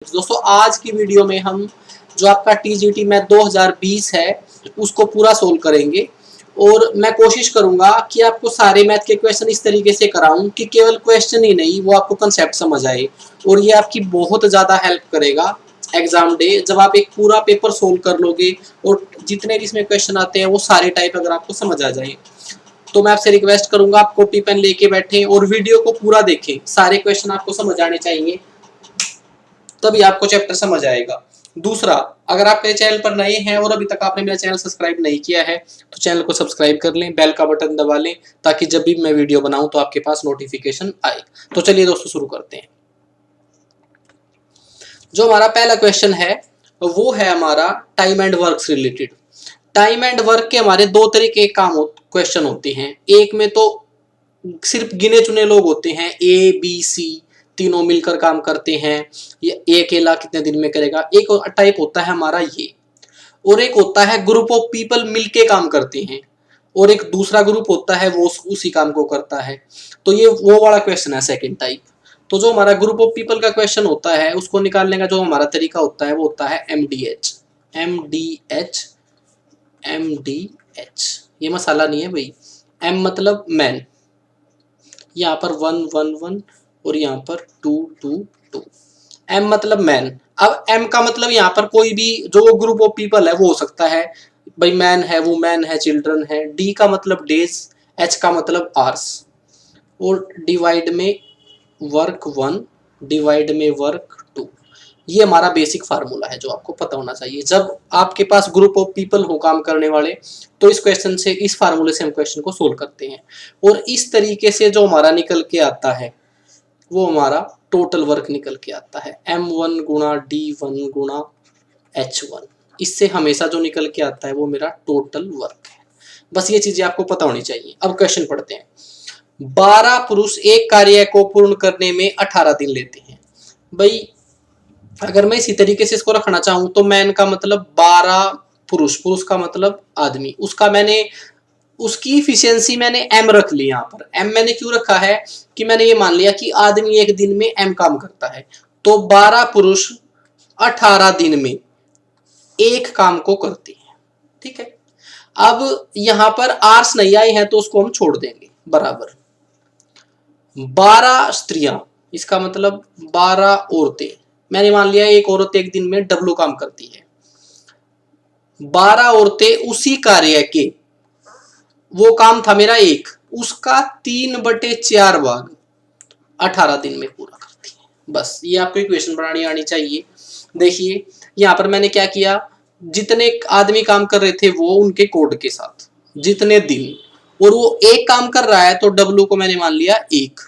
दोस्तों आज की वीडियो में हम जो आपका टीजीटी मैथ 2020 है उसको पूरा सोल्व करेंगे और मैं कोशिश करूंगा कि आपको सारे मैथ के क्वेश्चन इस तरीके से कराऊं कि केवल क्वेश्चन ही नहीं वो आपको कंसेप्ट समझ आए और ये आपकी बहुत ज़्यादा हेल्प करेगा एग्जाम डे जब आप एक पूरा पेपर सोल्व कर लोगे और जितने भी इसमें क्वेश्चन आते हैं वो सारे टाइप अगर आपको समझ आ जाए तो मैं आपसे रिक्वेस्ट करूंगा आप कॉपी पेन लेके बैठें और वीडियो को पूरा देखें। सारे क्वेश्चन आपको समझ आने चाहिए तभी आपको चैप्टर समझ आएगा। दूसरा, अगर आप मेरे चैनल पर नए हैं और अभी तक आपने मेरा चैनल सब्सक्राइब नहीं किया है तो चैनल को सब्सक्राइब कर लें, बेल का बटन दबा लें ताकि जब भी मैं वीडियो बनाऊं तो आपके पास नोटिफिकेशन आए। तो चलिए दोस्तों शुरू करते हैं। जो हमारा पहला क्वेश्चन है वो है हमारा टाइम एंड वर्क से रिलेटेड। टाइम एंड वर्क के हमारे दो तरीके के क्वेश्चन होते हैं। एक में तो सिर्फ गिने चुने लोग होते हैं, ए बी सी तीनों मिलकर काम करते हैं, ये अकेला कितने दिन में करेगा। एक टाइप होता है हमारा ये, और एक होता है ग्रुप ऑफ पीपल मिलके काम करते हैं और एक दूसरा ग्रुप होता है वो उसी काम को करता है। तो ये वो वाला क्वेश्चन है सेकंड टाइप। तो जो हमारा ग्रुप ऑफ पीपल का क्वेश्चन होता है उसको निकालने का जो हमारा तरीका होता है वो होता है MDH। MDH MDH, ये मसाला नहीं है भाई। M मतलब मैन, यहाँ पर 1 1 1 और यहाँ पर 2 2 2। M मतलब मैन। अब M का मतलब यहाँ पर कोई भी जो ग्रुप ऑफ पीपल है वो हो सकता है, भाई मैन है, वुमेन है, चिल्ड्रन है। D का मतलब डेज, H का मतलब आवर्स, और डिवाइड में वर्क 1 डिवाइड में वर्क 2। ये हमारा बेसिक फार्मूला है जो आपको पता होना चाहिए। जब आपके पास ग्रुप ऑफ पीपल हो काम करने वाले तो इस क्वेश्चन से, इस फार्मूले से हम क्वेश्चन को सोल्व करते हैं और इस तरीके से जो हमारा निकल के आता है वो हमारा टोटल वर्क निकल के आता है। M1 गुणा D1 गुणा H1, इससे हमेशा जो निकल के आता है वो मेरा टोटल वर्क है। बस ये चीजें आपको पता होनी चाहिए। अब क्वेश्चन पढ़ते हैं। 12 पुरुष एक कार्य को पूर्ण करने में 18 दिन लेते हैं। भाई अगर मैं इसी तरीके से इसको रखना चाहूं तो मैन का मतलब 12 पुरुष, पुरुष का मतलब आदमी, उसका मैंने उसकी इफिशियंसी मैंने M रख ली। यहाँ पर M मैंने क्यों रखा है कि मैंने ये मान लिया कि आदमी एक दिन में M काम करता है, तो 12 पुरुष 18 दिन में एक काम को करते हैं। ठीक है, अब यहाँ पर आर्स नहीं आए हैं तो उसको हम छोड़ देंगे। बराबर 12 स्त्रियां, इसका मतलब 12 औरतें, मैंने मान लिया एक औरत एक दिन में डब्लू काम करती है। 12 औरतें उसी कार्य के, वो काम था मेरा एक, उसका 3/4 भाग 18 दिन में पूरा करती है। बस ये आपको इक्वेशन बनानी आनी चाहिए। देखिए यहाँ पर मैंने क्या किया, जितने आदमी काम कर रहे थे वो उनके कोड के साथ जितने दिन, और वो एक काम कर रहा है तो डब्लू को मैंने मान लिया एक,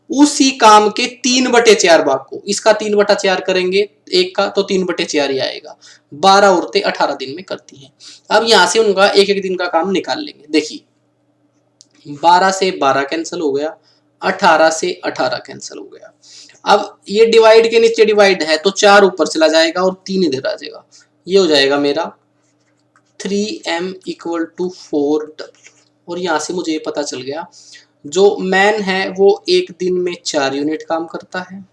उसी काम के 3/4 भाग को, इसका 3/4 करेंगे एक का तो 3/4 ही आएगा। 12 औरतें 18 दिन में करती हैं। अब यहां से उनका एक एक दिन का काम निकाल लेंगे। देखिए 12 से 12 कैंसिल हो गया, 18 से 18 कैंसिल हो गया। अब ये डिवाइड के नीचे डिवाइड है तो 4 ऊपर चला जाएगा और 3 इधर आ जाएगा। ये हो जाएगा मेरा 3M = 4W। और यहां से मुझे ये पता चल गया जो मैन है वो एक दिन में 4 यूनिट काम करता है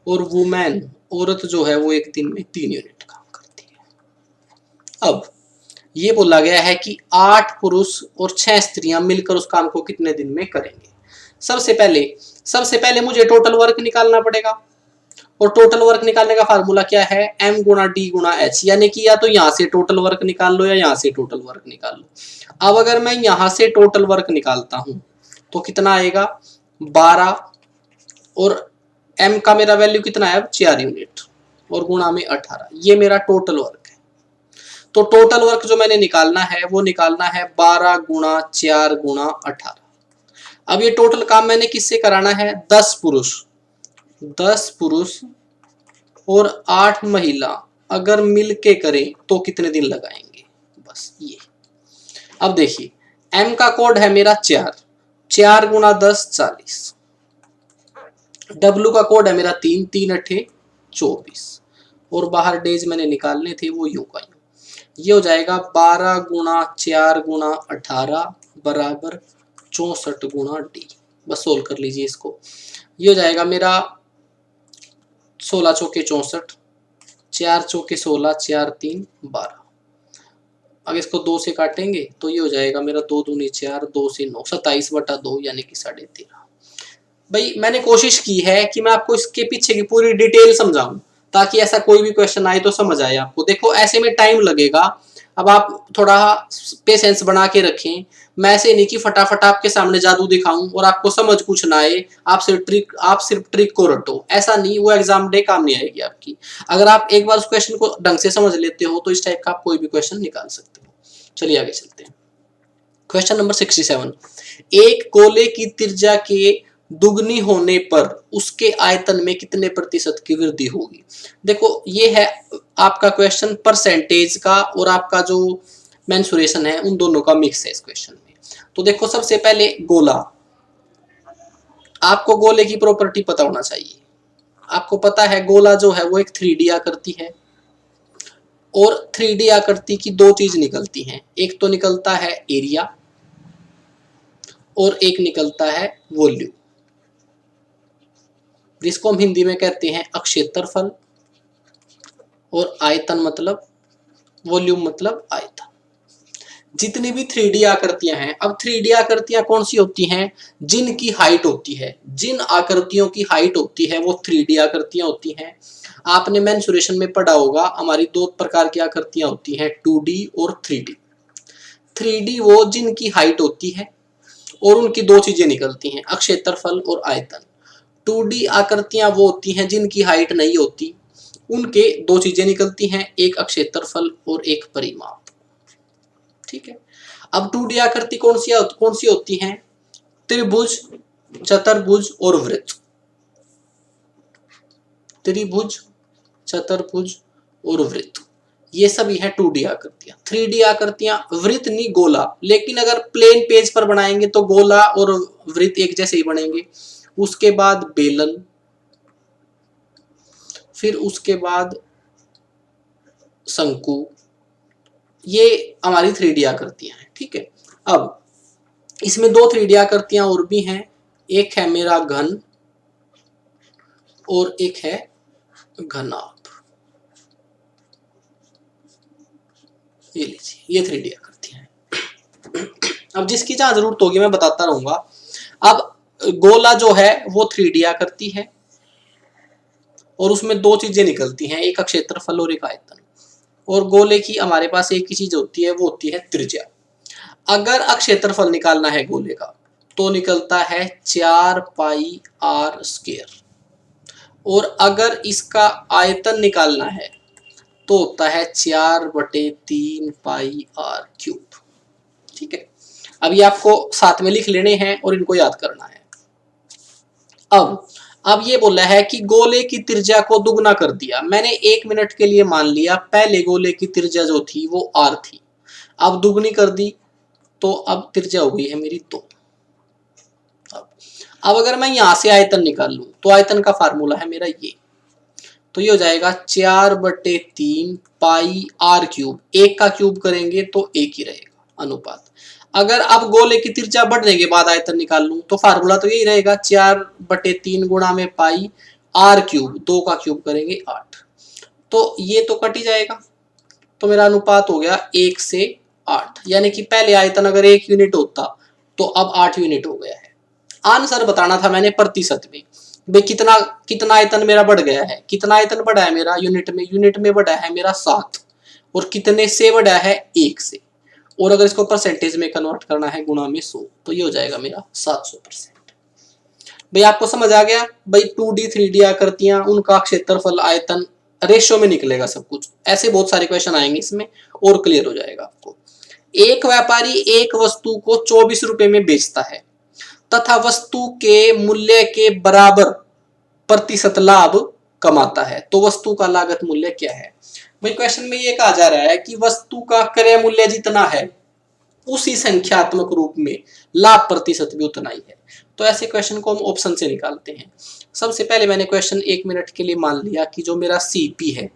और वुमेन औरत जो है वो एक दिन में 3 यूनिट काम करती है। अब ये बोला गया है कि 8 पुरुष और 6 स्त्रियां मिलकर उस काम को कितने दिन में करेंगे। सबसे पहले मुझे टोटल वर्क निकालना पड़ेगा और टोटल वर्क निकालने का फार्मूला क्या है, M गुणा D गुणा H, यानी कि या तो यहां से टोटल वर्क निकाल लो या यहां से टोटल वर्क निकाल लो। अब अगर मैं यहां से टोटल वर्क निकालता हूं तो कितना आएगा 12, और M का मेरा वैल्यू कितना है 4 यूनिट, और गुणा में 18, ये मेरा टोटल वर्क है। तो टोटल वर्क जो मैंने निकालना है वो निकालना है 12 गुणा 4 गुणा 18। अब ये टोटल काम मैंने किससे कराना है, 10 पुरुष, 10 पुरुष और 8 महिला अगर मिल के करें तो कितने दिन लगाएंगे। बस ये। अब देखिए M का कोड है मेरा 4, 4 गुणा 10 40। W का कोड है मेरा 3, 3 8 24, और बाहर डेज मैंने निकालने थे वो यूं का यूं। ये हो जाएगा 12 गुणा 4 गुणा 18 बराबर 64 गुणा D। बस सोल्व कर लीजिए इसको। ये हो जाएगा मेरा 16 चौके 64, 4 चौके 16, 4 3 12। अगर इसको 2 से काटेंगे तो ये हो जाएगा मेरा 2 दूनी 4, 2 से 9, 27/2 यानी कि 13.5। भाई मैंने कोशिश की है कि मैं आपको इसके पीछे की पूरी डिटेल समझाऊं, ताकि ऐसा कोई भी क्वेश्चन आए तो समझ आए आपको। देखो ऐसे में टाइम लगेगा, अब आप थोड़ा पेशेंस बना के रखें। मैं ऐसे नहीं कि फटाफट आपके सामने जादू दिखाऊं और आपको समझ कुछ ना आए, आप सिर्फ ट्रिक को रटो, ऐसा नहीं, वो एग्जाम डे काम नहीं आएगी आपकी। अगर आप एक बार उस क्वेश्चन को ढंग से समझ लेते हो तो इस टाइप का आप कोई भी क्वेश्चन निकाल सकते हो। चलिए आगे चलते हैं। क्वेश्चन नंबर 67, एक गोले की त्रिज्या के दुगनी होने पर उसके आयतन में कितने प्रतिशत की वृद्धि होगी। देखो ये है आपका क्वेश्चन परसेंटेज का और आपका जो मेंसुरेशन है उन दोनों का मिक्स है इस क्वेश्चन में। तो देखो सबसे पहले गोला, आपको गोले की प्रॉपर्टी पता होना चाहिए। आपको पता है गोला जो है वो एक 3D आकृति है, और 3D आकृति की दो चीज निकलती हैं, एक तो निकलता है एरिया और एक निकलता है वॉल्यूम, जिसको हम हिंदी में कहते हैं अक्षेत्रफल, और आयतन मतलब वॉल्यूम मतलब आयतन। जितनी भी 3D आकृतियां हैं, अब 3D आकृतियां कौन सी होती हैं, जिनकी हाइट होती है, जिन आकृतियों की हाइट होती है वो 3D आकृतियां होती हैं। आपने मेंसुरेशन में पढ़ा होगा हमारी दो प्रकार की आकृतियां होती हैं, 2D और 3D। 3D वो जिनकी हाइट होती है और उनकी दो चीजें निकलती हैं, अक्षेत्रफल और आयतन। 2D आकृतियां वो होती हैं जिनकी हाइट नहीं होती, उनके दो चीजें निकलती हैं, एक अक्षेत्रफल और एक परिमाप। ठीक है। अब 2D आकृति कौन सी होती हैं, त्रिभुज, चतुर्भुज और वृत्त। त्रिभुज, चतुर्भुज और वृत्त, ये सभी है 2D आकृतियां। 3D आकृतियां वृत्त नहीं गोला, लेकिन अगर प्लेन पेज पर बनाएंगे तो गोला और वृत्त एक जैसे ही बनेंगे। उसके बाद बेलन, फिर उसके बाद शंकु, ये हमारी 3D आकृतियां हैं। ठीक है। अब इसमें दो 3D आकृतियां और भी हैं, एक है मेरा घन और एक है घनाभ। ये लीजिए, ये 3D आकृतियां हैं। अब जिसकी जहां जरूरत होगी मैं बताता रहूंगा। अब गोला जो है वो 3D आकृति है और उसमें दो चीजें निकलती हैं, एक क्षेत्रफल और एक आयतन। और गोले की हमारे पास एक ही चीज होती है, वो होती है त्रिज्या। अगर क्षेत्रफल निकालना है गोले का तो निकलता है 4πr², और अगर इसका आयतन निकालना है तो होता है 4/3πr³। ठीक है। अभी आपको साथ में लिख लेने हैं और इनको याद करना है। अब ये बोला है कि गोले की त्रिज्या को दुगना कर दिया। मैंने 1 मिनट के लिए मान लिया पहले गोले की त्रिज्या जो थी वो r थी, अब दुगनी कर दी तो अब त्रिज्या हो गई है मेरी 2। अब अगर मैं यहां से आयतन निकाल लूं तो आयतन का फार्मूला है मेरा ये, तो ये हो जाएगा 4/3πr³। एक का क्यूब करेंगे तो एक ही रहेगा अनुपात। अगर अब गोले की त्रिज्या बढ़ने के बाद आयतन निकाल लूं तो फार्मूला तो यही रहेगा 4/3 गुणा में पाई r³, 2 का क्यूब करेंगे 8। तो ये तो कट ही जाएगा, तो मेरा अनुपात हो गया 1 से 8, यानी कि पहले आयतन अगर 1 यूनिट होता तो अब 8 यूनिट हो गया है। आंसर बताना था मैंने प्रतिशत में, भाई कितना आयतन मेरा बढ़ गया है, कितना आयतन बढ़ा है मेरा यूनिट में बढ़ा है मेरा 7, और कितने से बढ़ा है 1 से, और अगर इसको परसेंटेज में कन्वर्ट करना है गुणा में 100 तो ये हो जाएगा मेरा 700%। भाई आपको समझ आ गया। भाई 2D 3D आकृतियां, उनका क्षेत्रफल आयतन रेशियो में निकलेगा सब कुछ। ऐसे बहुत सारे क्वेश्चन आएंगे इसमें और क्लियर हो जाएगा आपको। एक व्यापारी एक वस्तु को 24 रुपए में बेचता है तथा वस्तु के मूल्य के बराबर प्रतिशत लाभ कमाता है, तो वस्तु का लागत मूल्य क्या है। भाई क्वेश्चन में ये कहा जा रहा है कि वस्तु का क्रय मूल्य जितना है उसी संख्यात्मक रूप में लाभ प्रतिशत भी उतना ही है। तो ऐसे क्वेश्चन को हम ऑप्शन से निकालते हैं। सबसे पहले मैंने क्वेश्चन 1 मिनट के लिए मान लिया कि जो मेरा सीपी है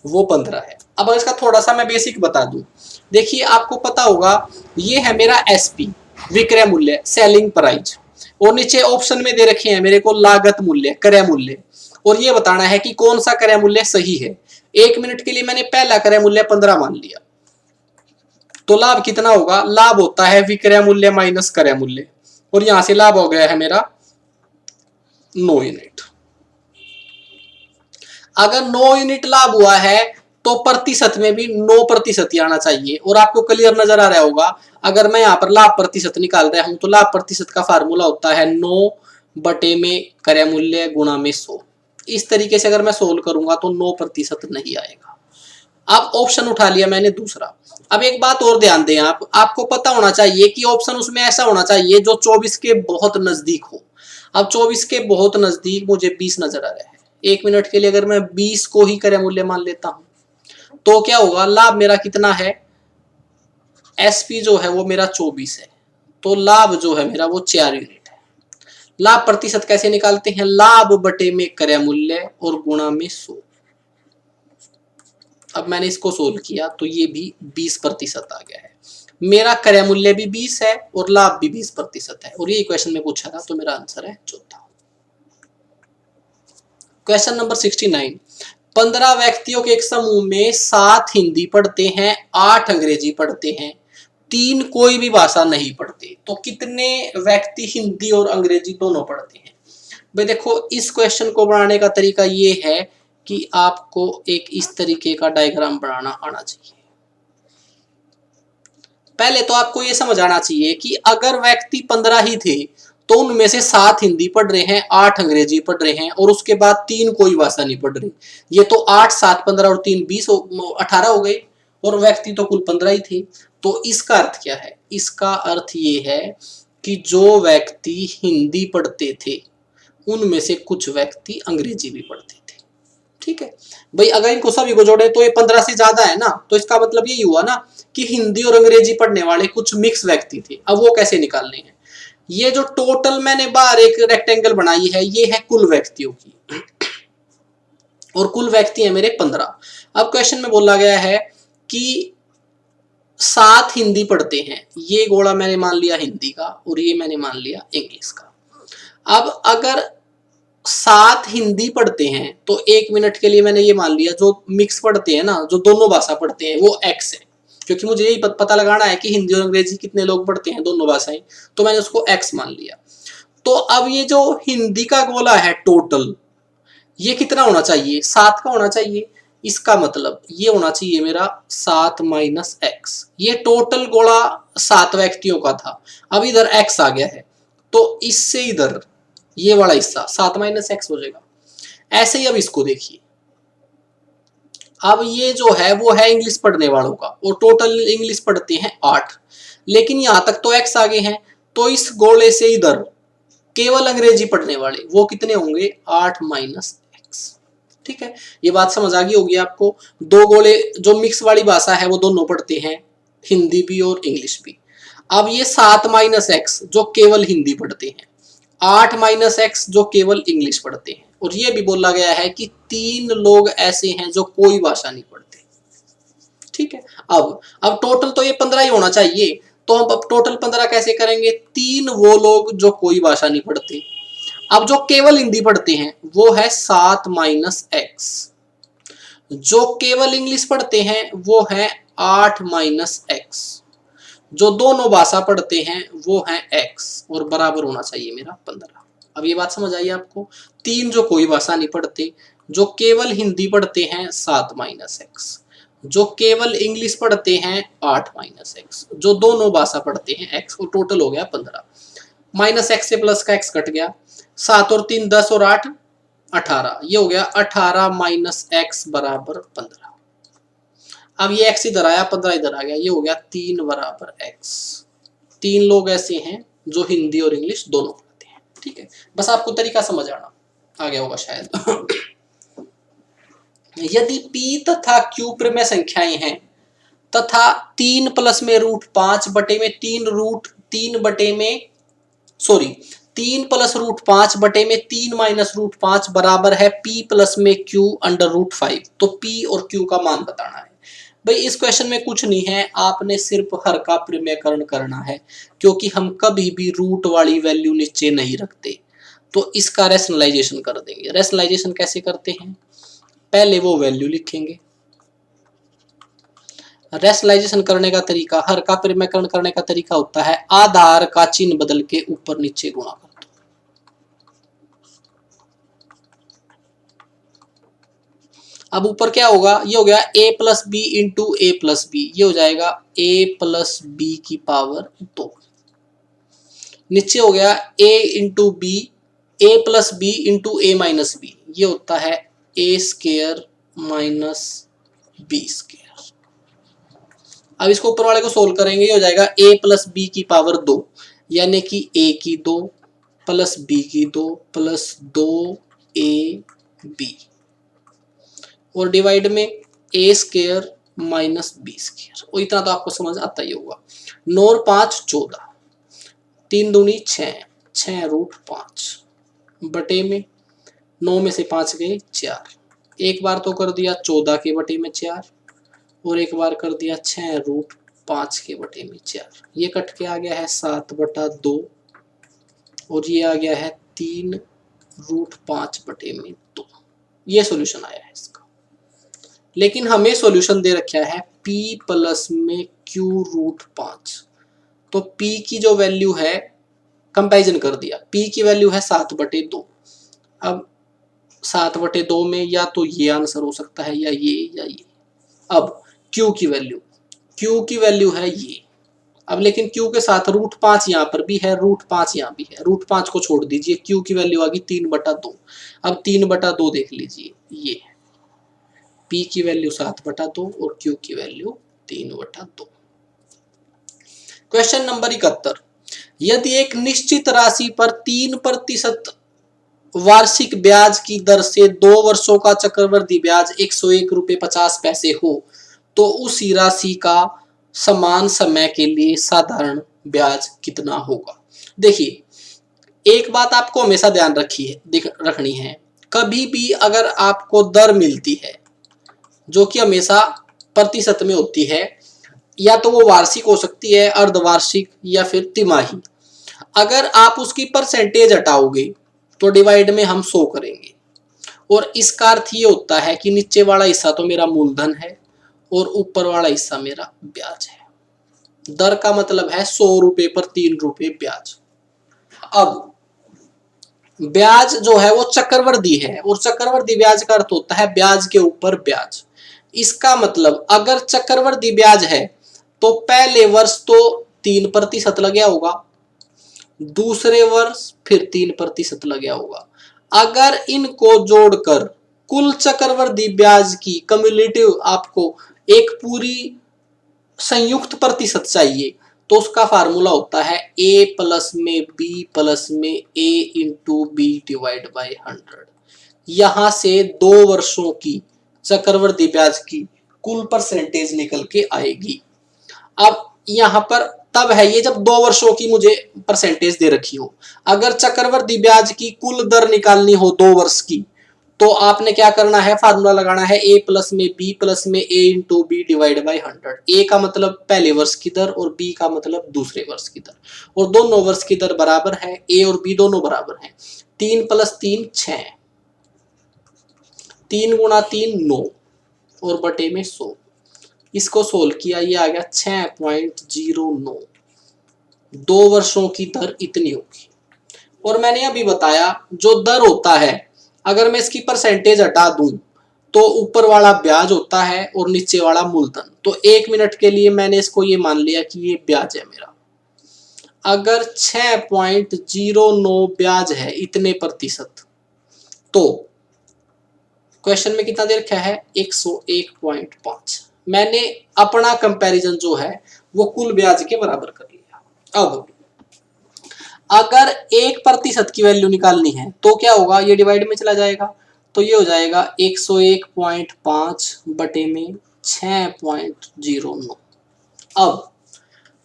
वो 15 है। अब इसका थोड़ा सा मैं बेसिक बता दूं। देखिए आपको पता होगा ये है मेरा एसपी, विक्रय मूल्य, सेलिंग प्राइस, और नीचे ऑप्शन में दे रखे हैं मेरे को लागत मूल्य, क्रय मूल्य। और ये बताना है कि कौन सा क्रय मूल्य सही है। 1 मिनट के लिए मैंने पहला क्रय मूल्य 15 मान लिया, तो लाभ कितना होगा? लाभ होता है विक्रय मूल्य माइनस क्रय मूल्य, और यहां से लाभ हो गया है मेरा 9 यूनिट। अगर 9 यूनिट लाभ हुआ है तो प्रतिशत में भी 9% ही आना चाहिए। और आपको क्लियर नजर आ रहा होगा, अगर मैं यहां पर लाभ प्रतिशत निकाल रहा हूं तो लाभ प्रतिशत का फार्मूला होता है 9 बटे में क्रय मूल्य गुणा में 100। इस तरीके से अगर मैं सोल्व करूंगा तो 9% नहीं आएगा। अब ऑप्शन उठा लिया मैंने दूसरा। अब एक बात और ध्यान दें, आपको पता होना चाहिए कि ऑप्शन उसमें ऐसा होना चाहिए जो 24 के बहुत नजदीक हो। अब 24 के बहुत नजदीक मुझे 20 नजर आ रहा है। 1 मिनट के लिए अगर मैं 20 को ही क्रय मूल्य मान लेता हूं तो क्या होगा? लाभ मेरा कितना है? एसपी जो है वो मेरा 24 है, तो लाभ जो है मेरा वो 4 यूनिट है। लाभ प्रतिशत कैसे निकालते हैं? लाभ बटे में क्रय मूल्य और गुणा में 100। अब मैंने इसको सोल्व किया तो ये भी 20% आ गया है। मेरा क्रय मूल्य भी 20 है और लाभ भी 20% है, और ये क्वेश्चन में पूछा था, तो मेरा आंसर है चौथा। Question number 69। 15 व्यक्तियों के एक समूह में 7 हिंदी पढ़ते हैं, 8 अंग्रेजी पढ़ते हैं, 3 कोई भी भाषा नहीं पढ़ते, तो कितने व्यक्ति हिंदी और अंग्रेजी दोनों पढ़ते हैं? भाई देखो, इस क्वेश्चन को बनाने का तरीका ये है कि आपको एक इस तरीके का डायग्राम बनाना आना चाहिए। पहले तो आपको ये समझ आना चाहिए कि अगर व्यक्ति 15 ही थे तो उनमें से 7 हिंदी पढ़ रहे हैं, 8 अंग्रेजी पढ़ रहे हैं, और उसके बाद 3 कोई भाषा नहीं पढ़ रही। ये तो 8 7 15 और 3 20 18 हो गए, और व्यक्ति तो कुल 15 ही थे। तो इसका अर्थ क्या है? इसका अर्थ ये है कि जो व्यक्ति हिंदी पढ़ते थे उनमें से कुछ व्यक्ति अंग्रेजी भी पढ़ते थे। ठीक है भाई, अगर इनको सभी को जोड़े तो ये 15 से ज्यादा है ना, तो इसका मतलब यही हुआ ना कि हिंदी और अंग्रेजी पढ़ने वाले कुछ मिक्स व्यक्ति थे। अब वो कैसे निकालने हैं? ये जो टोटल मैंने बाहर एक रेक्टेंगल बनाई है, ये है कुल व्यक्तियों की, और कुल व्यक्ति है मेरे 15। अब क्वेश्चन में बोला गया है कि 7 हिंदी पढ़ते हैं, ये गोला मैंने मान लिया हिंदी का, और ये मैंने मान लिया इंग्लिश का। अब अगर 7 हिंदी पढ़ते हैं तो 1 मिनट के लिए मैंने ये मान लिया जो मिक्स पढ़ते हैं ना, जो दोनों भाषा पढ़ते हैं, वो x है, क्योंकि मुझे यही पता लगाना है कि हिंदी और अंग्रेजी कितने लोग पढ़ते हैं, दोनों भाषाएं, तो मैंने उसको x मान लिया। तो अब ये जो हिंदी का गोला है टोटल, ये कितना होना चाहिए? 7 का होना चाहिए। इसका मतलब ये होना चाहिए मेरा 7 माइनस एक्स। ये टोटल गोला 7 व्यक्तियों का था, अब इधर x आ गया है, तो इससे इधर ये वाला हिस्सा 7 माइनस एक्स हो जाएगा। ऐसे ही अब इसको देखिए, अब ये जो है वो है इंग्लिश पढ़ने वालों का, और टोटल इंग्लिश पढ़ते हैं 8, लेकिन यहां तक तो एक्स आगे हैं, तो इस गोले से इधर केवल अंग्रेजी पढ़ने वाले वो कितने होंगे? 8 माइनस एक्स। ठीक है, ये बात समझ आ गई होगी आपको। दो गोले जो मिक्स वाली भाषा है वो दोनों पढ़ते हैं, हिंदी भी और इंग्लिश भी। अब ये 7 माइनस एक्स जो केवल हिंदी पढ़ते हैं, 8 माइनस एक्स जो केवल इंग्लिश पढ़ते हैं, और ये भी बोला गया है कि 3 लोग ऐसे हैं जो कोई भाषा नहीं पढ़ते। ठीक है, अब टोटल तो ये 15 ही होना चाहिए, तो हम अब टोटल 15 कैसे करेंगे? 3 वो लोग जो कोई भाषा नहीं पढ़ते, अब जो केवल हिंदी पढ़ते हैं वो है 7 माइनस एक्स, जो केवल इंग्लिश पढ़ते हैं वो है 8 माइनस एक्स, जो दोनों भाषा पढ़ते हैं वो है x, और बराबर होना चाहिए मेरा 15। अब ये बात समझ आई आपको? 3 जो कोई भाषा नहीं पढ़ते, जो केवल हिंदी पढ़ते हैं 7 माइनस एक्स, जो केवल इंग्लिश पढ़ते हैं 8 माइनस एक्स, जो दोनों भाषा पढ़ते हैं x, और टोटल हो गया 15। माइनस एक्स से प्लस का x कट गया, 7 और 3 10 और 8 18, ये हो गया 18 माइनस एक्स बराबर 15। अब ये x इधर आया, 15 इधर आ गया, ये हो गया 3 बराबर x। 3 लोग ऐसे हैं जो हिंदी और इंग्लिश दोनों पढ़ते हैं। ठीक है, बस आपको तरीका समझ आ गया होगा शायद। यदि p तथा q में संख्याएं हैं तथा 3 प्लस में रूट 5 बटे में 3 प्लस रूट 5 बटे में 3 माइनस रूट 5 बराबर है p प्लस में q अंडर रूट 5, तो p और q का मान बताना है। भाई इस क्वेश्चन में कुछ नहीं है, आपने सिर्फ हर का प्रमेयकरण करना है, क्योंकि हम कभी भी रूट वाली वैल्यू नीचे नहीं रखते। तो इसका रैशनलाइजेशन कर देंगे। रैशनलाइजेशन कैसे करते हैं, पहले वो वैल्यू लिखेंगे। रैशनलाइजेशन करने का तरीका, हर का परिमेयकरण करने का तरीका होता है आधार का चिन्ह बदल के ऊपर नीचे गुणा कर दो। अब ऊपर क्या होगा, ये हो गया a plus B into A plus B, ये हो जाएगा a प्लस बी की पावर 2। नीचे हो गया a into B, A plus B into A minus B, ये होता है a square minus B square. अब इसको ऊपर वाले को सोल्व करेंगे, ये हो जाएगा a प्लस बी की पावर 2, यानी कि a की 2 प्लस b की 2 प्लस 2ab, और डिवाइड में a square minus B square. और इतना तो आपको समझ आता ही होगा। 9 और 5 14, 3 दूनी 6, 6 रूट 5 बटे में 9 में से 5 गए 4। एक बार तो कर दिया 14 के बटे में 4, और एक बार कर दिया 6 रूट 5 के बटे में 4। ये कट के आ गया है 7 बटा 2, और ये आ गया है 3 रूट 5 बटे में 2। ये सॉल्यूशन आया है इसका। लेकिन हमें सॉल्यूशन दे रखा है p प्लस में q रूट 5, तो p की जो वैल्यू है, कंपैरिजन कर दिया, p की वैल्यू है 7 बटे 2। अब 7 बटे 2 में या तो ये आंसर हो सकता है या ये। अब q की वैल्यू है ये। अब लेकिन q के साथ रूट 5 यहाँ पर भी है, रूट 5 यहाँ भी है, रूट 5 को छोड़ दीजिए, q की वैल्यू आ गई 3 बटा 2। अब 3 बटा 2 देख लीजिए, ये p की वैल्यू 7 बटा 2 और q की वैल्यू 3 बटा 2। क्वेश्चन नंबर 71, यदि एक निश्चित राशि पर 3% वार्षिक ब्याज की दर से 2 वर्षों का चक्रवृद्धि ब्याज 101 रुपये 50 पैसे हो, तो उसी राशि का समान समय के लिए साधारण ब्याज कितना होगा। देखिए, एक बात आपको हमेशा ध्यान रखनी है, कभी भी अगर आपको दर मिलती है जो कि हमेशा प्रतिशत में होती है, या तो वो वार्षिक हो सकती है, अर्धवार्षिक, या फिर तिमाही, अगर आप उसकी परसेंटेज हटाओगे तो डिवाइड में हम 100 करेंगे। और इसका अर्थ ये होता है कि नीचे वाला हिस्सा तो मेरा मूलधन है और ऊपर वाला हिस्सा मेरा ब्याज है। दर का मतलब है 100 रुपए पर 3 रुपए ब्याज। अब ब्याज जो है वो चक्रवृद्धि है, और चक्रवृद्धि ब्याज का अर्थ होता है ब्याज के ऊपर ब्याज। इसका मतलब अगर चक्रवृद्धि ब्याज है तो पहले वर्ष तो 3% लगा होगा, दूसरे वर्ष फिर 3% लगा होगा। अगर इनको जोड़कर कुल चक्रवृद्धि ब्याज की कम्युलेटिव आपको एक पूरी संयुक्त प्रतिशत चाहिए, तो उसका फार्मूला होता है a प्लस में b प्लस में a into B divide by 100। यहां से 2 वर्षों की चक्रवृद्धि ब्याज की कुल परसेंटेज निकल के आएगी। अब यहां पर तब है ये जब 2 वर्षों की मुझे परसेंटेज दे रखी हो। अगर चक्रवृद्धि ब्याज की कुल दर निकालनी हो 2 वर्ष की, तो आपने क्या करना है, फार्मूला लगाना है a प्लस में b प्लस में a into B divide by 100। a का मतलब पहले वर्ष की दर और b का मतलब दूसरे वर्ष की दर, और दोनों वर्ष की दर बराबर है, a और b दोनों बराबर हैं। 3 प्लस 3 6, 3 गुणा 3 9, और बटे में 100। इसको सोल्व किया, ये आ गया 6.09। 2 वर्षों की दर इतनी होगी। और मैंने अभी बताया जो दर होता है, अगर मैं इसकी परसेंटेज हटा दूं तो ऊपर वाला ब्याज होता है और नीचे वाला मूलधन। तो 1 मिनट के लिए मैंने इसको ये मान लिया कि ये ब्याज है मेरा। अगर 6.09 ब्याज है इतने प्रतिशत, तो क्वेश्चन में कितना दे रखा है 101.5। मैंने अपना कंपैरिजन जो है वो कुल ब्याज के बराबर कर लिया। अब अगर 1% की वैल्यू निकालनी है तो क्या होगा, ये डिवाइड में चला जाएगा, तो ये हो जाएगा 101.5 बटे में 6.09।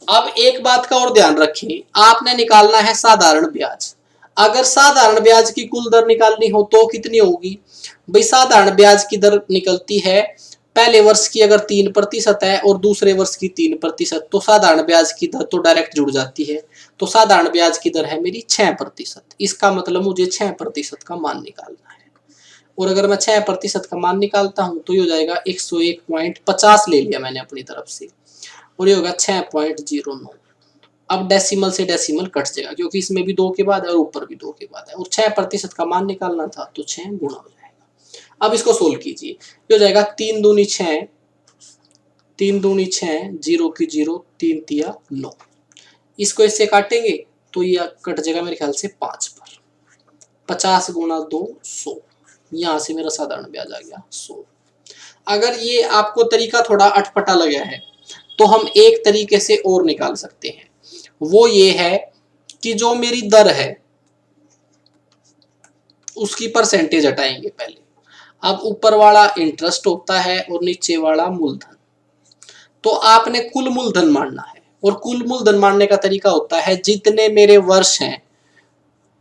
अब एक बात का और ध्यान रखें, आपने निकालना है साधारण ब्याज। अगर साधारण ब्याज की कुल दर निकालनी हो तो कितनी होगी भाई, साधारण ब्याज की दर निकलती है पहले वर्ष की अगर 3% है और दूसरे वर्ष की 3%, तो साधारण ब्याज की दर तो डायरेक्ट जुड़ जाती है। तो साधारण ब्याज की दर है मेरी 6%। इसका मतलब मुझे 6% का मान निकालना है। और अगर मैं 6% का मान निकालता हूं तो ये हो जाएगा 101.50 ले लिया मैंने अपनी तरफ से, और ये होगा 6.09। अब डेसिमल से डेसिमल कट जाएगा क्योंकि इसमें भी 2 के बाद है और ऊपर भी 2 के बाद है, और 6% का मान निकालना था तो 6 गुना हो जाएगा। अब इसको सोल्व कीजिए, ये हो जाएगा 3 दूनी 6, 3 दूनी 6, 0 की 0, 3 तिया 9। इसको इससे काटेंगे तो ये कट जाएगा मेरे ख्याल से 5 पर। 50 गुना 2 100, यहाँ से मेरा साधारण ब्याज आ गया 100। अगर ये आपको तरीका थोड़ा अटपटा लगा है तो हम एक तरीके से और निकाल सकते हैं, वो ये है कि जो मेरी दर है उसकी परसेंटेज हटाएंगे पहले। अब ऊपर वाला इंटरेस्ट होता है और नीचे वाला मूलधन, तो आपने कुल मूलधन मानना है, और कुल मूलधन मानने का तरीका होता है जितने मेरे वर्ष हैं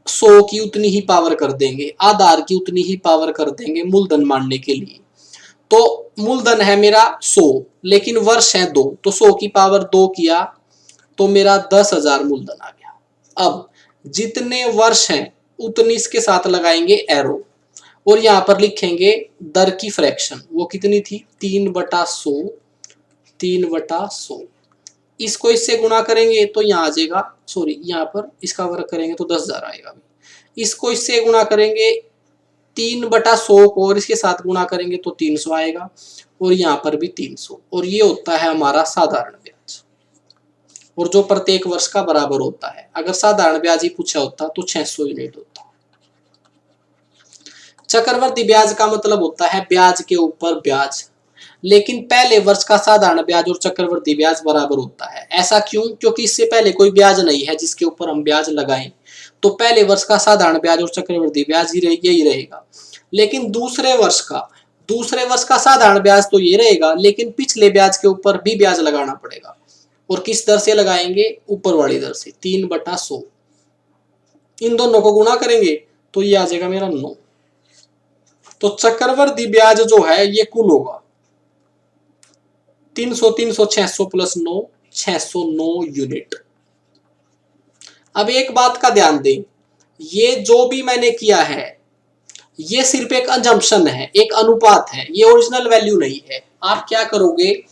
100 की उतनी ही पावर कर देंगे, आधार की उतनी ही पावर कर देंगे मूलधन मानने के लिए। तो मूलधन है मेरा 100 लेकिन वर्ष है 2, तो 100 की पावर 2 किया तो मेरा 10,000 मूलधन आ गया। अब जितने वर्ष हैं उतनी इसके साथ लगाएंगे एरो, और यहां पर लिखेंगे दर की फ्रैक्शन, वो कितनी थी 3/100, 3/100। इसको इससे गुणा करेंगे तो यहाँ आ जाएगा, सॉरी यहाँ पर इसका वर्ग करेंगे तो 10,000 आएगा। इसको इससे गुणा करेंगे 3/100 को, और इसके साथ गुणा करेंगे तो 300 आएगा, और यहाँ पर भी 300, और ये होता है हमारा साधारण ब्याज, और जो प्रत्येक वर्ष का बराबर होता है। अगर साधारण ब्याज ही पूछा होता तो 600 यूनिट होता। चक्रवर्ती ब्याज का मतलब होता है ब्याज के ऊपर ब्याज, लेकिन पहले वर्ष का साधारण ब्याज और चक्रवर्ती ब्याज बराबर होता है। ऐसा क्यों? क्योंकि इससे पहले कोई ब्याज नहीं है जिसके ऊपर हम ब्याज लगाएं, तो पहले वर्ष का साधारण ब्याज और चक्रवर्ती ब्याज यही रहेगा। लेकिन दूसरे वर्ष का साधारण ब्याज तो ये रहेगा, लेकिन पिछले ब्याज के ऊपर भी ब्याज लगाना पड़ेगा। और किस दर से लगाएंगे? ऊपर वाली दर से, 3/100। इन दोनों को गुणा करेंगे तो ये आ जाएगा मेरा 9। तो चक्रवर्ती ब्याज जो है ये कुल होगा 300, 300, 600 प्लस 9, 609 यूनिट। अब एक बात का ध्यान दें, ये जो भी मैंने किया है ये सिर्फ एक अजम्पशन है, एक अनुपात है, ये ओरिजिनल वैल्यू नहीं है। आप क्या करोगे,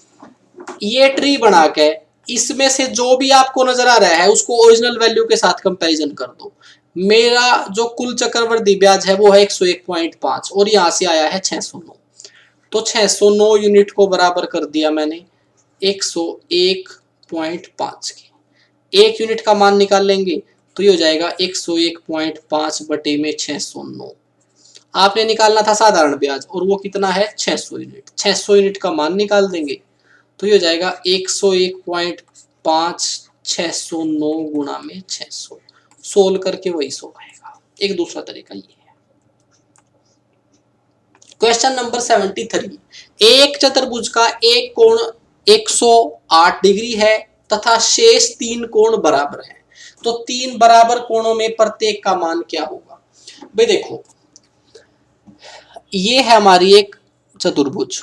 ये ट्री बना के इसमें से जो भी आपको नजर आ रहा है उसको ओरिजिनल वैल्यू के साथ कंपैरिजन कर दो। मेरा जो कुल चक्रवर्ती ब्याज है वो है 101.5, और यहां से आया है 609, तो 609 यूनिट को बराबर कर दिया मैंने 101.5 के। 1 यूनिट का मान निकाल लेंगे तो ये हो जाएगा 101.5 बटे में 609। आपने निकालना था साधारण ब्याज, और वो कितना है 600 यूनिट। 600 यूनिट का मान निकाल देंगे तो ये हो जाएगा 101.5 609 गुणा में 600। सोल्व करके वही 100 आएगा। एक दूसरा तरीका ये है। क्वेश्चन नंबर 73, एक चतुर्भुज का एक कोण 108 डिग्री है तथा शेष 3 कोण बराबर है, तो 3 बराबर कोणों में प्रत्येक का मान क्या होगा? भाई देखो, ये है हमारी एक चतुर्भुज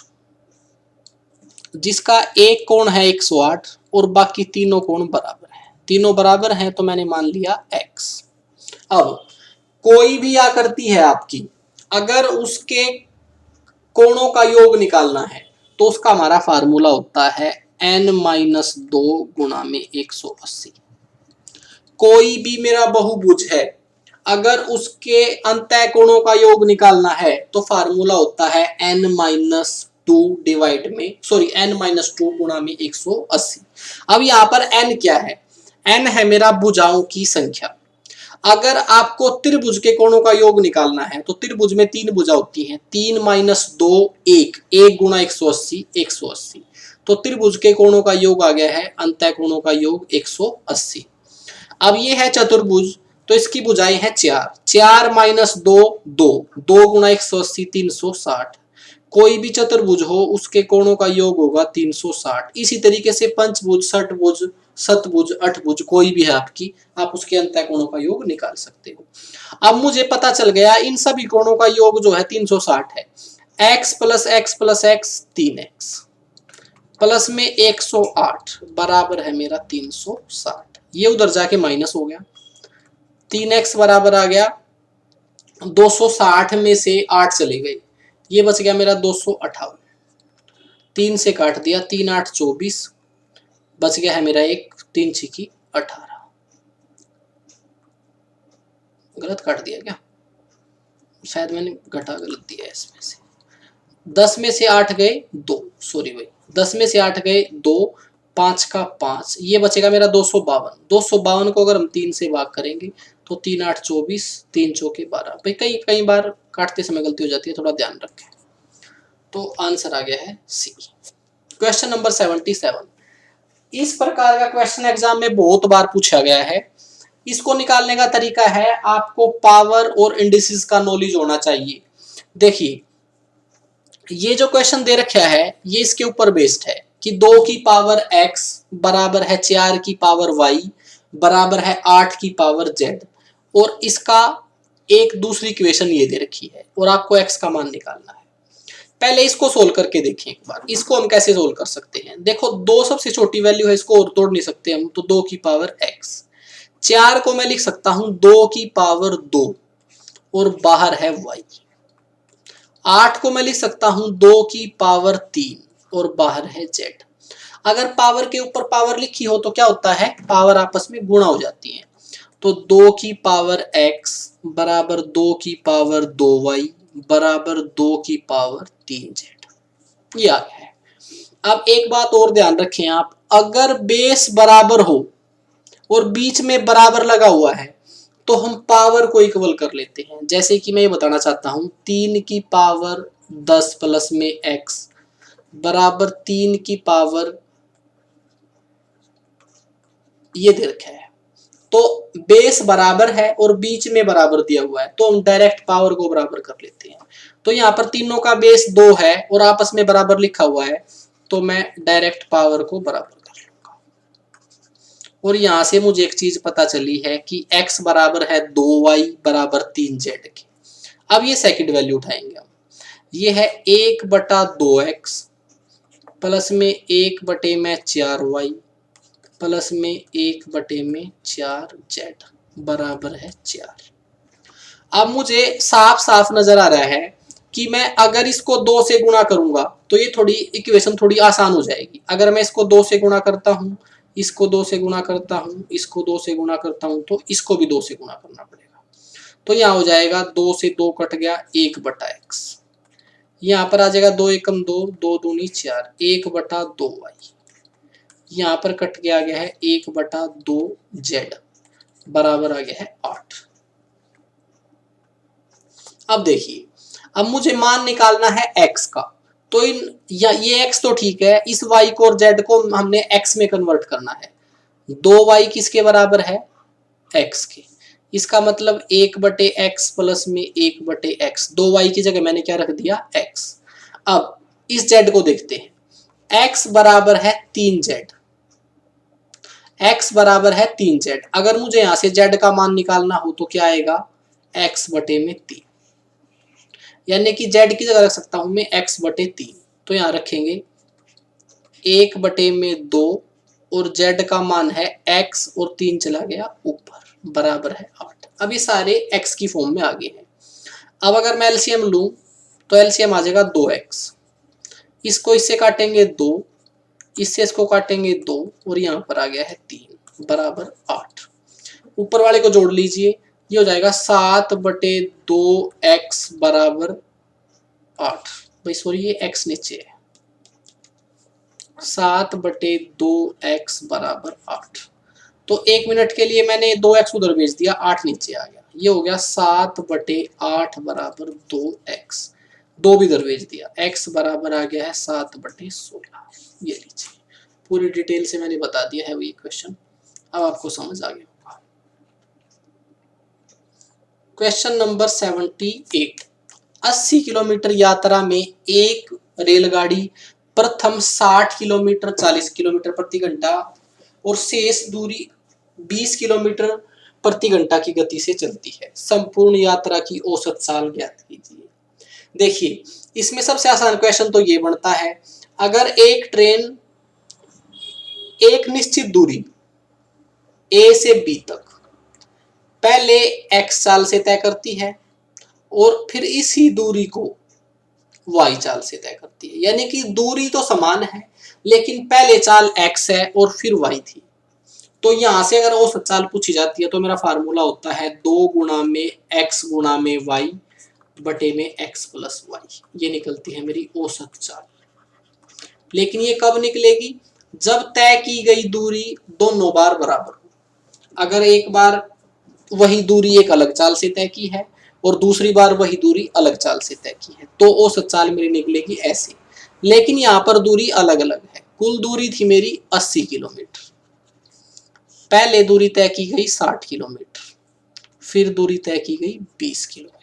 जिसका एक कोण है 108 और बाकी तीनों कोण बराबर है। तीनों बराबर हैं तो मैंने मान लिया x। अब कोई भी आकृति है आपकी, अगर उसके कोणों का योग निकालना है तो उसका हमारा फार्मूला होता है n-2 गुणा में 180। कोई भी मेरा बहुभुज है, अगर उसके अंतः कोणों का योग निकालना है तो फार्मूला होता है n-2 डिवाइड में n-2 गुणा में 180। अब यहाँ पर n क्या है? n है मेरा भुजाओं की संख्या। अगर आपको त्रिभुज के कोणों का योग निकालना है तो त्रिभुज में 3 भुजा होती हैं, 3 - 2 1, 1 गुणा 180, 180। तो त्रिभुज के कोणों का योग आ गया है अंतः कोणों का योग 180। अब ये है चतुर्भुज, तो इसकी भुजाएं हैं 4, 4 - 2 2, 2 गुणा 180 360। कोई भी चतुर्भुज हो उसके कोणों का योग होगा 360। इसी तरीके से पंचभुज, षटभुज, सतभुज, अठभुज कोई भी है आपकी, आप उसके अंतः कोणों का योग निकाल सकते हो। अब मुझे पता चल गया इन सभी कोणों का योग जो है 360 है। x plus x plus x 3x plus में 108 बराबर है मेरा 360। ये उधर जाके माइनस हो गया, 3x बराबर आ गया 260 में से 8 चले गए, ये बच गया मेरा 258, 3 से काट दिया, 3 8 24, बच गया है मेरा एक, 3 छिकी 18। गलत काट दिया क्या, शायद मैंने घटा गलत दिया है इसमें से। 10 में से 8 गए 2, सॉरी भाई, 10 में से 8 गए 2, 5 का 5, ये बचेगा मेरा 252। 252 को अगर हम 3 से भाग करेंगे तो 3 8 24, 3 चौके 12। भाई कई कई बार काटते समय गलती हो जाती है, थोड़ा ध्यान रखें। तो आंसर आ गया है सी। क्वेश्चन नंबर 77, इस प्रकार का क्वेश्चन एग्जाम में बहुत बार पूछा गया है। इसको निकालने का तरीका है, आपको पावर और इंडिसेस का नॉलेज होना चाहिए। देखिए ये जो क्वेश्चन दे रखा है ये इसके ऊपर बेस्ड है कि 2 की पावर x बराबर है 4 की पावर y बराबर है 8 की पावर z, और इसका एक दूसरी इक्वेशन ये दे रखी है और आपको x का मान निकालना है। पहले इसको सोल्व करके देखें एक बार, इसको हम कैसे सोल्व कर सकते हैं। देखो 2 सबसे छोटी वैल्यू है, इसको और तोड़ नहीं सकते हम, तो 2 की पावर x, 4 को मैं लिख सकता हूं 2 की पावर 2 और बाहर है y, 8 को मैं लिख सकता हूं 2 की पावर 3 और बाहर है z। अगर पावर के ऊपर पावर लिखी हो तो क्या होता है, पावर आपस में गुणा हो जाती है। तो 2 की पावर x बराबर 2 की पावर 2y बराबर 2 की पावर 3z, ये आ गया है। अब एक बात और ध्यान रखें आप, अगर बेस बराबर हो और बीच में बराबर लगा हुआ है तो हम पावर को इक्वल कर लेते हैं। जैसे कि मैं ये बताना चाहता हूं 3 की पावर 10 प्लस में x बराबर 3 की पावर, ये दे रखा है, तो बेस बराबर है और बीच में बराबर दिया हुआ है, तो हम डायरेक्ट पावर को बराबर कर लेते हैं। तो यहाँ पर तीनों का बेस 2 है और आपस में बराबर लिखा हुआ है, तो मैं डायरेक्ट पावर को बराबर कर लूंगा। और यहां से मुझे एक चीज पता चली है कि x बराबर है 2y बराबर 3z के। अब ये सेकंड वैल्यू उठाएंगे हम, ये है 1/2x प्लस में 1/4y प्लस में 1/4z बराबर है 4। अब मुझे साफ साफ नजर आ रहा है कि मैं अगर इसको 2 से गुणा करूंगा तो ये थोड़ी इक्वेशन थोड़ी आसान हो जाएगी। अगर मैं इसको 2 से गुणा करता हूं, इसको 2 से गुणा करता हूं, इसको 2 से गुणा करता हूं, तो इसको भी 2 से गुणा करना पड़ेगा। तो यहाँ हो जाएगा 2 से 2 कट गया 1/x, यहाँ पर आ जाएगा 2 एकम 2, 2 दूनी 4, 1/2y, यहाँ पर कट के आ गया है 1/2z बराबर आ गया है 8। अब देखिए, अब मुझे मान निकालना है x का, तो ये x तो ठीक है, इस y को और z को हमने x में कन्वर्ट करना है। 2y किसके बराबर है, x के, इसका मतलब 1/x प्लस में 1/x, 2y की जगह मैंने क्या रख दिया x। अब इस z को देखते हैं, x बराबर है 3z, x बराबर है 3z। अगर मुझे यहां से z का मान निकालना हो तो क्या आएगा, x/3, यानी कि z की जगह रख सकता हूं मैं x/3। तो यहां रखेंगे 1/2 और z का मान है x और 3 चला गया ऊपर बराबर है 8। अब ये सारे x की फॉर्म में आ गए हैं। अब अगर मैं एलसीएम लूं तो एलसीएम आ जाएगा 2x, इसको इससे काटेंगे 2, इससे इसको काटेंगे 2 और यहाँ पर आ गया है 3 बराबर 8। ऊपर वाले को जोड़ लीजिए, ये हो जाएगा 7/2x बराबर 8। भाई सॉरी ये x नीचे है, 7/2x बराबर 8। तो 1 मिनट के लिए मैंने 2x उधर भेज दिया, 8 नीचे आ गया, ये हो गया 7/8 बराबर 2x, 2 भी इधर भेज दिया, x बराबर आ गया है 7/16। ये लीजिए, पूरी डिटेल से मैंने बता दिया है वो क्वेश्चन, अब आपको समझ आ गया होगा। क्वेश्चन नंबर 78, 80 किलोमीटर यात्रा में एक रेलगाड़ी प्रथम 60 किलोमीटर 40 किलोमीटर प्रति घंटा और शेष दूरी 20 किलोमीटर प्रति घंटा की गति से चलती है। संपूर्ण यात्रा की औसत साल ज्ञात कीजिए। देखिए इसमें सबसे आसान क्वेश्चन तो ये बनता है, अगर एक ट्रेन एक निश्चित दूरी ए से बी तक पहले एक्स चाल से तय करती है और फिर इसी दूरी को वाई चाल से तय करती है, यानी कि दूरी तो समान है लेकिन पहले चाल एक्स है और फिर वाई थी। तो यहां से अगर औसत चाल पूछी जाती है तो मेरा फार्मूला होता है 2 गुणा में एक्स गुणा में वाई बटे में एक्स प्लस वाई, ये निकलती है मेरी औसत चाल। लेकिन ये कब निकलेगी? जब तय की गई दूरी दोनों बार बराबर हो। अगर एक बार वही दूरी एक अलग चाल से तय की है और दूसरी बार वही दूरी अलग चाल से तय की है तो औसत चाल मेरी निकलेगी ऐसे। लेकिन यहाँ पर दूरी अलग अलग है। कुल दूरी थी मेरी 80 किलोमीटर, पहले दूरी तय की गई 60 किलोमीटर, फिर दूरी तय की गई 20 किलोमीटर।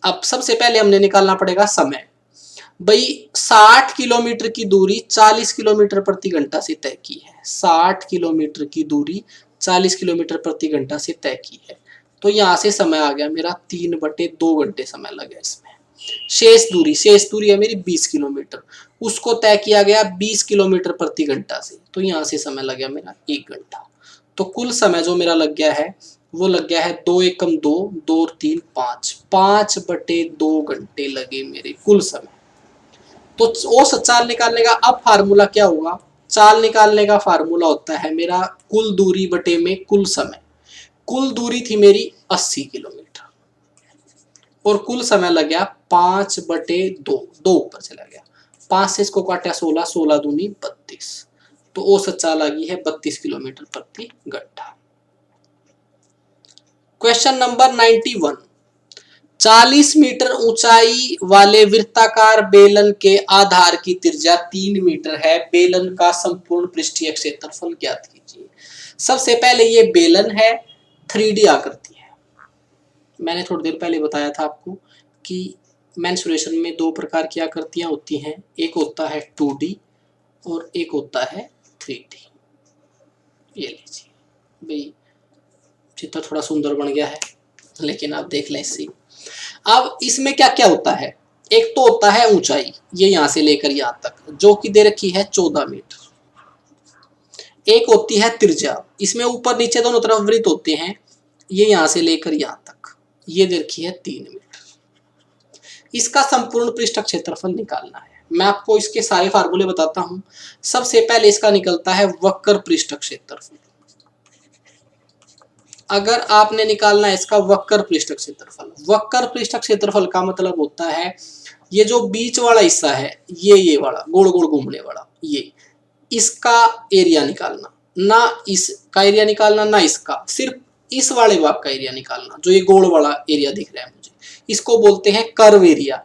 अब सबसे पहले हमने निकालना पड़ेगा समय। भाई 60 किलोमीटर की दूरी 40 किलोमीटर प्रति घंटा से तय की है, 60 किलोमीटर की दूरी 40 किलोमीटर प्रति घंटा से तय की है। तो यहां से समय आ गया मेरा 3/2 घंटे समय लगे इसमें। शेष दूरी है मेरी 20 किलोमीटर, उसको तय किया गया 20 किलोमीटर प्रति घंटा से, तो यहां से समय लग गया मेरा 1 घंटा। तो कुल समय जो मेरा लग गया है वो लग गया है 2 एकम 2, 2 और 3 5, 5/2 घंटे लगे मेरे कुल समय। तो औसत चाल निकालने का अब फार्मूला क्या होगा? चाल निकालने का फार्मूला होता है मेरा कुल दूरी बटे में कुल समय। कुल दूरी थी मेरी 80 किलोमीटर और कुल समय लग गया 5/2, 2 ऊपर चला गया, 5 से इसको काटा 16, 16 दूनी 32, तो औसत चाल आ गई है 32 किलोमीटर प्रति घंटा। क्वेश्चन नंबर 91, 40 मीटर ऊंचाई वाले वृत्ताकार बेलन के आधार की त्रिज्या 3 मीटर है, बेलन का संपूर्ण पृष्ठीय क्षेत्रफल ज्ञात कीजिए। सबसे पहले ये बेलन है, 3D आकृति है। मैंने थोड़ी देर पहले बताया था आपको कि मेंसुरेशन में 2 प्रकार की आकृतियां होती हैं, एक होता है 2D और एक होता है 3D। ये लीजिए भाई, चित्र थोड़ा सुंदर बन गया है लेकिन आप देख लें इसी। अब इसमें क्या क्या होता है? एक तो होता है ऊंचाई, ये यहां से लेकर यहां तक जो कि दे रखी है 14 मीटर। एक होती है त्रिज्या, इसमें ऊपर नीचे दोनों तरफ वृत्त होते हैं, ये यहां से लेकर यहां तक, ये दे रखी है 3 मीटर। इसका संपूर्ण पृष्ठ क्षेत्रफल निकालना है। मैं आपको इसके सारे फार्मूले बताता हूं। सबसे पहले इसका निकलता है वक्र पृष्ठ क्षेत्रफल। अगर आपने निकालना है इसका वक्र पृष्ठ क्षेत्रफल, वक्र पृष्ठ क्षेत्रफल का मतलब होता है ये जो बीच वाला हिस्सा है, ये वाला गोल गोल घूमने वाला, ये इसका एरिया निकालना, ना इसका एरिया निकालना ना इसका, सिर्फ इस वाले भाग का एरिया निकालना, जो ये गोल वाला एरिया दिख रहा है मुझे, इसको बोलते हैं कर्व एरिया,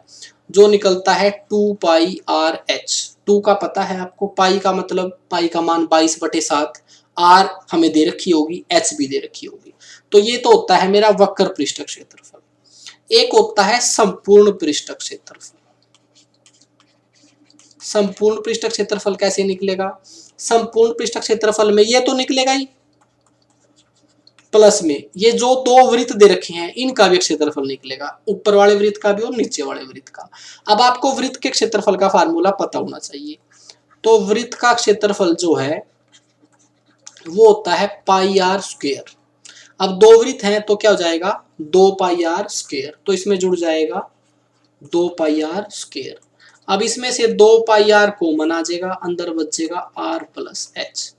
जो निकलता है 2πr/h। 2 का पता है आपको, पाई का मतलब पाई का मान 22/7, आर हमें दे रखी होगी, एच भी दे रखी होगी। तो ये तो होता है मेरा वक्र पृष्ठ क्षेत्रफल। एक होता है संपूर्ण पृष्ठ क्षेत्रफल। संपूर्ण पृष्ठ क्षेत्रफल कैसे निकलेगा? संपूर्ण पृष्ठ क्षेत्रफल में ये तो निकलेगा ही, प्लस में ये जो 2 वृत्त दे रखे हैं इनका भी क्षेत्रफल निकलेगा, ऊपर वाले वृत्त का भी और नीचे वाले वृत्त का। अब आपको वृत्त के क्षेत्रफल का फार्मूला पता होना चाहिए। तो वृत्त का क्षेत्रफल जो है वो होता है πr²। अब 2 वृत्त हैं तो क्या हो जाएगा 2πr², तो इसमें जुड़ जाएगा 2πr²। अब इसमें से 2πr कॉमन आ जाएगा, अंदर बचेगा r+h।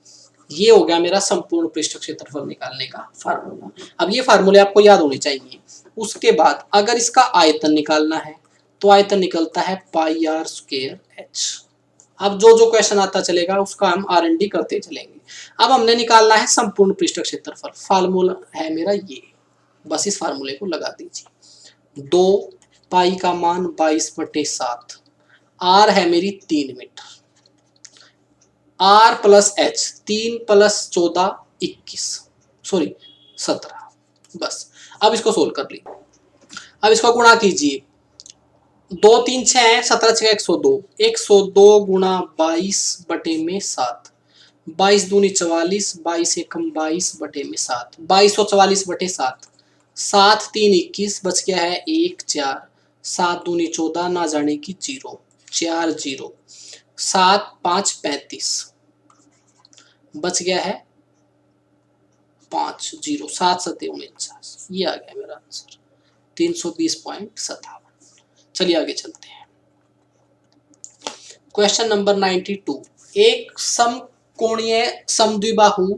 ये हो गया मेरा संपूर्ण पृष्ठ क्षेत्रफल निकालने का फार्मूला। अब ये फार्मूले आपको याद होने चाहिए। उसके बाद अगर इसका आयतन निकालना है तो आयतन निकलता है πr²h। अब जो जो क्वेश्चन आता चलेगा उसका हम R&D करते चलेंगे। अब हमने निकालना है संपूर्ण पृष्ठ क्षेत्रफल, फार्मूला है मेरा ये, बस इस फार्मूले को लगा दीजिए। 2 पाई का मान 22/7, आर है मेरी 3 मीटर, r+h 3 + 14 21, सॉरी 17, बस। अब इसको सोल्व कर लीजिए। अब इसको गुणा कीजिए, 2 3 6 17 6 102, 102 गुणा 22/7, 22 दूनी 44, 22 एकम 22/7, 2244/7, 7 3 21, बच गया है 1 4, 7 दूनी 14, ना जाने की 0, 4 0, 7 5 35, बच गया है 50 7×7 = 49, ये आ गया मेरा आंसर 320.57। चलिए आगे चलते हैं। क्वेश्चन नंबर 92, एक समकोणीय समद्विबाहु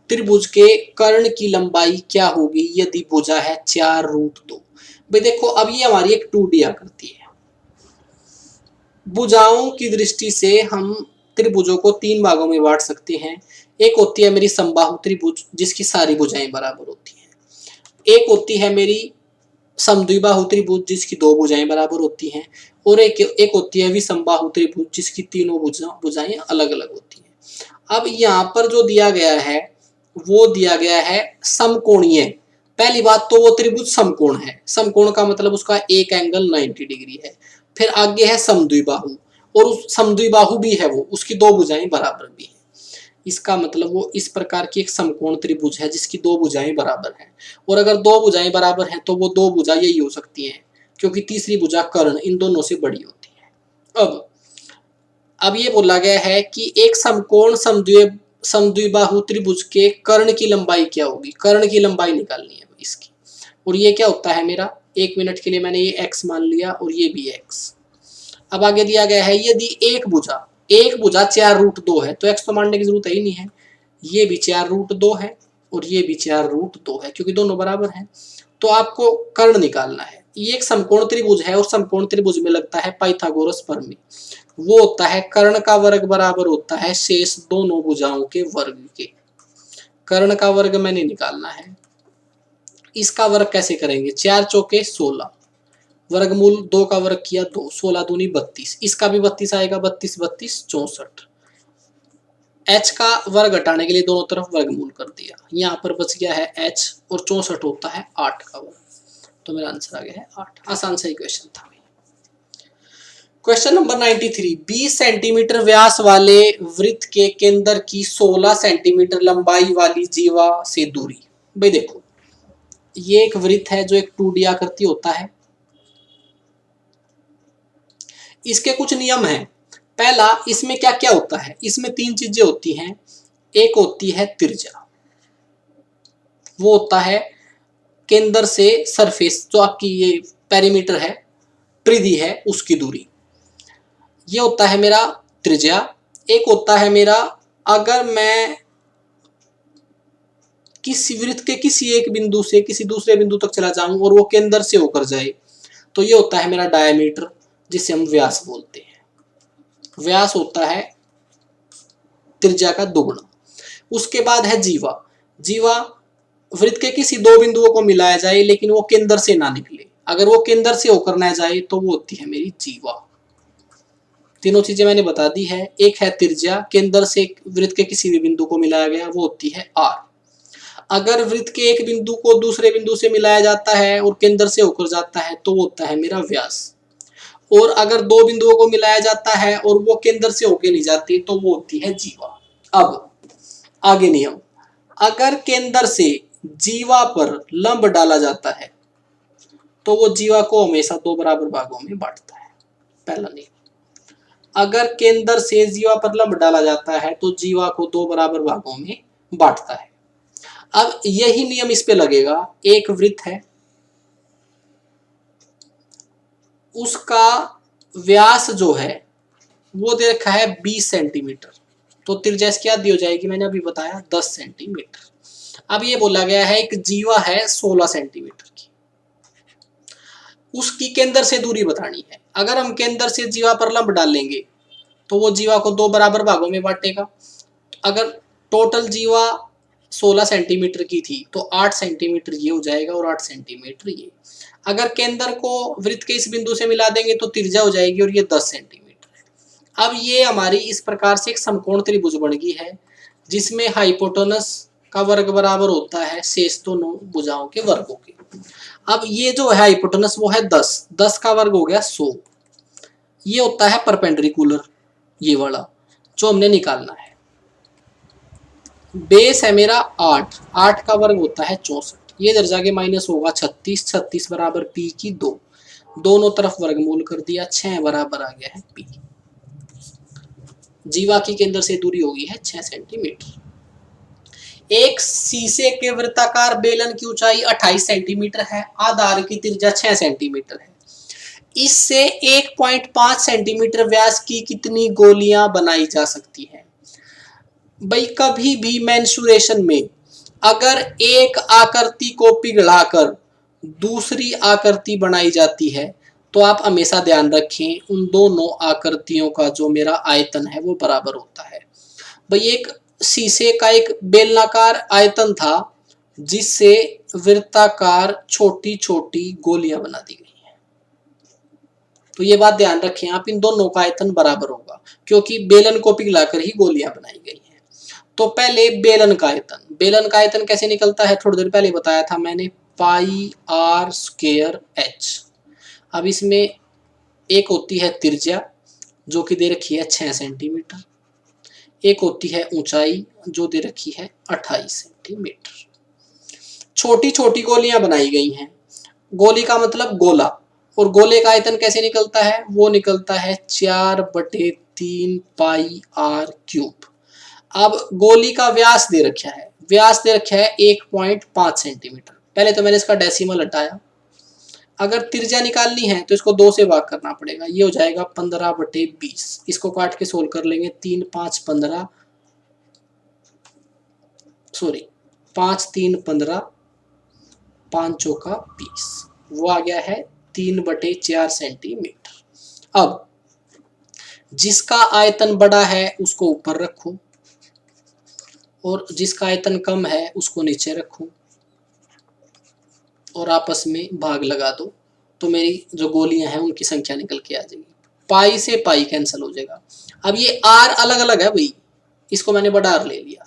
त्रिभुज के कर्ण की लंबाई क्या होगी यदि भुजा है 4√2। भाई देखो, अब ये हमारी एक 2D आकृति है। भुजाओं की दृष्टि से हम त्रिभुजों को 3 भागों में बांट सकते हैं। एक होती है मेरी समबाहु त्रिभुज जिसकी सारी भुजाएं बराबर होती हैं। एक होती है मेरी समद्विबाहु त्रिभुज जिसकी 2 भुजाएं बराबर होती हैं। और एक होती है विषमबाहु त्रिभुज जिसकी तीनों भुजाएं अलग अलग होती हैं। अब यहाँ पर जो दिया गया है वो दिया गया है समकोणीय। पहली बात तो वो त्रिभुज समकोण है। समकोण का मतलब उसका एक एंगल 90 डिग्री है। फिर आगे है समद्विबाहु, और उस समद्विबाहु भी है वो, उसकी 2 भुजाएं बराबर भी है। इसका मतलब वो इस प्रकार की एक समकोण त्रिभुज है जिसकी 2 भुजाएं बराबर हैं। और अगर 2 भुजाएं बराबर हैं तो वो 2 भुजा यही हो सकती हैं, क्योंकि तीसरी भुजा कर्ण इन दोनों से बड़ी होती है। अब ये बोला गया है कि एक समकोण समद्विबाहु त्रिभुज के कर्ण की लंबाई क्या होगी। कर्ण की लंबाई निकालनी है इसकी। और ये क्या होता है मेरा, 1 मिनट के लिए मैंने ये x मान लिया और ये भी x। अब आगे दिया गया है यदि एक भुजा 4√2 है, तो x तो मानने की जरूरत ही नहीं है। ये भी 4√2 है और ये भी 4√2 है, क्योंकि दोनों बराबर हैं। तो आपको कर्ण निकालना है। ये एक समकोण त्रिभुज है और समकोण त्रिभुज में लगता है पाइथागोरस प्रमेय। वो होता है कर्ण का वर्ग बराबर होता है शेष दोनों भुजाओं के वर्ग के। कर्ण का वर्ग मैंने निकालना है। इसका वर्ग कैसे करेंगे, 4 चौके 16, वर्गमूल 2 का वर्ग किया 2, 16 दूनी 32। इसका भी 32 आएगा, 32 32 64। h का वर्ग हटाने के लिए दोनों तरफ वर्गमूल कर दिया। यहाँ पर बच गया है h और 64 होता है 8 का वर्ग। तो मेरा आंसर आ गया है 8। आसान सा क्वेश्चन था। क्वेश्चन नंबर 93, 20 सेंटीमीटर व्यास वाले वृत्त के केंद्र की 16 सेंटीमीटर लंबाई वाली जीवा से दूरी। भाई देखो, ये एक वृत्त है जो एक 2D आकृति होता है। इसके कुछ नियम हैं। पहला, इसमें क्या क्या होता है, इसमें 3 चीजें होती हैं। एक होती है त्रिज्या, वो होता है केंद्र से सरफेस, जो आपकी ये पेरीमीटर है, परिधि है, उसकी दूरी, ये होता है मेरा त्रिज्या। एक होता है मेरा, अगर मैं किसी वृत्त के किसी एक बिंदु से किसी दूसरे बिंदु तक चला जाऊं और वो केंद्र से होकर जाए, तो ये होता है मेरा डायमीटर, जिसे हम व्यास बोलते हैं। व्यास होता है त्रिज्या का दोगुना। उसके बाद है जीवा। जीवा वृत्त के किसी 2 बिंदुओं को मिलाया जाए लेकिन वो केंद्र से ना निकले, अगर वो केंद्र से होकर ना जाए तो वो होती है मेरी जीवा। तीनों चीजें मैंने बता दी है। एक है त्रिज्या, केंद्र से वृत्त के किसी भी बिंदु को मिलाया गया, वो होती है r। अगर वृत्त के एक बिंदु को दूसरे बिंदु से मिलाया जाता है और केंद्र से होकर जाता है तो वो होता है मेरा व्यास। और अगर 2 बिंदुओं को मिलाया जाता है और वो केंद्र से होकर नहीं जाती तो वो होती है जीवा। अब आगे नियम, अगर केंद्र से जीवा पर लंब डाला जाता है तो वो जीवा को हमेशा 2 बराबर भागों में बांटता है। पहला नियम, अगर केंद्र से जीवा पर लंब डाला जाता है तो जीवा को 2 बराबर भागों में बांटता है। अब यही नियम इस पे लगेगा। एक वृत्त है, उसका व्यास जो है वो दे रखा है 20 सेंटीमीटर, तो त्रिज्या क्या दी हो जाएगी, मैंने अभी बताया 10 सेंटीमीटर। अब ये बोला गया है एक जीवा है 16 सेंटीमीटर की, उसकी केंद्र से दूरी बतानी है। अगर हम केंद्र से जीवा पर लंब डालेंगे तो वो जीवा को 2 बराबर भागों में बांटेगा। अगर टोटल जीवा 16 सेंटीमीटर की थी तो 8 सेंटीमीटर ये हो जाएगा और 8 सेंटीमीटर ये। अगर केंद्र को वृत्त के इस बिंदु से मिला देंगे तो त्रिज्या हो जाएगी और ये 10 सेंटीमीटर है। अब ये हमारी इस प्रकार से एक समकोण त्रिभुज बन गई है जिसमें हाइपोटेनस का वर्ग बराबर होता है शेष दोनों भुजाओं के वर्गों के। अब ये जो है हाइपोटेनस वो है 10 का वर्ग हो गया 100। ये होता है परपेंडिकुलर, ये वाला जो हमने निकालना है। बेस है मेरा 8 का वर्ग होता है 64। ये इधर जाके माइनस होगा 36 बराबर पी की 2, दोनों तरफ वर्गमूल कर दिया, 6 बराबर आ गया है पी। जीवा की केंद्र से दूरी होगी है 6 सेंटीमीटर। एक शीशे के वृत्ताकार बेलन की ऊंचाई 28 सेंटीमीटर है, आधार की त्रिज्या 6 सेंटीमीटर है, इससे 1.5 सेंटीमीटर व्यास की कितनी गोलियां बनाई जा सकती हैं। भाई कभी भी मेंसुरेशन में अगर एक आकृति को पिघलाकर दूसरी आकृति बनाई जाती है तो आप हमेशा ध्यान रखें उन दोनों आकृतियों का जो मेरा आयतन है वो बराबर होता है। भाई एक शीशे का एक बेलनाकार आयतन था जिससे वृत्ताकार छोटी छोटी गोलियां बना दी गई हैं। तो ये बात ध्यान रखें आप, इन दोनों का आयतन बराबर होगा क्योंकि बेलन को पिघलाकर ही गोलियां बनाई गई हैं। तो पहले बेलन का आयतन कैसे निकलता है, थोड़ी देर पहले बताया था मैंने, पाई आर स्क्वायर एच। अब इसमें एक होती है त्रिज्या जो कि दे रखी है 6 सेंटीमीटर, एक होती है ऊंचाई जो दे रखी है 28 सेंटीमीटर। छोटी छोटी गोलियां बनाई गई हैं, गोली का मतलब गोला, और गोले का आयतन कैसे निकलता है, वो निकलता है 4/3 पाई आर क्यूब। अब गोली का व्यास दे रखा है, 1.5 सेंटीमीटर। पहले तो मैंने इसका डेसिमल हटाया, अगर त्रिज्या निकालनी है तो इसको 2 से भाग करना पड़ेगा, ये हो जाएगा 15/20। इसको काट के सोल्व कर लेंगे, 3 5 15, सॉरी 5 3 15, 5 चौका 20, वो आ गया है 3/4 सेंटीमीटर। अब जिसका आयतन बड़ा है उसको ऊपर रखो और जिसका आयतन कम है उसको नीचे रखो और आपस में भाग लगा दो, तो मेरी जो गोलियां हैं उनकी संख्या निकल के आ जाएगी। पाई से पाई कैंसिल हो जाएगा। अब ये आर अलग अलग है भाई, इसको मैंने बड़ा आर ले लिया।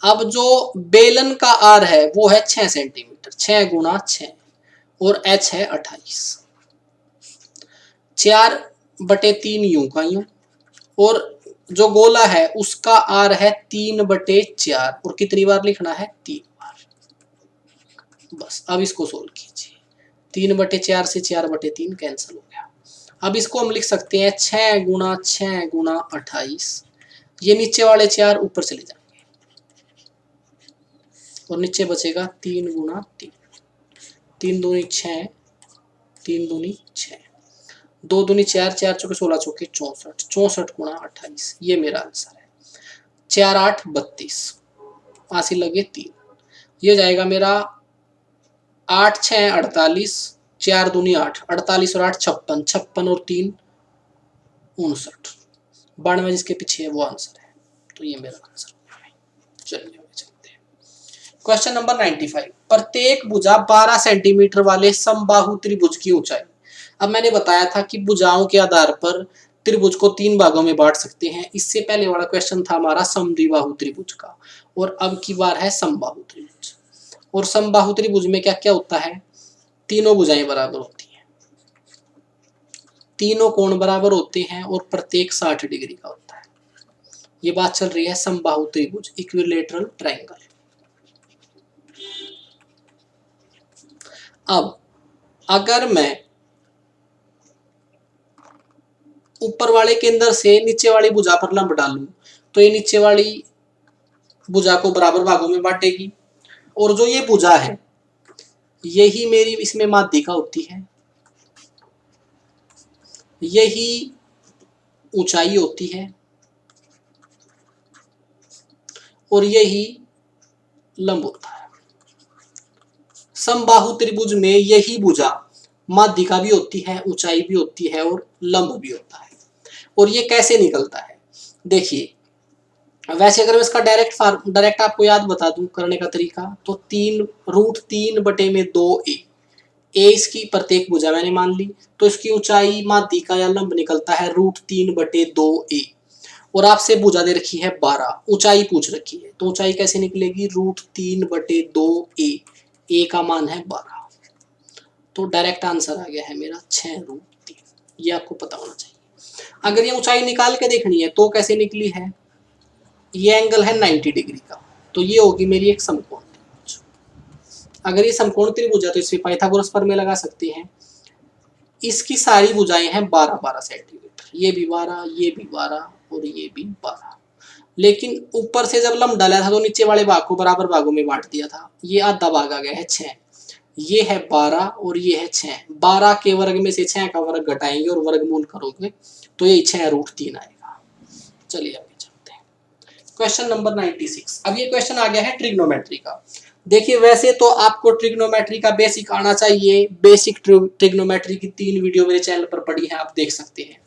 अब जो बेलन का आर है वो है 6 सेंटीमीटर, 6 गुणा 6, और एच है 28, 4/3 यूं का यूं, और जो गोला है उसका आर है 3/4, और कितनी बार लिखना है, 3 बार। बस अब इसको सोल्व कीजिए, 3/4 से 4/3 कैंसिल हो गया। अब इसको हम लिख सकते हैं 6 गुणा 6 गुणा 28, ये नीचे वाले 4 ऊपर चले जाएंगे और नीचे बचेगा 3 गुणा 3, 3 दूनी 6, 3 दूनी 6, 2 दूनी 4, 4 चौके 16 चौके 64, 64 गुणा 28, ये मेरा आंसर है। 4 8 32, फांसी लगे 3, ये जाएगा मेरा 8 6 48, 4 दूनी 8, 48 और 8 56, 56 और 3 59, 92 जिसके पीछे है वो आंसर है। तो ये मेरा आंसर है। चलिए चलते हैं क्वेश्चन नंबर 95। प्रत्येक भुजा 12 सेंटीमीटर वाले समबाहु त्रिभुज की ऊंचाई। अब मैंने बताया था कि भुजाओं के आधार पर त्रिभुज को 3 भागों में बांट सकते हैं। इससे पहले वाला क्वेश्चन था हमारा समद्विबाहु त्रिभुज का, और अब की बार है समबाहु त्रिभुज। और समबाहु त्रिभुज में क्या क्या होता है, तीनों भुजाएं बराबर होती हैं, तीनों कोण बराबर होते हैं और प्रत्येक 60 डिग्री का होता है। ये बात चल रही है समबाहु त्रिभुज, इक्विलैटरल ट्रायंगल। अब अगर मैं ऊपर वाले केंद्र से नीचे वाली भुजा पर लंब डालूं तो ये नीचे वाली भुजा को बराबर भागों में बांटेगी, और जो ये भुजा है यही मेरी इसमें माध्यिका होती है, यही ऊंचाई होती है, और यही लंब होता है। समबाहु त्रिभुज में यही भुजा माध्यिका भी होती है, ऊंचाई भी होती है और लंब भी होता है। और ये कैसे निकलता है, देखिए वैसे अगर मैं इसका डायरेक्ट आपको याद बता दूं करने का तरीका, तो 3√3/2a, इसकी प्रत्येक भुजा मैंने मान ली, तो इसकी ऊंचाई माध्यिका या लंब निकलता है √3/2a, और आपसे भुजा दे रखी है 12, ऊंचाई पूछ रखी है, तो ऊंचाई कैसे निकलेगी, √3/2a, a का मान है 12, तो डायरेक्ट आंसर आ गया है मेरा 6√3। ये आपको पता होना चाहिए। अगर ये ऊंचाई निकाल के देखनी है तो कैसे निकली है, ये एंगल है 90 डिग्री का, तो ये होगी मेरी एक समकोण त्रिभुज। अगर ये समकोण त्रिभुज है तो इसमें पाइथागोरस प्रमेय लगा सकते हैं। इसकी सारी भुजाएं हैं 12-12 सेंटीमीटर, ये भी 12, ये भी 12 और ये भी 12, लेकिन ऊपर से जब लम्ब डाला था तो नीचे वाले भाग को बराबर भागों में बांट दिया था। ये आधा भाग आ गया है 6, ये है 12 और ये है 6। 12 के वर्ग में से 6 का वर्ग घटाएंगे और वर्गमूल करोगे तो ये 6√3 आएगा। चलिए आगे चलते हैं। Question number 96। अब ये क्वेश्चन आ गया है ट्रिग्नोमेट्री का। देखिए वैसे तो आपको ट्रिग्नोमेट्री का बेसिक आना चाहिए। बेसिक ट्रिग्नोमेट्री की 3 वीडियो मेरे चैनल पर पड़ी है, आप देख सकते हैं।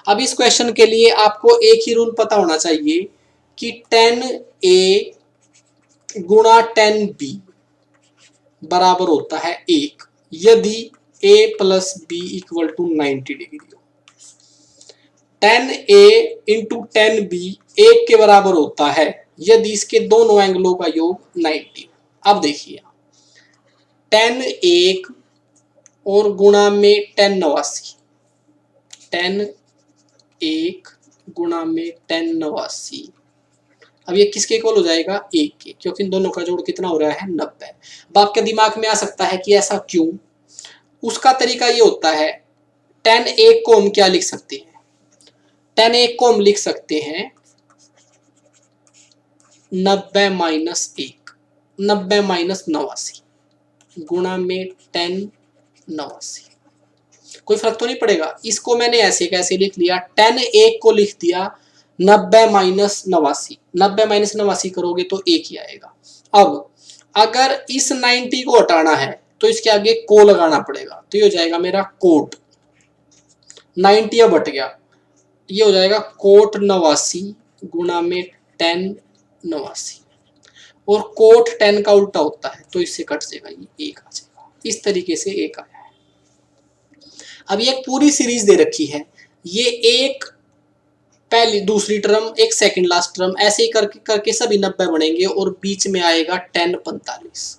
अब इस क्वेश्चन के लिए आपको एक ही रूल पता होना चाहिए कि tan A गुणा tan B बराबर होता है 1 यदि A plus B equal to 90 degree हो। tan A into tan B 1 के बराबर होता है यदि इसके दोनों एंगलों का योग 90। अब देखिए tan 1 और गुणा में tan 89, tan 1 गुणा में tan 89। अब ये किसके इक्वल हो जाएगा? 1 के, क्योंकि इन दोनों का जोड़ कितना हो रहा है? 90। अब आपके दिमाग में आ सकता है कि ऐसा क्यों? उसका तरीका ये होता है, tan 1 को हम क्या लिख सकते हैं? tan 1 को हम लिख सकते हैं 90 माइनस 1, 90 माइनस 89 गुणा में tan 89। कोई फर्क तो नहीं पड़ेगा। इसको मैंने ऐसे कैसे लिख लिया? tan 1 को लिख दिया 90 माइनस 89। 90 माइनस 89 करोगे तो 1 ही आएगा। अब अगर इस 90 को हटाना है तो इसके आगे को लगाना पड़ेगा, तो ये हो जाएगा मेरा कोट 90 अब हट गया, ये हो जाएगा कोट 89 गुणा में tan 89। और कोट 10 का उल्टा होता है तो इससे कट जाएगा, ये 1 आ जाएगा। इस तरीके से 1 आया है। अब ये एक पूरी सीरीज दे रखी है, ये एक पहली दूसरी टर्म एक सेकंड लास्ट टर्म ऐसे ही करके करके सभी 90 बनेंगे और बीच में आएगा tan 45।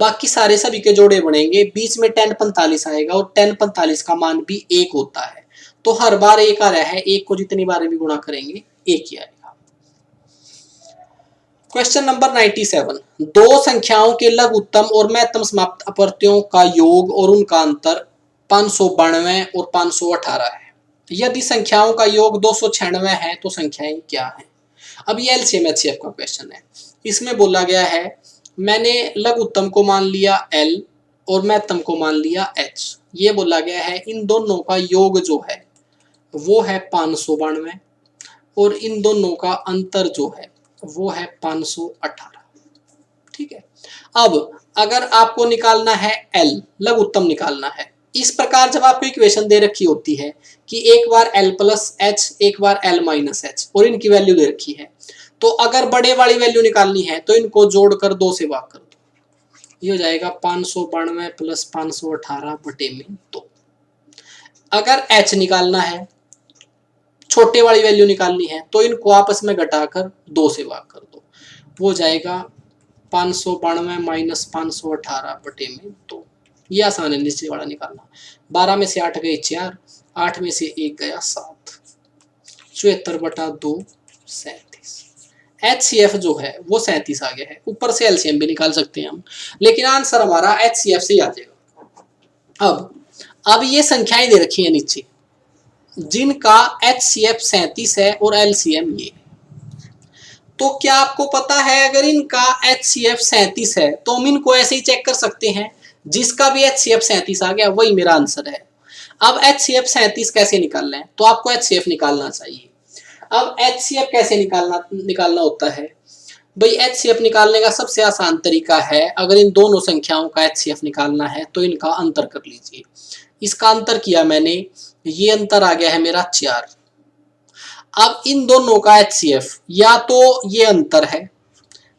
बाकी सारे सभी के जोड़े बनेंगे, बीच में tan 45 आएगा और tan 45 का मान भी 1 होता है। तो हर बार 1 आ रहा है, 1 को जितनी बार भी गुणा करेंगे 1 ही आएगा। Question number 97। दो संख्याओं के लघुत्तम और महत्तम समाप्त अपवर्त्यों का योग और उनका अंतर 592 और 518 है। यदि संख्याओं का योग 296 है तो संख्याएं क्या हैं? अब ये एलसीएम एचसीएफ का क्वेश्चन है। इसमें बोला गया है मैंने लघुत्तम को मान लिया L और महत्तम को मान लिया H। ये बोला गया है इन दोनों का योग जो है वो है 592 और इन दोनों का अंतर जो है वो है 518। ठीक है। अब अगर आपको निकालना है L, लघुत्तम निकालना है, इस प्रकार जब आपको इक्वेशन दे रखी होती है कि एक बार L प्लस H एक बार L माइनस H और इनकी वैल्यू दे रखी है, तो अगर बड़े वाली वैल्यू निकालनी है तो इनको जोड़कर 2 से भाग कर दो, ये हो जाएगा 592 प्लस 518 बटे में 2। अगर H निकालना है, छोटे वाली वैल्यू निकालनी है, तो इनको आपस में घटाकर 2 से भाग कर दो, वो हो जाएगा 592 माइनस 518 बटे में 2। ये आसान है नीचे वाला निकालना। 12 में से 8 गए 4, 8 में से 1 गया 7, 74 बटा 2 37। HCF जो है वो 37 आ गया है। ऊपर से LCM भी निकाल सकते हैं हम, लेकिन आंसर हमारा HCF से ही आ जाएगा। अब ये संख्याएं दे रखी है नीचे जिनका HCF 37 है और LCM ये। तो क्या आपको पता है अगर इनका HCF 37 है तो हम इनको ऐसे ही चेक कर सकते हैं, जिसका भी HCF 37 आ गया वही मेरा आंसर है। अब HCF 37 कैसे निकालना है? तो आपको HCF निकालना चाहिए। अब HCF कैसे निकालना होता है भाई? HCF निकालने का सबसे आसान तरीका है, अगर इन दोनों संख्याओं का HCF निकालना है तो इनका अंतर कर लीजिए। इसका अंतर किया मैंने, ये अंतर आ गया है मेरा 4। अब इन दोनों का HCF या तो ये अंतर है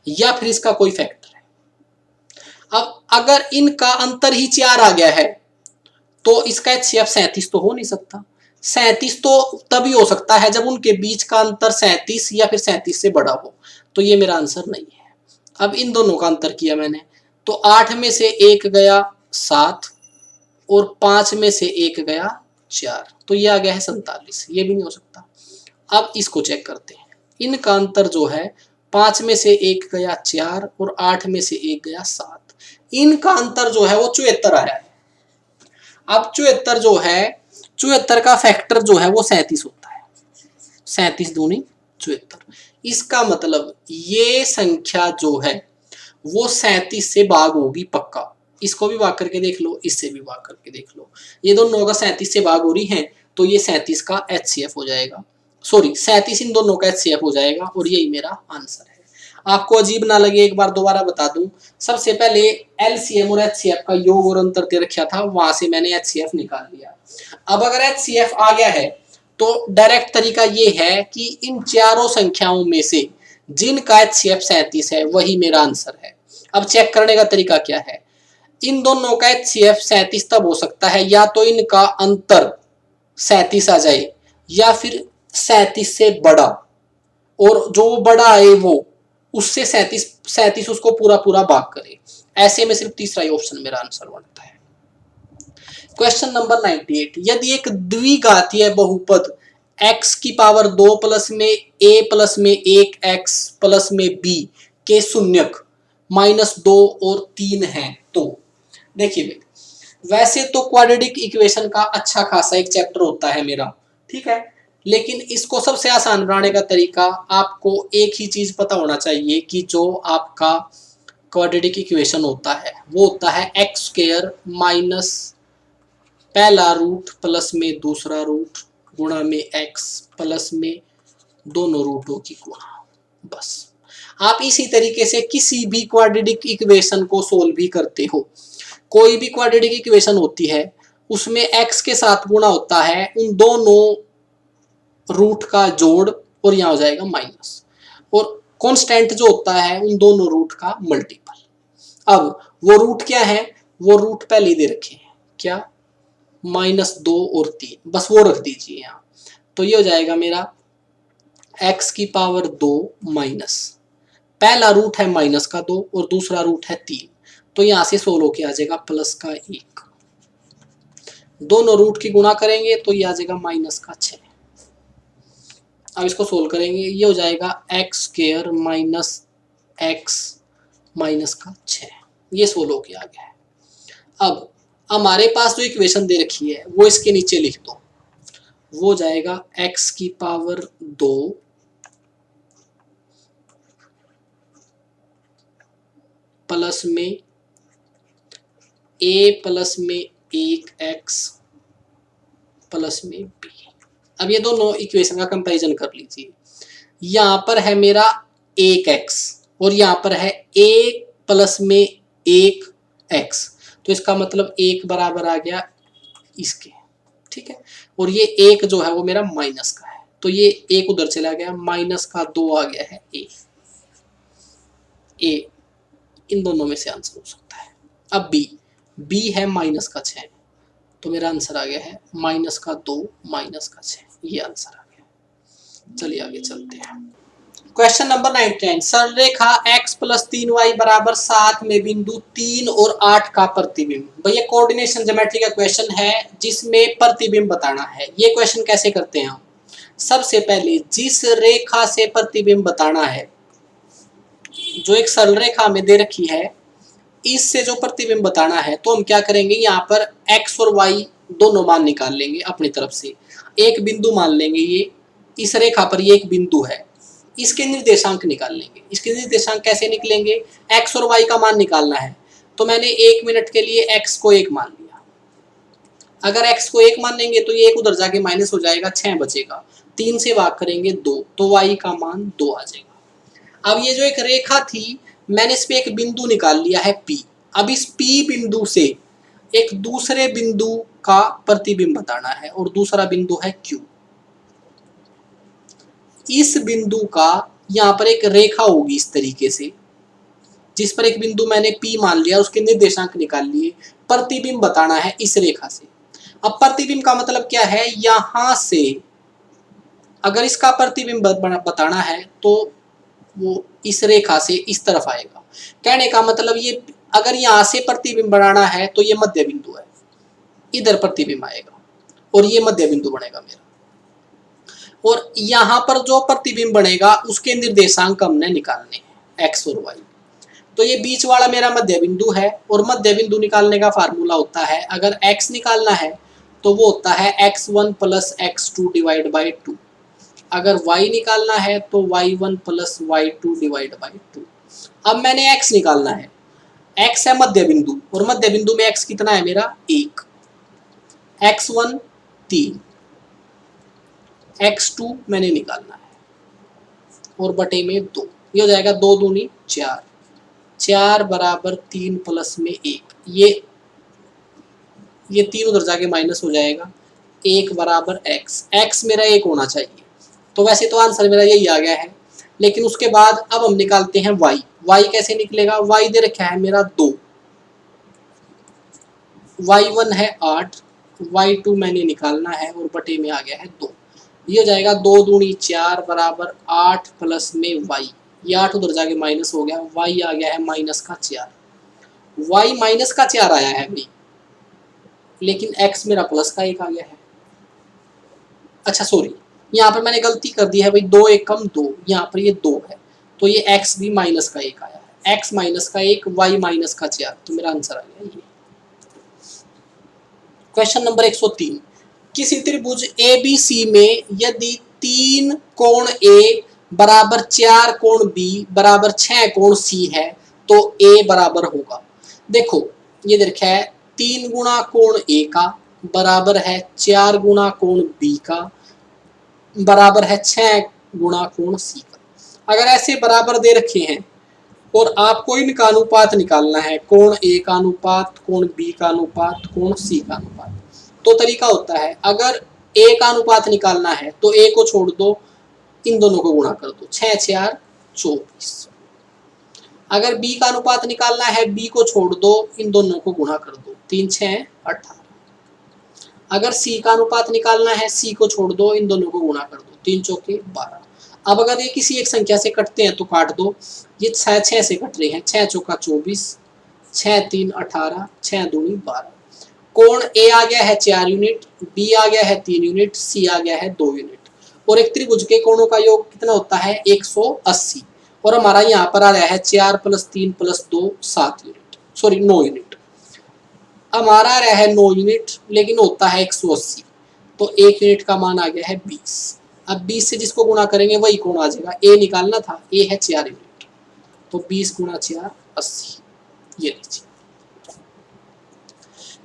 या फिर इसका कोई फैक्टर है। अब अगर इनका अंतर ही 4 आ गया है तो इसका HCF 37 तो हो नहीं सकता। 37 तो तभी हो सकता है जब उनके बीच का अंतर 37 या फिर 37 से बड़ा हो, तो ये मेरा आंसर नहीं है। अब इन दोनों का अंतर किया मैंने तो 8 में से 1 गया 7 और 5 में से 1 गया 4, तो ये आ गया है 47। ये भी नहीं हो सकता। अब इसको चेक करते हैं, इनका अंतर जो है 5 में से 1 गया 4 और 8 में से 1 गया 7, इनका अंतर जो है वो 74 आया है। अब 74 जो है, 74 का फैक्टर जो है वो 37 होता है। 37 दूनी 74। इसका मतलब ये संख्या जो है वो 37 से भाग होगी पक्का। इसको भी भाग करके देख लो, इससे भी भाग करके देख लो, ये दोनों का 37 से भाग हो रही है, तो ये 37 का HCF हो जाएगा, सॉरी 37 इन दोनों का HCF हो जाएगा, और यही मेरा आंसर है। आपको अजीब ना लगे, एक बार दोबारा बता दूं, सबसे पहले LCM और HCF का योग और अंतर दे रखा था, वहां से मैंने HCF निकाल लिया। अब अगर HCF आ गया है तो डायरेक्ट तरीका ये है कि इन चारों संख्याओं में से जिनका HCF 37 है वही मेरा आंसर है। अब चेक करने का तरीका क्या है, इन दोनों का HCF 37 तब हो सकता है या तो इनका अंतर 37 आ जाए, या फिर 37 से बड़ा, और जो बड़ा है वो उससे 37 उसको पूरा पूरा भाग करे। ऐसे में सिर्फ तीसरा ही ऑप्शन मेरा आंसर बनता है। क्वेश्चन नंबर 98, यदि एक द्विघातीय बहुपद x की पावर 2 प्लस में a प्लस में 1x प्लस में b के शून्यक -2 और 3 है, तो देखिए वैसे तो क्वाड्रेटिक इक्वेशन का अच्छा खासा एक चैप्टर होता है मेरा, ठीक है, लेकिन इसको सबसे आसान बनाने का तरीका आपको एक ही चीज पता होना चाहिए कि जो आपका क्वाड्रेटिक इक्वेशन होता है वो होता है एक्स स्क्वायर माइनस पहला रूट प्लस में दूसरा रूट गुणा में एक्स प्लस में दोनों रूटों की गुणा। बस आप इसी तरीके से किसी भी क्वाड्रेटिक इक्वेशन को सोल्व भी करते हो। कोई भी क्वाड्रेटिक इक्वेशन होती है उसमें एक्स के साथ गुणा होता है उन दोनों रूट का जोड़, और यहाँ हो जाएगा माइनस, और कांस्टेंट जो होता है उन दोनों रूट का मल्टीपल। अब वो रूट क्या है, वो रूट पहले दे रखे हैं, क्या -2 और 3, बस वो रख दीजिए यहाँ। तो ये हो जाएगा मेरा x की पावर 2 माइनस पहला रूट है माइनस का 2 और दूसरा रूट है 3, तो यहाँ से 16 के आ जाएगा प्लस का 1, दोनों रूट की गुणा करेंगे तो ये आ जाएगा माइनस का 6। अब इसको सोल्व करेंगे, ये हो जाएगा x square minus x minus का 6, ये 16 के आ गया है। अब हमारे पास जो इक्वेशन दे रखी है वो इसके नीचे लिख दो, वो जाएगा x की पावर 2 प्लस में a प्लस में 1x प्लस में b। अब ये दोनों इक्वेशन का कंपैरिजन कर लीजिए, यहाँ पर है मेरा 1x और यहाँ पर है a प्लस में 1x, तो इसका मतलब 1 बराबर आ गया इसके, ठीक है, और ये 1 जो है वो मेरा माइनस का है, तो ये 1 उधर चला गया, माइनस का 2 आ गया है a इन दोनों में से आंसर हो सकता है। अब b है माइनस का 6, तो मेरा आंसर आ गया है माइनस का 2 माइनस का 6, ये आंसर आ गया। चलिए आगे चलते हैं। क्वेश्चन नंबर 99, सरल रेखा x प्लस 3y बराबर 7 में बिंदु 3 और 8 का प्रतिबिंब। भैया कोऑर्डिनेशन ज्योमेट्री का क्वेश्चन है जिसमें प्रतिबिंब बताना है। ये क्वेश्चन कैसे करते हैं हम, सबसे पहले जिस रेखा से प्रतिबिंब बताना है, जो एक सरल रेखा में दे रखी है, इससे जो प्रतिबिंब बताना है, तो हम क्या करेंगे, यहाँ पर x और y दोनों मान निकाल लेंगे अपनी तरफ से। एक बिंदु मान लेंगे, ये इस रेखा पर ये एक बिंदु है, इसके निर्देशांक निकाल लेंगे। इसके निर्देशांक कैसे निकलेंगे, x और y का मान निकालना है, तो मैंने 1 मिनट के लिए x को 1 मान लिया। अगर x को 1 मान लेंगे तो ये 1 उधर जाके माइनस हो जाएगा, 6 बचेगा, 3 से भाग करेंगे 2, तो y का मान 2 आ जाएगा। अब ये जो एक रेखा थी, मैंने इस पे एक बिंदु निकाल लिया है P। अब इस P बिंदु से एक दूसरे बिंदु का प्रतिबिंब बताना है, और दूसरा बिंदु है Q। इस बिंदु का यहाँ पर एक रेखा होगी इस तरीके से, जिस पर एक बिंदु मैंने P मान लिया, उसके निर्देशांक निकाल लिए, प्रतिबिंब बताना है इस रेखा से। अब प्रतिबिंब का मतलब क्या है, यहां से अगर इसका प्रतिबिंब बताना है तो वो इस रेखा से इस तरफ आएगा। कहने का मतलब ये अगर यहाँ से प्रतिबिंब बनाना है तो ये मध्य बिंदु है, इधर प्रतिबिंब आएगा और ये मध्य बिंदु बनेगा मेरा, और यहाँ पर जो प्रतिबिंब बनेगा उसके निर्देशांक हमने निकालने हैं x और y। तो ये बीच वाला मेरा मध्य बिंदु है, और मध्य बिंदु निकालने का फार्मूला होता है, अगर x निकालना है तो वो होता है x1 plus x2 divide by 2। अगर y निकालना है तो y1 plus y2 divide by 2। अब मैंने x निकालना है, x है मध्य बिंदु और मध्य बिंदु में x कितना है मेरा 1, x1 3, x2 मैंने निकालना है और बटे में 2, ये हो जाएगा 2 दूनी 4, 4 बराबर 3 प्लस में 1, ये 3 उधर जाके माइनस हो जाएगा, 1 बराबर x मेरा 1 होना चाहिए, तो वैसे तो आंसर मेरा यही आ गया है। लेकिन उसके बाद अब हम निकालते हैं y कैसे निकलेगा, y दे रखा है मेरा 2, y1 है 8, y2 मैंने निकालना है और बटे में आ गया है 2, ये हो जाएगा 2 दूनी 4 बराबर 8 प्लस में y, ये 8 उधर जाके माइनस हो गया, y आ गया है माइनस का 4, y माइनस का 4 आया है भाई, लेकिन x मेरा प्लस का 1 आ गया है। अच्छा सॉरी, यहाँ पर मैंने गलती कर दी है भाई, 2 1 कम 2, यहाँ पर ये 2 है तो ये x भी माइनस का 1 आया है, x माइनस का 1 y माइनस का 4, तो मेरा आंसर आ गया ये। क्वेश्चन नंबर 103, किसी त्रिभुज ABC में यदि 3 कोण A बराबर 4 कोण B बराबर 6 कोण C है तो A बराबर होगा। देखो ये देखा है 3 गुणा कोण A का बराबर है 4 गुणा कोण B का बराबर है 6 गुणा कोण C का। अगर ऐसे बराबर दे रखे हैं और आपको इनका अनुपात निकालना है, कोण A का अनुपात, कोण B का अनुपात, कोण C का अनुपात, तो तरीका होता है अगर A का अनुपात निकालना है तो A को छोड़ दो, इन दोनों को गुणा कर दो, 6 4 24। अगर B का अनुपात निकालना है, B को छोड़ दो, इन दोनों को गुणा कर दो, 3 6 18। अगर C का अनुपात निकालना है, C को छोड़ दो, इन दोनों को गुणा कर दो, 3 चौके 12। अब अगर ये किसी एक संख्या से कटते हैं तो काट दो, ये 6 6 से कट रहे हैं, 6 चौका 24, 6 3 18, 6 दूनी 12। कोण A आ गया है 4 यूनिट, B आ गया है 3 यूनिट, C आ गया है 2 यूनिट, और एक त्रिभुज के कोणों का योग कितना होता है 180, और हमारा यहाँ पर आ रहा है 4 + 3 + 2 7 यूनिट, सॉरी 9 यूनिट, हमारा आ रहा है 9 यूनिट लेकिन होता है 180, तो 1 यूनिट का मान आ गया है 20। अब 20 से जिसको गुणा करेंगे वही कोण आ जाएगा, A निकालना था, A है 4 यूनिट, तो 20 × 4 80, ये लीजिए।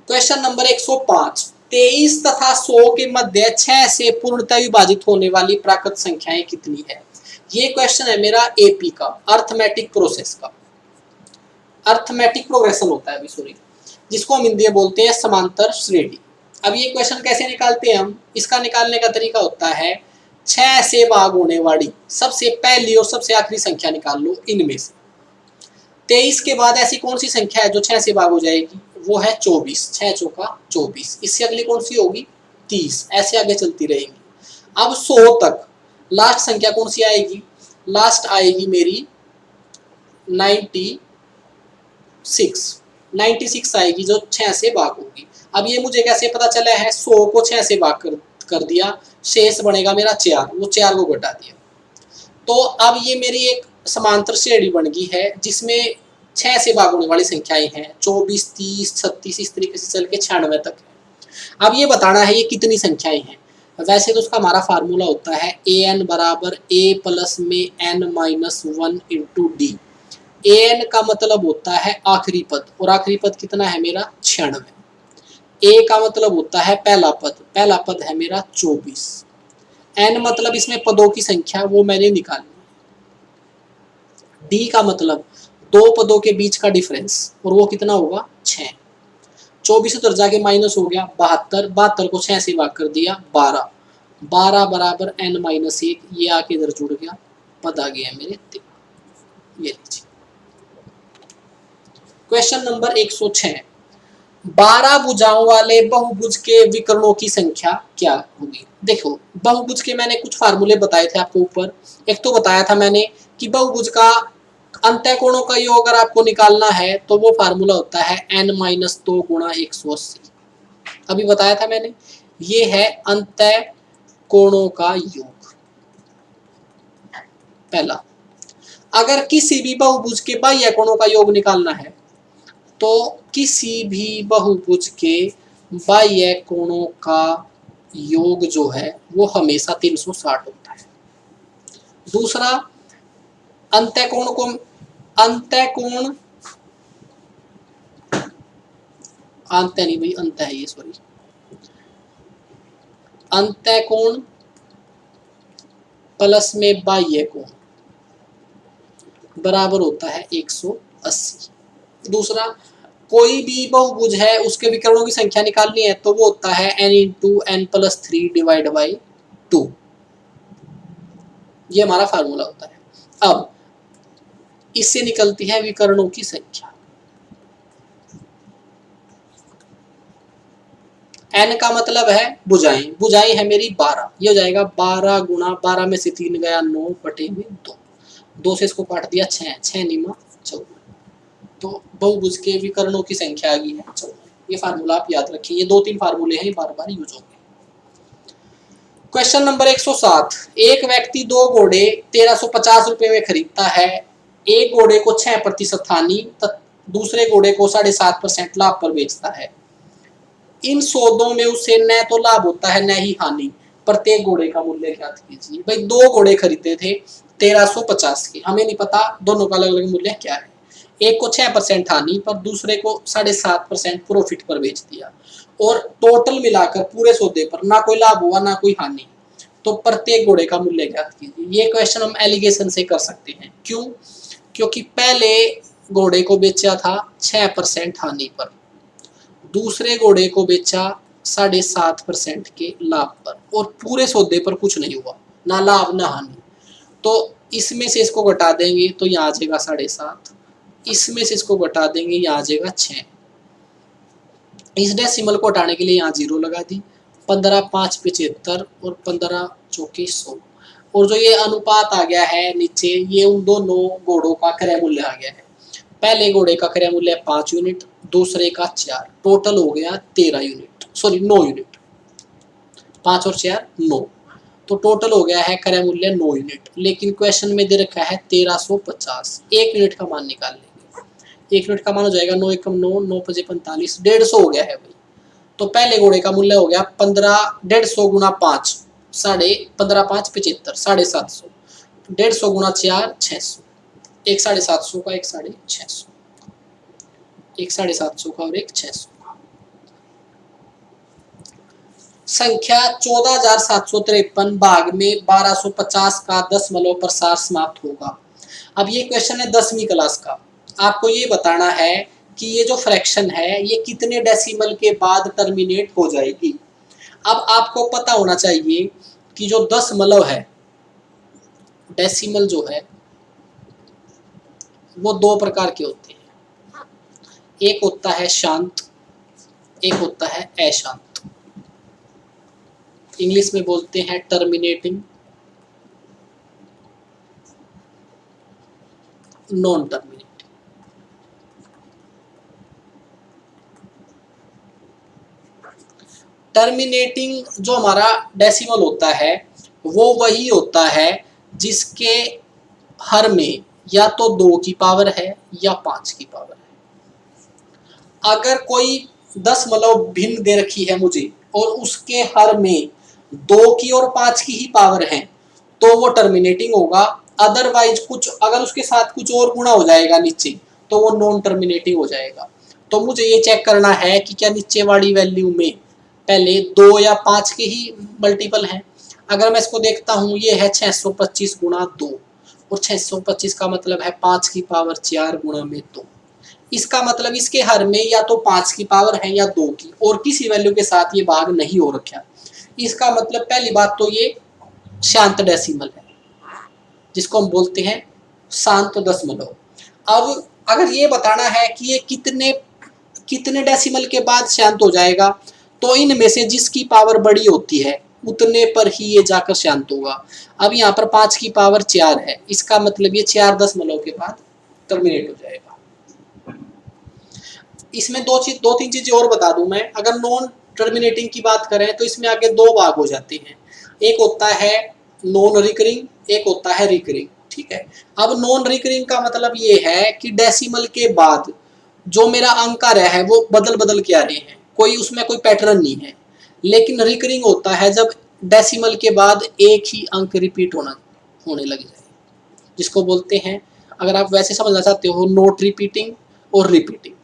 क्वेश्चन नंबर 105, 23 तथा 100 के मध्य 6 से पूर्णतः विभाजित होने वाली प्राकृत संख्याएं कितनी है। ये क्वेश्चन है मेरा एपी का, अर्थमेटिक प्रोसेस का, अर्थमेटिक प्रोग्रेशन होता है अभी सॉरी, जिसको हम हिंदी में बोलते हैं समांतर श्रेणी। अब ये क्वेश्चन कैसे निकालते हैं हम, इसका निकालने का तरीका होता है 6 से भाग होने वाली सबसे पहली और सबसे आखिरी संख्या निकाल लो इनमें से। 23 के बाद ऐसी कौन सी संख्या है जो 6 से भाग हो जाएगी, वो है 24, 6 चौका 24। इससे अगली कौन सी होगी 30, ऐसे आगे चलती रहेंगी। अब 100 तक लास्ट संख्या कौन सी आएगी, लास्ट आएगी मेरी 96 आएगी जो 6 से भाग होगी। अब ये मुझे कैसे पता चला है, 100 को 6 से भाग कर दिया, शेष बनेगा मेरा 4, वो 4 को घटा दिया, तो अब ये मेरी एक समांतर श्रेणी बन गई है जिसमें 6 से भाग होने वाली संख्याएं हैं, 24 30 36 इस तरीके से चल के 96 तक है। अब ये बताना है ये कितनी संख्याएं हैं। वैसे तो उसका हमारा फार्मूला होता है an बराबर a प्लस में n minus 1 into D. an का मतलब होता है आखिरी पद, और आखिरी पद कितना है मेरा 96। a का मतलब होता है पहला पद है मेरा 24। n मतलब इसमें पदों की संख्या, वो मैंने निकाली। डी का मतलब 2 पदों के बीच का डिफरेंस, और वो कितना होगा 6। 24 उधर जाके माइनस हो गया 72, 72 को 6 से भाग कर दिया 12, 12 बराबर n माइनस 1, ये आके इधर जुड़ गया, पद आ गया मेरे 3। ये लीजिए क्वेश्चन नंबर 106, 12 भुजाओं वाले बहुभुज के विकर्णों की संख्या क्या होगी। देखो बहुभुज के मैंने कुछ फार्मूले बताए थे आपको ऊपर। एक तो बताया था मैंने कि बहुभुज का अंतः कोणों का योग अगर आपको निकालना है तो वो फार्मूला होता है n-2 गुणा 180। अभी बताया था मैंने, ये है अंतः कोणों का योग पहला। अगर किसी भी बहुभुज के बाह्य कोणों का योग निकालना है तो किसी भी बहुभुज के बाह्य कोणों का योग जो है वो हमेशा 360 होता है। दूसरा अंतःकोण को अंतःकोण अंत नहीं भाई, अंत है ये, सॉरी, अंतःकोण प्लस में बाह्य कोण बराबर होता है 180। दूसरा कोई भी बहुभुज है उसके विकर्णों की संख्या निकालनी है तो वो होता है n into n plus 3 divide by 2। ये हमारा फार्मूला होता है। अब इससे निकलती है विकर्णों की संख्या। n का मतलब है भुजाएं, भुजाएं है मेरी 12, ये हो जाएगा 12 गुणा 12 में से 3 गया 9 बटे में 2, 2 से इसको काट दिया 6, 6 निमा 14, तो बहुभुज के विकर्णों की संख्या आ गई है 14। ये फार्मूला आप याद रखें, ये 2-3 फार्मूले हैं, बार बार यूज होंगे। क्वेश्चन नंबर 107, एक व्यक्ति 2 घोड़े 1350 रुपए में खरीदता है। एक घोड़े को 6% हानि, दूसरे घोड़े को 7.5% लाभ पर बेचता है। इन सौदों में उसे न तो लाभ होता है न ही हानि, प्रत्येक घोड़े का मूल्य ज्ञात कीजिए। भाई 2 घोड़े खरीदे थे 1350 के, हमें नहीं पता दोनों का अलग अलग मूल्य क्या है। एक को 6% हानि पर दूसरे को 7.5% प्रॉफिट पर बेच दिया, और टोटल मिलाकर पूरे सौदे पर ना कोई लाभ हुआ ना कोई हानि, तो प्रत्येक घोड़े का मूल्य ज्ञात कीजिए। ये क्वेश्चन हम एलिगेशन से कर सकते हैं। क्यों? क्योंकि पहले घोड़े को बेचा था 6% हानि पर, दूसरे घोड़े को बेचा 7.5% के लाभ पर, और पूरे सौदे पर कुछ नहीं हुआ, ना लाभ ना हानि। तो इसमें से इसको घटा देंगे तो यहाँ आ जाएगा 7.5, इसमें से इसको घटा देंगे यहाँ आ जाएगा 6। इस डेसिमल को हटाने के लिए यहाँ 0 लगा दी, 15 5 75 और 15 चौके 100, और जो ये अनुपात आ गया है नीचे, ये उन दोनों घोड़ों का क्रय मूल्य आ गया है। पहले घोड़े का क्रय मूल्य 5 यूनिट, दूसरे का 4, टोटल हो गया 13 यूनिट, सॉरी 9 यूनिट, 5 और 4 9, तो टोटल हो गया है क्रय मूल्य 9 यूनिट। लेकिन क्वेश्चन में दे रखा है 1350, 1 यूनिट का मान निकाल लेंगे। 1 यूनिट का मान हो जाएगा 9 एकम 9, 9 पचे 45, 150 हो गया है भाई। तो पहले घोड़े का मूल्य हो गया 15, 150 गुना 5, 15 5 75, 750, 150 गुना 4 600, एक 750 का, एक 650, एक 750 का और एक 600 का। संख्या 14,753 भाग में 1250 का दशमलव प्रसार समाप्त होगा। अब ये क्वेश्चन है 10वीं क्लास का। आपको ये बताना है कि ये जो फ्रैक्शन है ये कितने डेसिमल के बाद टर्मिनेट हो जाएगी। अब आपको पता होना चाहिए कि जो दशमलव है, डेसिमल जो है वो 2 प्रकार के होते हैं, एक होता है शांत, एक होता है अशांत। इंग्लिश में बोलते हैं टर्मिनेटिंग, नॉन टर्मिनेटिंग। टर्मिनेटिंग जो हमारा डेसिमल होता है वो वही होता है जिसके हर में या तो 2 की पावर है या 5 की पावर है। अगर कोई दशमलव भिन्न दे रखी है मुझे और उसके हर में 2 की और 5 की ही पावर है तो वो टर्मिनेटिंग होगा। अदरवाइज कुछ अगर उसके साथ कुछ और गुणा हो जाएगा नीचे तो वो नॉन टर्मिनेटिंग हो जाएगा। तो मुझे ये चेक करना है कि क्या नीचे वाली वैल्यू में पहले 2 या 5 के ही मल्टीपल हैं। अगर मैं इसको देखता हूँ, ये है 625 गुणा 2, और 625 का मतलब है 5 की पावर 4 गुणा में 2। इसका मतलब इसके हर में या तो 5 की पावर है या 2 की, और किसी वैल्यू के साथ ये भाग नहीं हो रखा। इसका मतलब पहली बात तो ये शांत डेसिमल है, जिसको हम बोलते हैं शांत दशमलव। अब अगर ये बताना है कि ये कितने डेसिमल के बाद शांत हो जाएगा, तो इनमें से जिसकी पावर बड़ी होती है उतने पर ही ये जाकर शांत होगा। अब यहाँ पर 5 की पावर 4 है, इसका मतलब ये 4 दशमलव के बाद टर्मिनेट हो जाएगा। इसमें दो तीन चीजें और बता दूं मैं। अगर नॉन टर्मिनेटिंग की बात करें तो इसमें आगे 2 भाग हो जाते हैं, एक होता है नॉन रिकरिंग, एक होता है रिकरिंग। ठीक है, अब नॉन रिकरिंग का मतलब ये है कि डेसिमल के बाद जो मेरा अंक आ रहा है वो बदल बदल के आ रहे हैं, कोई उसमें कोई पैटर्न नहीं है। लेकिन रिकरिंग होता है जब डेसिमल के बाद एक ही अंक रिपीट होने लग जाए। जिसको बोलते हैं, अगर आप वैसे समझना चाहते हो, नोट रिपीटिंग और रिपीटिंग।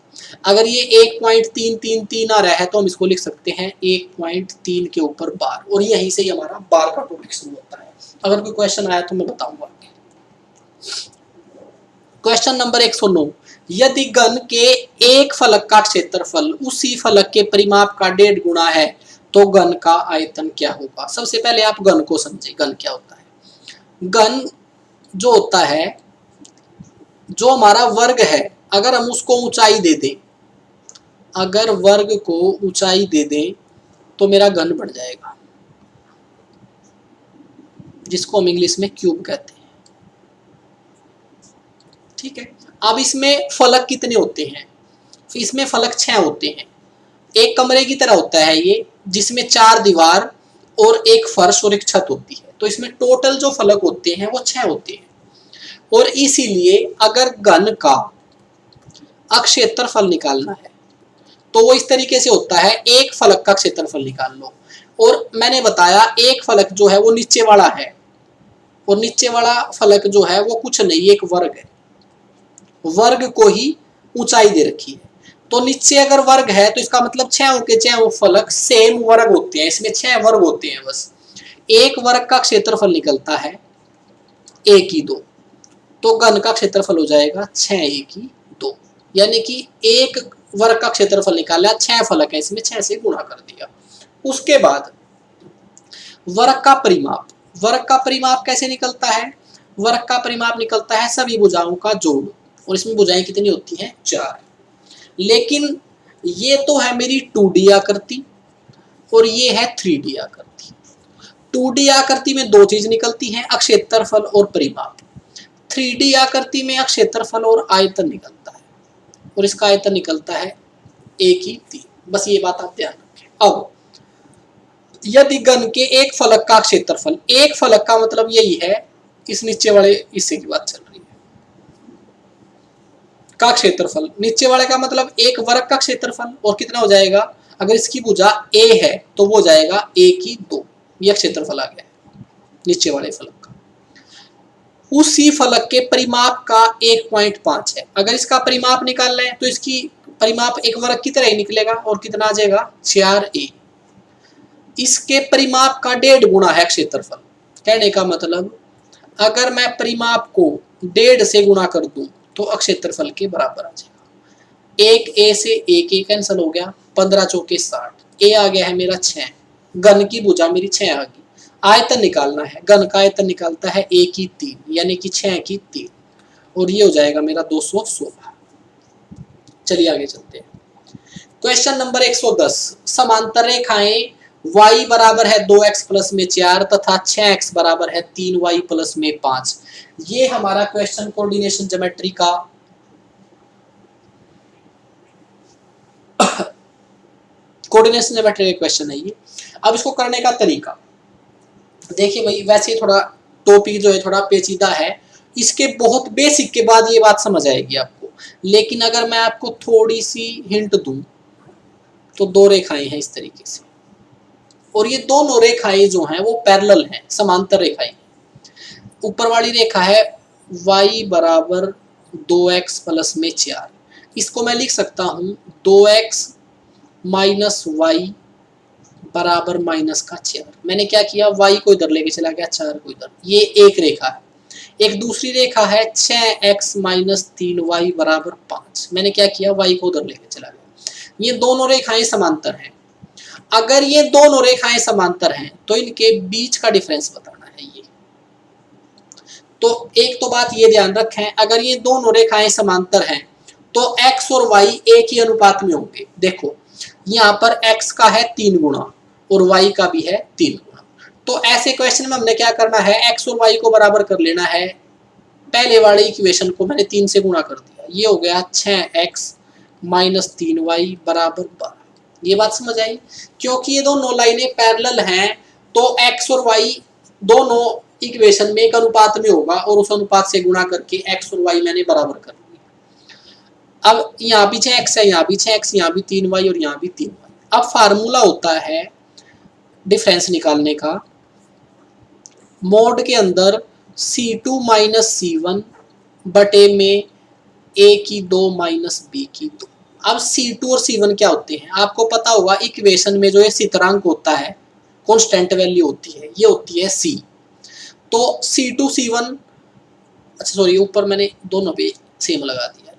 अगर ये 1.333 आ रहा है तो हम इसको लिख सकते हैं 1.3 के ऊपर बार, और यहीं से ही हमारा बार का टॉपिक शुरू होता है। अगर कोई क्वेश्चन आया तो मैं बताऊंगा। क्वेश्चन नंबर 109, यदि घन के एक फलक का क्षेत्रफल उसी फलक के परिमाप का 1.5 गुना है तो घन का आयतन क्या होगा। सबसे पहले आप घन को समझे, घन क्या होता है। घन जो होता है, जो हमारा वर्ग है, अगर हम उसको ऊंचाई दे दें, अगर वर्ग को ऊंचाई दे दें तो मेरा घन बढ़ जाएगा, जिसको हम इंग्लिश में क्यूब कहते हैं। ठीक है, अब इसमें फलक कितने होते हैं, इसमें फलक 6 होते हैं। एक कमरे की तरह होता है ये, जिसमें 4 दीवार और एक फर्श और एक छत होती है। तो इसमें टोटल जो फलक होते हैं वो 6 होते हैं। और इसीलिए अगर घन का क्षेत्रफल निकालना है तो वो इस तरीके से होता है, एक फलक का क्षेत्रफल निकाल लो। और मैंने बताया एक फलक जो है वो नीचे वाला है, और नीचे वाला फलक जो है वो कुछ नहीं, एक वर्ग है। वर्ग को ही ऊंचाई दे रखी है, तो नीचे अगर वर्ग है तो इसका मतलब 6 के 6 फलक सेम वर्ग होते हैं। इसमें 6 वर्ग होते हैं बस। एक वर्ग का क्षेत्रफल निकलता है 1/2, तो घन का क्षेत्रफल हो जाएगा 6/1/2, यानी कि एक वर्ग का क्षेत्रफल निकाला, 6 फलक है, इसमें 6 से गुणा कर दिया। उसके बाद वर्ग का परिमाप, वर्ग का परिमाप कैसे निकलता है। वर्ग का परिमाप निकलता है सभी भुजाओं का जोड़, और इसमें भुजाएं कितनी होती हैं, 4। लेकिन ये तो है मेरी 2D आकृति और ये है 3D आकृति। 2D आकृति में 2 चीज निकलती हैं, क्षेत्रफल और परिमाप। 3D आकृति में क्षेत्रफल और आयतन निकलता है, और इसका आयतन निकलता है 1/3। बस ये बात आप ध्यान रखें। अब यदि घन के एक फलक का क्षेत्रफल, एक फलक का मतलब यही है, इस नीचे वाले हिस्से की बात चल रही है, का क्षेत्रफल, नीचे वाले का मतलब एक वर्ग का क्षेत्रफल, और कितना हो जाएगा, अगर इसकी भुजा a है तो वो जाएगा 1/2, यह क्षेत्रफल आ गया नीचे वाले फलक का। उसी फलक के परिमाप का 1.5 है। अगर इसका परिमाप निकालना है तो इसकी परिमाप एक वर्ग की तरह ही निकलेगा, और कितना आ जाएगा, 4a। इसके परिमाप का 1.5 गुना है क्षेत्रफल। कहने का मतलब अगर मैं परिमाप को 1.5 से गुणा कर दूं तो क्षेत्रफल के बराबर आ जाएगा। एक ए से एक ए कैंसिल हो गया, 15 चौके 60, ए आ गया है मेरा 6, घन की भुजा मेरी 6 आ गई। आयतन निकालना है, घन का आयतन निकालता है 1/3, यानी कि 6/3, और ये हो जाएगा मेरा 216। चलिए आगे चलते हैं। क्वेश्चन नंबर 110, समांतर रेखाएं y बराबर है 2x प्लस में 4 तथा 6x बराबर है 3y प्लस में 5। ये हमारा क्वेश्चन कोऑर्डिनेशन ज्योमेट्री का कोऑर्डिनेशन ज्योमेट्री का क्वेश्चन है ये। अब इसको करने का तरीका देखिए भाई, वैसे थोड़ा टॉपिक जो है थोड़ा पेचीदा है, इसके बहुत बेसिक के बाद ये बात समझ आएगी आपको। लेकिन अगर मैं आपको थोड़ी सी हिंट दूं तो 2 रेखाएं हैं इस तरीके से, और ये दोनों रेखाएं जो हैं वो पैरेलल हैं, समांतर रेखाएं। ऊपर वाली रेखा है y बराबर 2x प्लस में 4, इसको मैं लिख सकता हूँ 2x माइनस वाई बराबर माइनस का 4। मैंने क्या किया, y को इधर लेके चला गया, 4 को इधर। ये एक रेखा है। एक दूसरी रेखा है 6x माइनस 3y बराबर 5। मैंने क्या किया, y को उधर लेके चला गया। ये दोनों रेखाएं समांतर हैं। अगर ये दोनों रेखाएं समांतर हैं तो इनके बीच का डिफरेंस बताना है ये। तो एक तो बात ये ध्यान रखें, अगर ये दोनों रेखाएं समांतर हैं तो x और y एक ही अनुपात में होंगे। देखो यहाँ पर x का है 3 गुना और y का भी है 3 गुना। तो ऐसे क्वेश्चन में हमने क्या करना है, x और y को बराबर कर लेना है। पहले वाले इक्वेशन को मैंने 3 से गुणा कर दिया, ये हो गया 6x माइनस 3y बराबर 12। ये बात समझ आई। क्योंकि ये दोनों लाइनें पैरेलल हैं तो x और y दोनों इक्वेशन में एक अनुपात में होगा, और उस अनुपात से गुणा करके x और y मैंने बराबर कर दिया। अब यहाँ भी 6x है, यहाँ भी 6x, यहाँ भी 3y और यहाँ भी 3y। अब फार्मूला होता है डिफरेंस निकालने का, मोड के अंदर C2 माइनस C1 बटे में A की 2 माइनस B की 2। अब C2 और C1 क्या होते हैं आपको पता होगा, इक्वेशन में जो ये स्थिरांक होता है, कांस्टेंट वैल्यू होती है, ये होती है C। तो C2 C1, अच्छा सॉरी ऊपर मैंने दोनों पे सेम लगा दिया,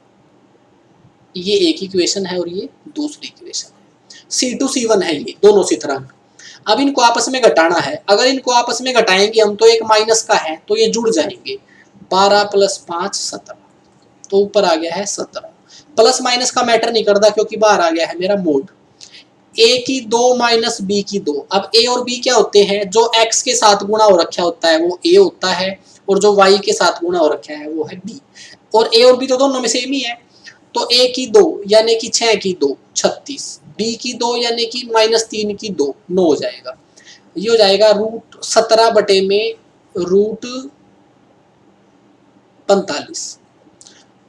ये एक इक्वेशन है और ये दूसरी इक्वेशन है। C2 C1 है ये दोनों स्थिरांक। अब इनको आपस में घटाना है, अगर इनको आपस में घटाएंगे हम तो एक माइनस का है तो ये जुड़ जाएंगे, 12 + 5 17, तो ऊपर आ गया है 17। प्लस माइनस का मैटर नहीं करता क्योंकि बाहर आ गया है मेरा मोड। ए की 2 माइनस बी की 2। अब ए और बी क्या होते हैं, जो एक्स के साथ गुणा हो रखा होता है वो ए होता है, और जो वाई के साथ गुणा हो रखा है वो है बी, और ए और बी तो दोनों में सेम ही है। तो ए की 2 यानी कि 6 की 2 36, बी की 2 यानी कि -3 की 2 9 हो जाएगा। ये हो जाएगा √17 बटे में √45,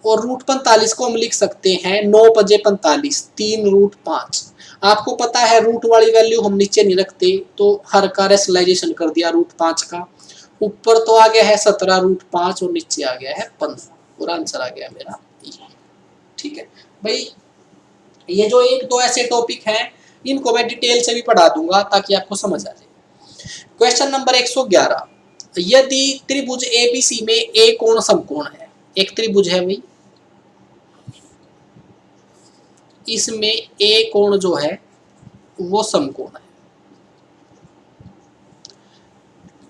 और √45 को हम लिख सकते हैं 9 × 45 3√5। आपको पता है रूट वाली वैल्यू हम नीचे नहीं रखते, तो हर का रेशनलाइजेशन कर दिया √5 का। ऊपर तो आ गया है 17√5 और नीचे आ गया है 15, और आंसर आ गया मेरा ये। ठीक है भाई, ये जो एक दो ऐसे टॉपिक हैं इनको मैं डिटेल से भी पढ़ा दूंगा ताकि आपको समझ आ जाए। क्वेश्चन नंबर 111, यदि त्रिभुज एबीसी में ए कोण समकोण है, एक त्रिभुज है भाई, इसमें ए कोण जो है वो समकोण है,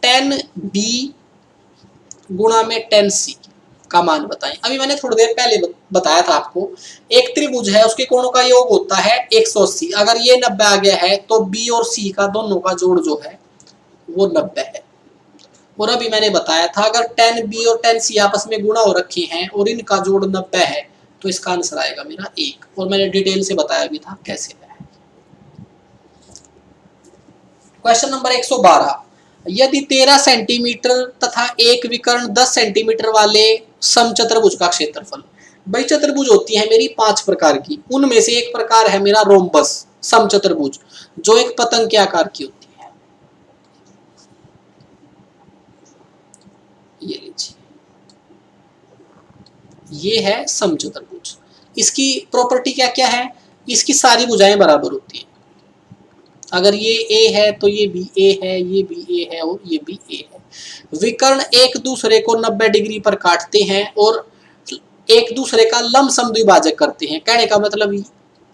10b गुणा में 10c का मान बताएं। अभी मैंने थोड़ी देर पहले बताया था आपको, एक त्रिभुज है उसके कोणों का योग होता है 180। अगर ये 90 आ गया है तो b और c का दोनों का जोड़ जो है वो 90 है। और अभी मैंने बताया था अगर 10b और 10c आपस में गुणा हो रखे हैं और इनका जोड़ 90 है तो इसका आंसर आएगा मेरा 1, और मैंने डिटेल से बताया भी था कैसे है। क्वेश्चन नंबर 112, यदि 13 सेंटीमीटर तथा एक विकर्ण 10 सेंटीमीटर वाले समचतुर्भुज का क्षेत्रफल, भाई चतुर्भुज होती है मेरी 5 प्रकार की, उनमें से एक प्रकार है मेरा रोम्बस समचतुर्भुज, जो एक पतंग के आकार की होती है। ये लीजिए, ये है समचतुर्भुज। इसकी प्रॉपर्टी क्या क्या है, इसकी सारी भुजाएं बराबर होती हैं। अगर ये ए है तो ये भी ए है, ये भी ए है और ये भी ए है। विकर्ण एक दूसरे को 90 डिग्री पर काटते हैं और एक दूसरे का लमसम द्विभाजक करते हैं। कहने का मतलब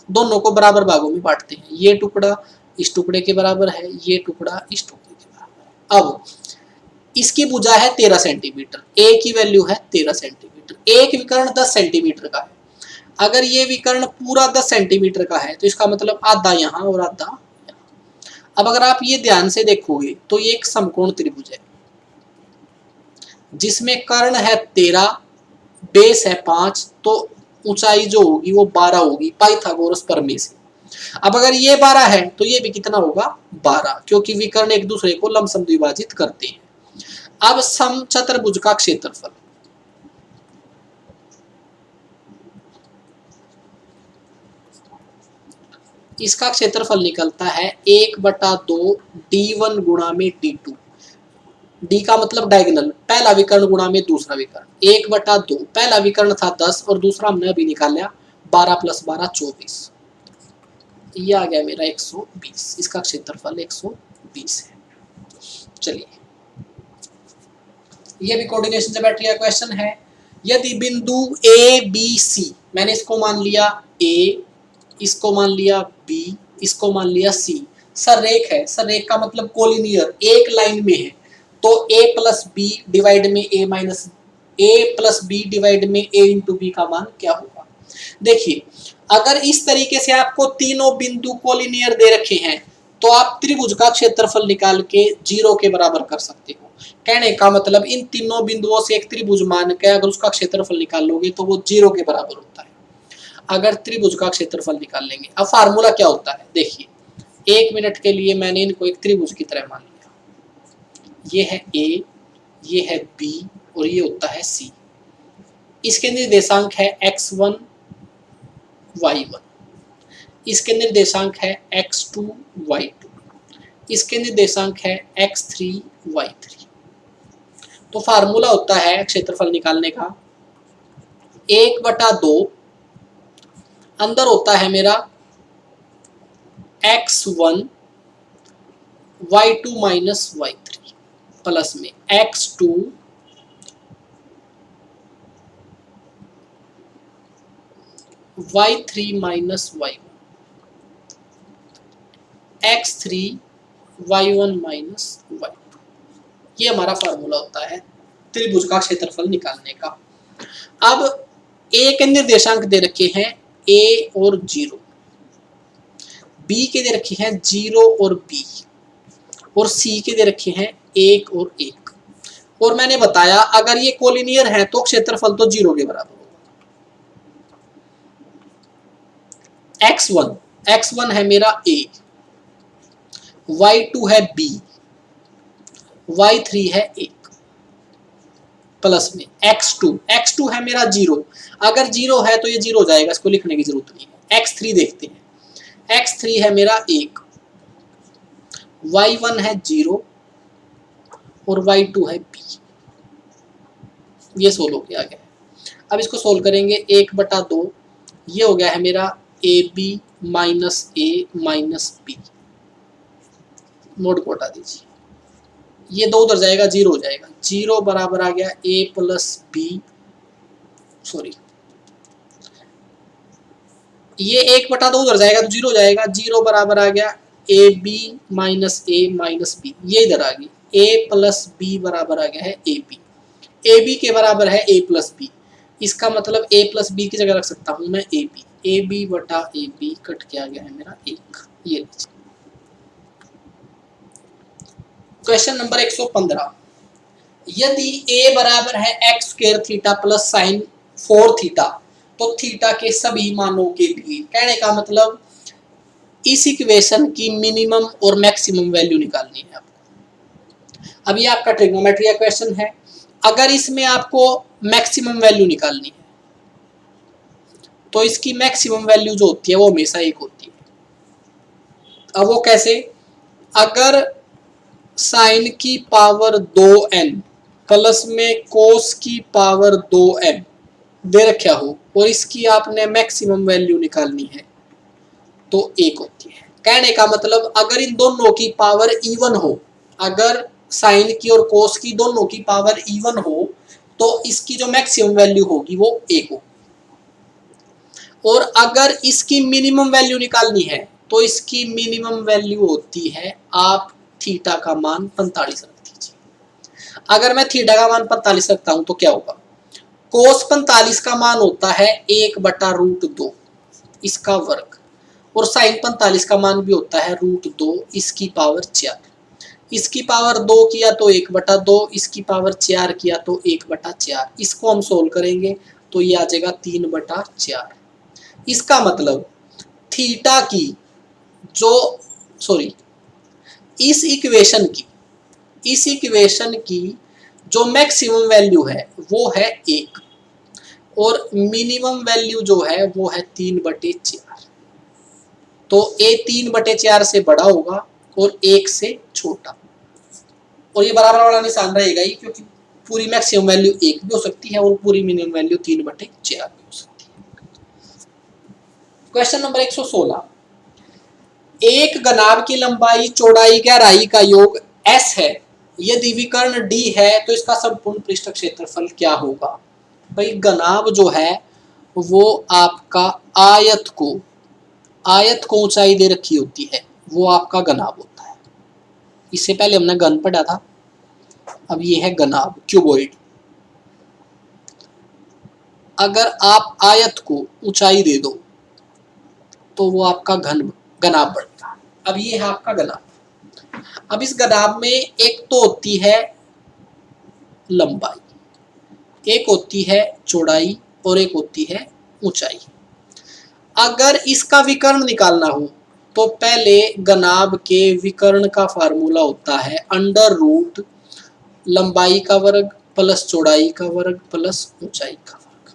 दोनों को बराबर भागों में बांटते हैं। ये टुकड़ा इस टुकड़े के बराबर है, ये टुकड़ा इस टुकड़े के बराबर है। अब इसकी भुजा है 13 सेंटीमीटर, ए की वैल्यू है 13 सेंटीमीटर। एक विकर्ण 10 सेंटीमीटर का है, अगर ये विकर्ण पूरा 10 सेंटीमीटर का है तो इसका मतलब आधा यहाँ और आधा यहाँ। अब अगर आप ये ध्यान से देखोगे तो ये एक समकोण त्रिभुज है जिसमें कर्ण है 13, बेस है 5, तो ऊंचाई जो होगी वो 12 होगी पाइथागोरस प्रमेय से। अब अगर ये 12 है तो ये भी कितना होगा 12, क्योंकि विकर्ण एक दूसरे को लमसम द्विभाजित करते हैं। अब समचतुर्भुज का क्षेत्रफल, इसका क्षेत्रफल निकलता है 1/2 d1 गुणा में d2। डी का मतलब डायगोनल, पहला विकर्ण गुणा में दूसरा विकर्ण, 1/2। पहला विकर्ण था 10 और दूसरा हमने अभी निकाला 12 + 12 24, ये आ गया मेरा 120। इसका क्षेत्रफल 120 है। चलिए, ये भी कोऑर्डिनेशन से बैठ गया क्वेश्चन है, यदि बिंदु ए बी सी, मैंने इसको मान लिया ए, इसको मान लिया बी, इसको मान लिया सी, सररेख है। सररेख का मतलब कोलिनियर, एक लाइन में है, तो a + b डिवाइड में a minus a + b divide में a × b का मान क्या होगा। देखिए, अगर इस तरीके से आपको तीनों बिंदु कोलिनियर दे रखे हैं तो आप त्रिभुज का क्षेत्रफल निकाल के 0 के बराबर कर सकते हो। कहने का मतलब इन तीनों बिंदुओं से एक त्रिभुज मान के अगर उसका क्षेत्रफल निकाल लोगे तो वो 0 के बराबर होता है अगर त्रिभुज का क्षेत्रफल निकाल लेंगे। अब फार्मूला क्या होता है, देखिए, 1 मिनट के लिए मैंने इनको एक त्रिभुज की तरह मान लिया, ये है A, ये है B और ये होता है C। इसके निर्देशांक है x1 y1, इसके निर्देशांक है x2 y2, इसके निर्देशांक है x3 y3। तो फार्मूला होता है क्षेत्रफल निकालने का 1/2, अंदर होता है मेरा x1 y2 minus y3 plus में x2 y3 minus y1 x3 y1 minus y2। ये हमारा फार्मूला होता है त्रिभुज का क्षेत्रफल निकालने का। अब ए के निर्देशांक दे रखे हैं a और 0, बी के दे रखे हैं 0 और b, और सी के दे रखे हैं 1 और 1। और मैंने बताया अगर ये कोलिनियर है तो क्षेत्रफल तो 0 के बराबर होगा। x1 है मेरा a, y2 है b, y3 है 1 प्लस में x2 है मेरा 0, अगर 0 है तो ये 0 हो जाएगा, इसको लिखने की जरूरत नहीं है। x3 देखते हैं, x3 है मेरा 1, y1 है 0 और y2 है b। ये सोल्व हो गया है। अब इसको सोल्व करेंगे 1/2, ये हो गया है मेरा ab minus a minus b, mode को हटा दीजिए, ये 2 उधर जाएगा 0 हो जाएगा, 0 बराबर आ गया a प्लस b, सॉरी ये 1/2 उधर जाएगा तो 0 हो जाएगा, 0 बराबर आ गया ab minus a minus b, ये इधर आ गई a प्लस b बराबर आ गया है ab, ab के बराबर है a प्लस b, इसका मतलब a प्लस b की जगह रख सकता हूं मैं ab बटा ab कट के आ गया है मेरा 1। ये लीजिए क्वेश्चन नंबर 115, यदि a बराबर है x square theta plus sign 4 theta तो थीटा के सभी मानों के लिए, कहने का मतलब इस इक्वेशन की मिनिमम और मैक्सिमम वैल्यू निकालनी है आपको। अब ये आपका ट्रिग्नोमेट्री का क्वेश्चन है, अगर इसमें आपको मैक्सिमम वैल्यू निकालनी है तो इसकी मैक्सिमम वैल्यू जो होती है वो हमेशा 1 होती है। अब वो कैसे, अगर साइन की पावर 2n प्लस में कोस की पावर 2n दे रखा हो और इसकी आपने मैक्सिमम वैल्यू निकालनी है तो 1 होती है। कहने का मतलब अगर इन दोनों की पावर इवन हो, अगर साइन की और कोस की दोनों की पावर इवन हो तो इसकी जो मैक्सिमम वैल्यू होगी वो 1 होगी। और अगर इसकी मिनिमम वैल्यू निकालनी है तो इसकी मिनिमम वैल्यू होती है, आप थीटा का मान 45 रख दीजिए। अगर मैं थीटा का मान 45 रखता हूं तो क्या होगा, कोस 45 का मान होता है 1/√2 इसका वर्ग, और साइन 45 का मान भी होता है √2 इसकी पावर 4। इसकी पावर 2 किया तो 1/2, इसकी पावर 4 किया तो 1/4। इसको हम सोल्व करेंगे तो ये आ जाएगा 3/4। इसका मतलब थीटा की जो इस इक्वेशन की जो मैक्सिमम वैल्यू है वो है 1 और मिनिमम वैल्यू जो है वो है 3/4। तो a 3/4 से बड़ा होगा और 1 से छोटा, और ये बराबर वाला निशान रहेगा ही, क्योंकि पूरी मैक्सिमम वैल्यू 1 भी हो सकती है और पूरी मिनिमम वैल्यू 3/4 भी हो सकती है। क्वेश्चन नंबर 116, एक घनाभ की लंबाई चौड़ाई गहराई का योग s है, यदि विकर्ण d है तो इसका संपूर्ण पृष्ठ क्षेत्रफल क्या होगा। भाई घनाभ जो है वो आपका आयत को ऊंचाई दे रखी होती है, वो आपका घनाभ होता है। इससे पहले हमने घन पढ़ा था, अब ये है घनाभ क्यूबॉइड। अगर आप आयत को ऊंचाई दे दो तो वो आपका घनाभ बढ़ेगा। अब ये है आपका घनाभ। अब इस घनाभ में एक तो होती है लंबाई, एक होती है चौड़ाई और एक होती है ऊंचाई। अगर इसका विकर्ण निकालना हो तो पहले घनाभ के विकर्ण का फार्मूला होता है √ लंबाई का वर्ग प्लस चौड़ाई का वर्ग प्लस ऊंचाई का वर्ग।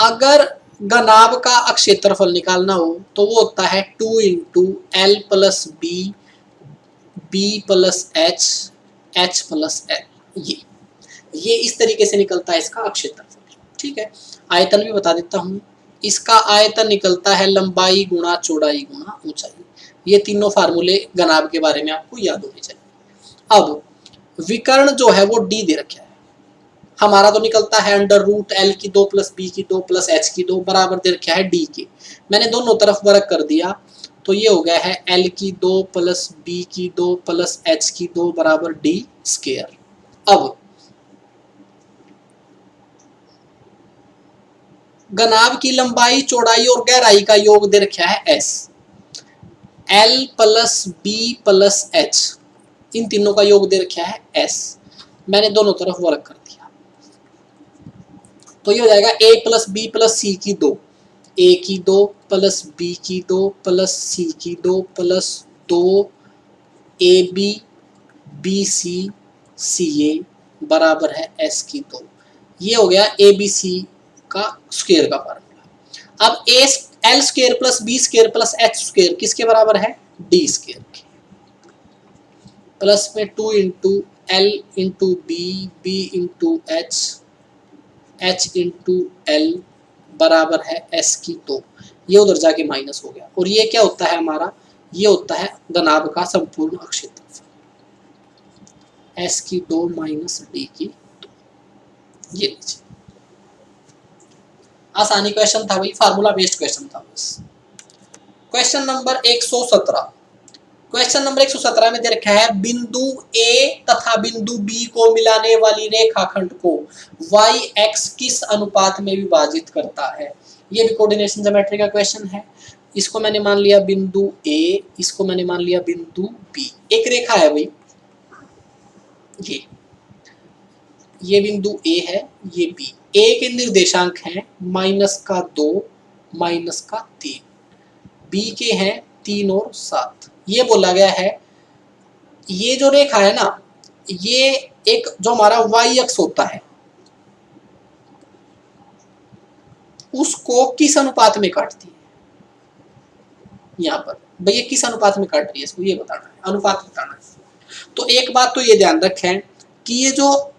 अगर घनाभ का क्षेत्रफल निकालना हो तो वो होता है 2 × L + B B + H h plus l। ये इस तरीके से निकलता है इसका क्षेत्रफल। ठीक है, आयतन भी बता देता हूँ। इसका आयतन निकलता है लंबाई गुणा चौड़ाई गुणा ऊंचाई। ये तीनों फार्मूले घनाभ के बारे में आपको याद होने चाहिए। अब विकर्ण जो है वो d दे रखा है, हमारा तो निकलता है अंडर रूट एल की 2 प्लस बी की 2 प्लस एच की 2 बराबर दे रखा है डी के। मैंने दोनों तरफ वर्ग कर दिया तो ये हो गया है एल की 2 प्लस बी की 2 प्लस एच की 2 बराबर डी स्क्वायर। अब घनाभ की लंबाई चौड़ाई और गहराई का योग दे रखा है s. L plus B plus h, इन तीनों का योग दे रखा है एस। मैंने दोनों तरफ वर्ग कर दिया तो ये हो जाएगा ए प्लस बी प्लस सी की 2, ए की 2 प्लस बी की 2 प्लस सी की 2 plus 2 a b b c C a बराबर है एस की 2। ये हो गया ए बी सी का स्क्वायर का फार्मूला। अब A L square plus B square plus H square किसके बराबर है? डी स्क्वायर के। प्लस में 2 into L into B B into H into L बराबर है एस की 2। ये उधर जाके माइनस हो गया और ये क्या होता है हमारा? ये होता है घनाभ का संपूर्ण क्षेत्रफल, एस की 2 माइनस डी की 2। ये लीजिए, आसानी क्वेश्चन था भाई, फार्मूला बेस्ड क्वेश्चन था बस। Question number 117। क्वेश्चन नंबर 117 में दे रखा है बिंदु ए तथा बिंदु बी को मिलाने वाली रेखाखंड को y x किस अनुपात में विभाजित करता है। ये भी कोऑर्डिनेशन ज्योमेट्री का क्वेश्चन है। इसको मैंने मान लिया बिंदु ए, इसको मैंने मान लिया बिंदु बी। एक रेखा है भाई, ये बिंदु ए है, ये बी। ए के निर्देशांक हैं -2 -3, बी के हैं 3 और 7। ये बोला गया है ये जो रेखा है ना, ये एक जो हमारा y अक्ष होता है उसको किस अनुपात में काटती है। यहाँ पर भाई ये किस अनुपात में काट रही है, इसको ये बताना है, अनुपात बताना है। तो एक बात तो ये ध्यान रखें कि ये जो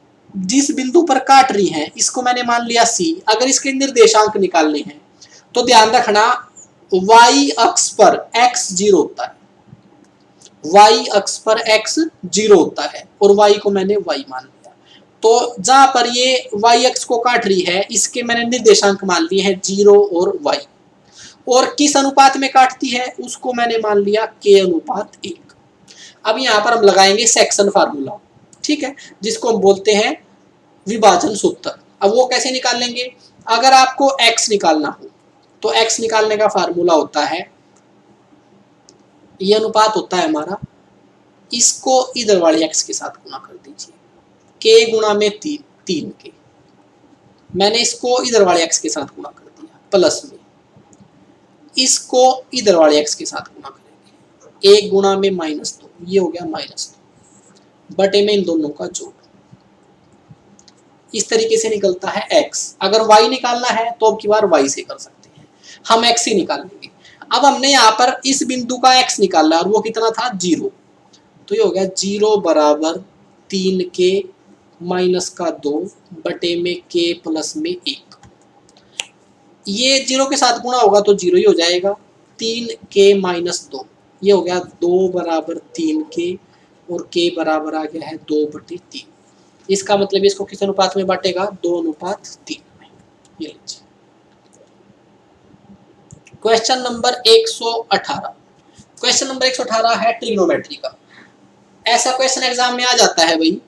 जिस बिंदु पर काट रही है इसको मैंने मान लिया C। अगर इसके निर्देशांक निकालने हैं तो ध्यान रखना y अक्ष पर x 0 होता है, y अक्ष पर x 0 होता है और y को मैंने y मान लिया। तो जहां पर ये y अक्ष को काट रही है इसके मैंने निर्देशांक मान लिए हैं 0 और y, और किस अनुपात में काटती है उसको मैंने मान लिया k अनुपात 1। अब यहाँ पर हम लगाएंगे सेक्शन फार्मूला, ठीक है, जिसको हम बोलते हैं विभाजन सूत्र। अब वो कैसे निकाल लेंगे? अगर आपको x निकालना हो तो x निकालने का फार्मूला होता है, ये अनुपात होता है हमारा, इसको इधर वाले x के साथ गुणा कर दीजिए, k गुणा में 3 के। मैंने इसको इधर वाले x के साथ गुणा कर दिया, प्लस में इसको इधर वाले x के साथ गुणा करेंगे, 1 गुणा में -2, ये हो गया -2 बटे में इन दोनों का जोड़। इस तरीके से निकलता है x। अगर y निकालना है तो अब की बार y से कर सकते हैं, हम x ही निकालेंगे। अब हमने यहाँ पर इस बिंदु का x निकाला और वो कितना था? 0। तो ये हो गया 0 बराबर 3k -2 बटे में k प्लस में 1। ये 0 के साथ गुणा होगा तो 0 ही हो जाएगा, 3k -2। ये हो गया 2 बराबर 3k और k बराबर आ गया है 2 बटे 3। इसका मतलब इसको किस अनुपात में बांटेगा? 2 अनुपात 3 में। ये लीजिए क्वेश्चन नंबर 118। क्वेश्चन नंबर 118 है ट्रिग्नोमेट्री का। ऐसा क्वेश्चन एग्जाम में आ जाता है भाई।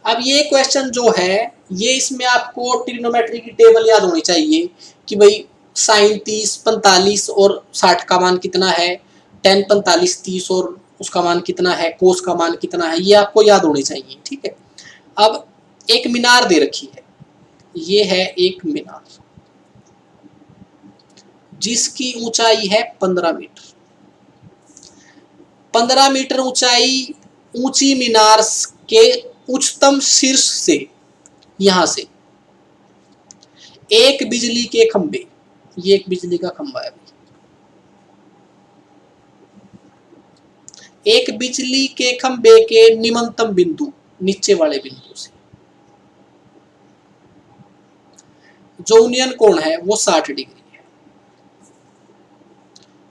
अब ये क्वेश्चन जो है ये इसमें आपको ट्रिग्नोमेट्री की टेबल याद होनी चाहिए कि भाई साइन 30 45 और 60 का मान कितना है, टेन 45 30 और उसका मान कितना है, कोस का मान कितना है, ये आपको याद होनी चाहिए, ठीक है। अब एक मीनार दे रखी है, ये है एक मीनार जिसकी ऊंचाई है 15 मीटर। 15 मीटर ऊंची मीनार के उच्चतम शीर्ष से, यहां से एक बिजली के खंभे, ये एक बिजली का खंभा है, एक बिजली के खंबे के निम्नतम बिंदु, नीचे वाले बिंदु से जो उन्नयन कोण है वो 60 डिग्री है,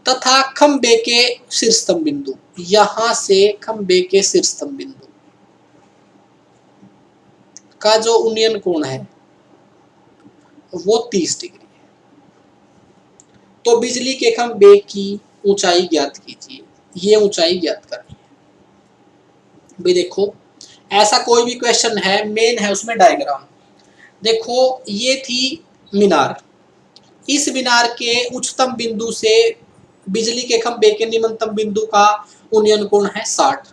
तथा खंबे के शीर्षतम बिंदु, यहां से खंबे के शीर्षतम बिंदु का जो उन्नयन कोण है वो 30 डिग्री है। तो बिजली के खंबे की ऊंचाई ज्ञात कीजिए, ये ऊंचाई ज्ञात करनी है। भाई देखो, ऐसा कोई भी क्वेश्चन है, मेन है उसमें डायग्राम। देखो ये थी मीनार, इस मीनार के उच्चतम बिंदु से बिजली के खंबे के निम्नतम बिंदु का उन्नयन कोण है 60,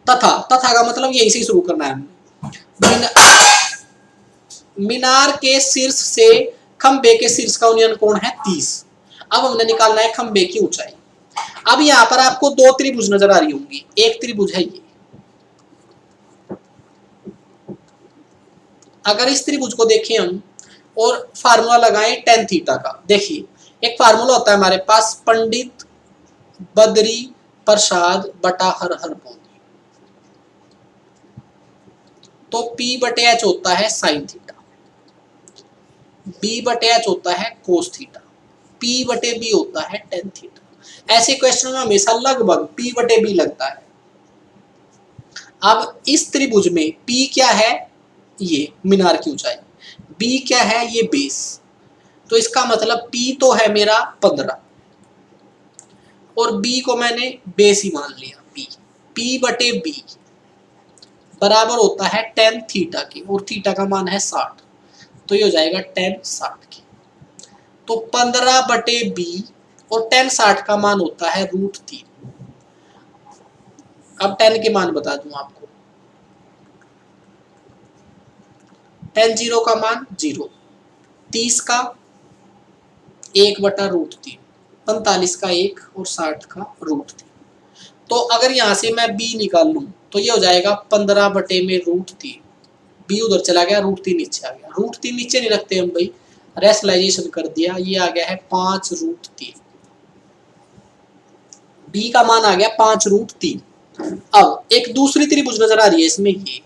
तथा का मतलब यहीं से शुरू करना है हमने। मीनार के शीर्ष से खंबे के शीर्ष का उन्नयन कोण है 30। अब हमने निकालना है खंबे की ऊंचाई। अब यहां पर आपको दो त्रिभुज नजर आ रही होंगी, एक त्रिभुज है ये। अगर इस त्रिभुज को देखें हम और फार्मूला लगाएं tan थीटा का, देखिए एक फार्मूला होता है हमारे पास, पंडित बद्री प्रसाद बटा हर हर बोल, तो P बटे H होता है साइन थीटा, B बटे H होता है कोस थीटा, P बटे B होता है tan थीटा। ऐसे क्वेश्चन में हमेशा लगभग P बटे B लगता है। अब इस त्रिभुज में P क्या है, ये मीनार की ऊंचाई, B क्या है, ये बेस, तो इसका मतलब P तो है मेरा 15 और B को मैंने बेस ही मान लिया। P बटे B बराबर होता है tan थीटा के, और थीटा का मान है 60, तो ये हो जाएगा tan 60 के। तो 15 बटे B और tan 60 का मान होता है √3। अब tan के मान बता दूं आपको, tan 0 का मान 0, 30 का 1 बटा √3, 45 का 1 और 60 का √3। तो अगर यहां से मैं B निकाल लूं तो ये हो जाएगा 15 बटे में √3, B उधर चला गया, √3 नीचे आ गया। √3 नीचे नहीं रखते हम भाई, रेशनलाइजेशन कर दिया, ये आ गया है 5√3, B का मान आ गया 5√3। अब एक दूसरी त्रिभुज नजर आ रही है इसमें ये,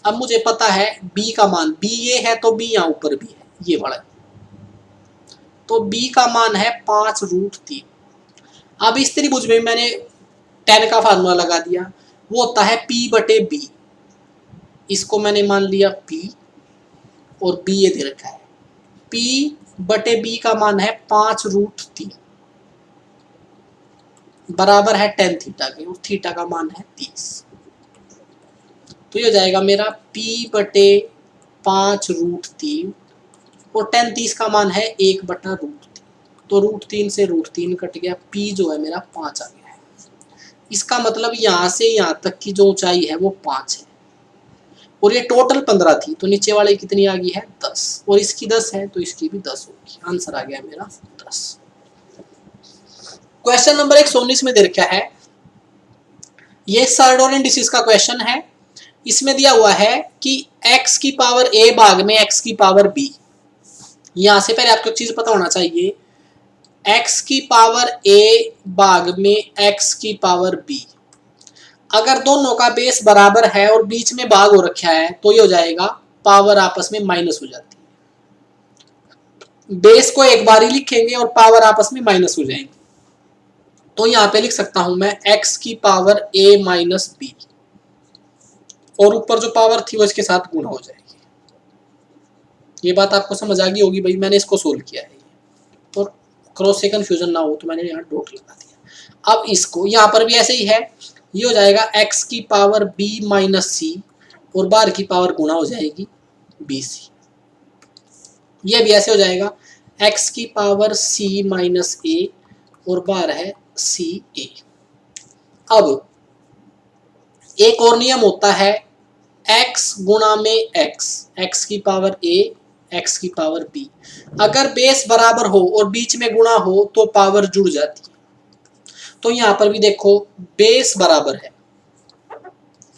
अब मुझे पता है B का मान, B ये है तो B यहाँ ऊपर भी है, ये वाला, तो B का मान है 5√3। अब इस त्रिभुज में मैंने tan का फार्मूला लगा दिया, वो होता है P बटे B, इसको मैंने मान लिया P और B ये दे रखा है, P बटे B का मान है 5√3 बराबर है tan थीटा के, और थीटा का मान है 30। तो ये हो जाएगा मेरा P बटे 5√3 और tan 30 का मान है 1 बटा √3, तो √3 से √3 कट गया, P जो है मेरा 5 आ गया है। इसका मतलब यहाँ से यहाँ तक की जो ऊंचाई है वो 5 है, और ये टोटल 15 थी, तो नीचे वाले कितनी आ गई है 10, और इसकी 10 है तो इसकी भी 10 होगी। आंसर आ गया मेरा 10। क्वेश्चन नंबर 119 में दे रखा है, ये सर्डोनियन डिसीज का क्वेश्चन है। इसमें दिया हुआ है कि x की पावर a भाग में x की पावर b, यहां से पहले आपको एक चीज पता होना चाहिए, x की पावर a भाग में x की पावर b, अगर दोनों का बेस बराबर है और बीच में भाग हो रखा है तो ये हो जाएगा पावर आपस में माइनस हो जाती है। बेस को एक बार ही लिखेंगे और पावर आपस में माइनस हो जाएंगे, तो यहां पे लिख सकता हूं मैं x की पावर a माइनस b, और ऊपर जो पावर थी वो इसके साथ गुणा हो जाएगी। ये बात आपको समझ आ गई होगी भाई, मैंने इसको सोल्व किया है, और क्रॉस से कंफ्यूजन ना हो तो मैंने यहाँ डॉट लगा दिया। अब इसको यहाँ पर भी ऐसे ही है, ये हो जाएगा x की पावर b माइनस सी, और बार की पावर गुणा हो जाएगी bc, ये भी ऐसे हो जाएगा x की पावर c माइनस a और बार है ca। अब एक और नियम होता है x गुणा में x की पावर a x की पावर b, अगर बेस बराबर हो और बीच में गुणा हो तो पावर जुड़ जाती है। तो यहां पर भी देखो बेस बराबर है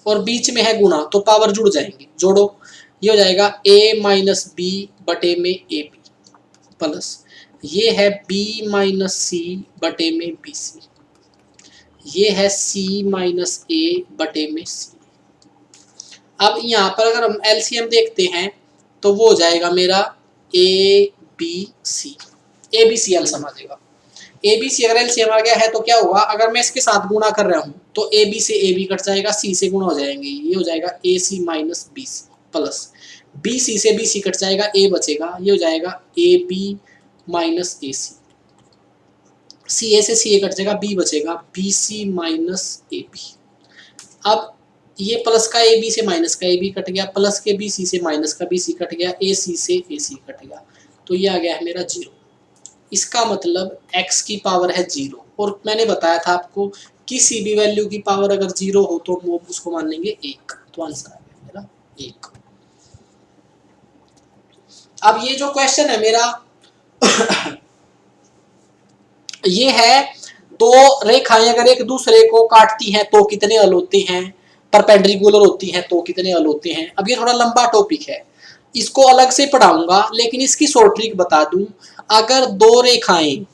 और बीच में है गुणा, तो पावर जुड़ जाएंगी, जोड़ो, ये हो जाएगा a माइनस बी बटे में ए बी प्लस ये है बी माइनस सी बटे में बी सी, ये है सी माइनस ए बटे में सी। अब यहाँ पर अगर हम एलसीएम देखते हैं तो वो हो जाएगा मेरा a b c, a b c LCM आ जाएगा। ए बी सी अगर एलसीएम आ गया है तो क्या होगा, अगर मैं इसके साथ गुणा कर रहा हूँ तो ए बी से ए बी कट जाएगा, सी से गुणा हो जाएंगे, ये हो जाएगा a c minus b c plus b सी से बी सी कट जाएगा, ए बचेगा, ये हो जाएगा a B minus A C, C A से सी ए कट जाएगा, बी बचेगा B C minus A B. अब ये प्लस का ए बी से माइनस का ए बी कट गया, प्लस के बी सी से माइनस का बी सी कट गया, ए सी से ए सी कट गया, तो ये आ गया है मेरा 0। इसका मतलब x की पावर है 0, और मैंने बताया था आपको किसी भी वैल्यू की पावर अगर 0 हो तो वो उसको मान लेंगे 1, तो आंसर आ गया मेरा 1। अब ये जो क्वेश्चन है मेरा ये है दो रेखाएं अगर एक दूसरे को काटती हैं तो कितने हल होते हैं, परपेंडिकुलर होती हैं तो कितने हल होते हैं। अब ये थोड़ा लंबा टॉपिक है, इसको अलग से पढ़ाऊंगा, लेकिन इसकी शॉर्ट ट्रिक बता दूं। अगर दो रेखाएं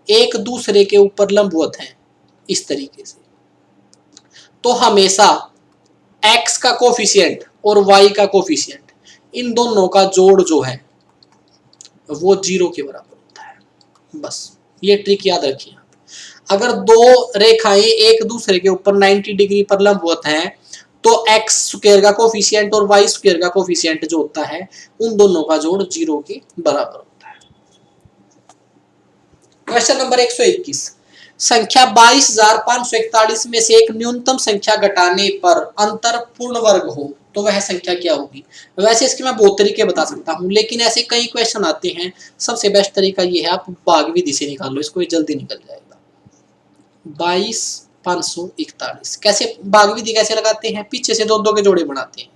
एक दूसरे के ऊपर लंबवत हैं इस तरीके से, तो हमेशा x का कोफिशिएंट और y का कोफिशिएंट, इन दोनों का जोड़ जो है वो 0 के बराबर होता है। बस ये ट्रिक याद रखिए। अगर दो रेखाएं एक दूसरे के ऊपर 90 डिग्री पर लंबवत हैं तो x स्क्वायर का कोफिशिएंट और y स्क्वायर का कोफिशिएंट जो होता है उन दोनों का जोड़ 0 के बराबर होता है। क्वेश्चन नंबर 121, संख्या 22,541 में से एक न्यूनतम संख्या घटाने पर अंतर पूर्ण वर्ग हो तो वह संख्या क्या होगी। वैसे इसके मैं बहुत तरीके बता सकता हूं, लेकिन ऐसे कई क्वेश्चन आते हैं, सबसे बेस्ट तरीका ये है आप भाग विधि से निकाल लो, इसको जल्दी निकल जाएगा। 22,541 कैसे भाग विधि कैसे लगाते हैं, पीछे से दो दो के जोड़े बनाते हैं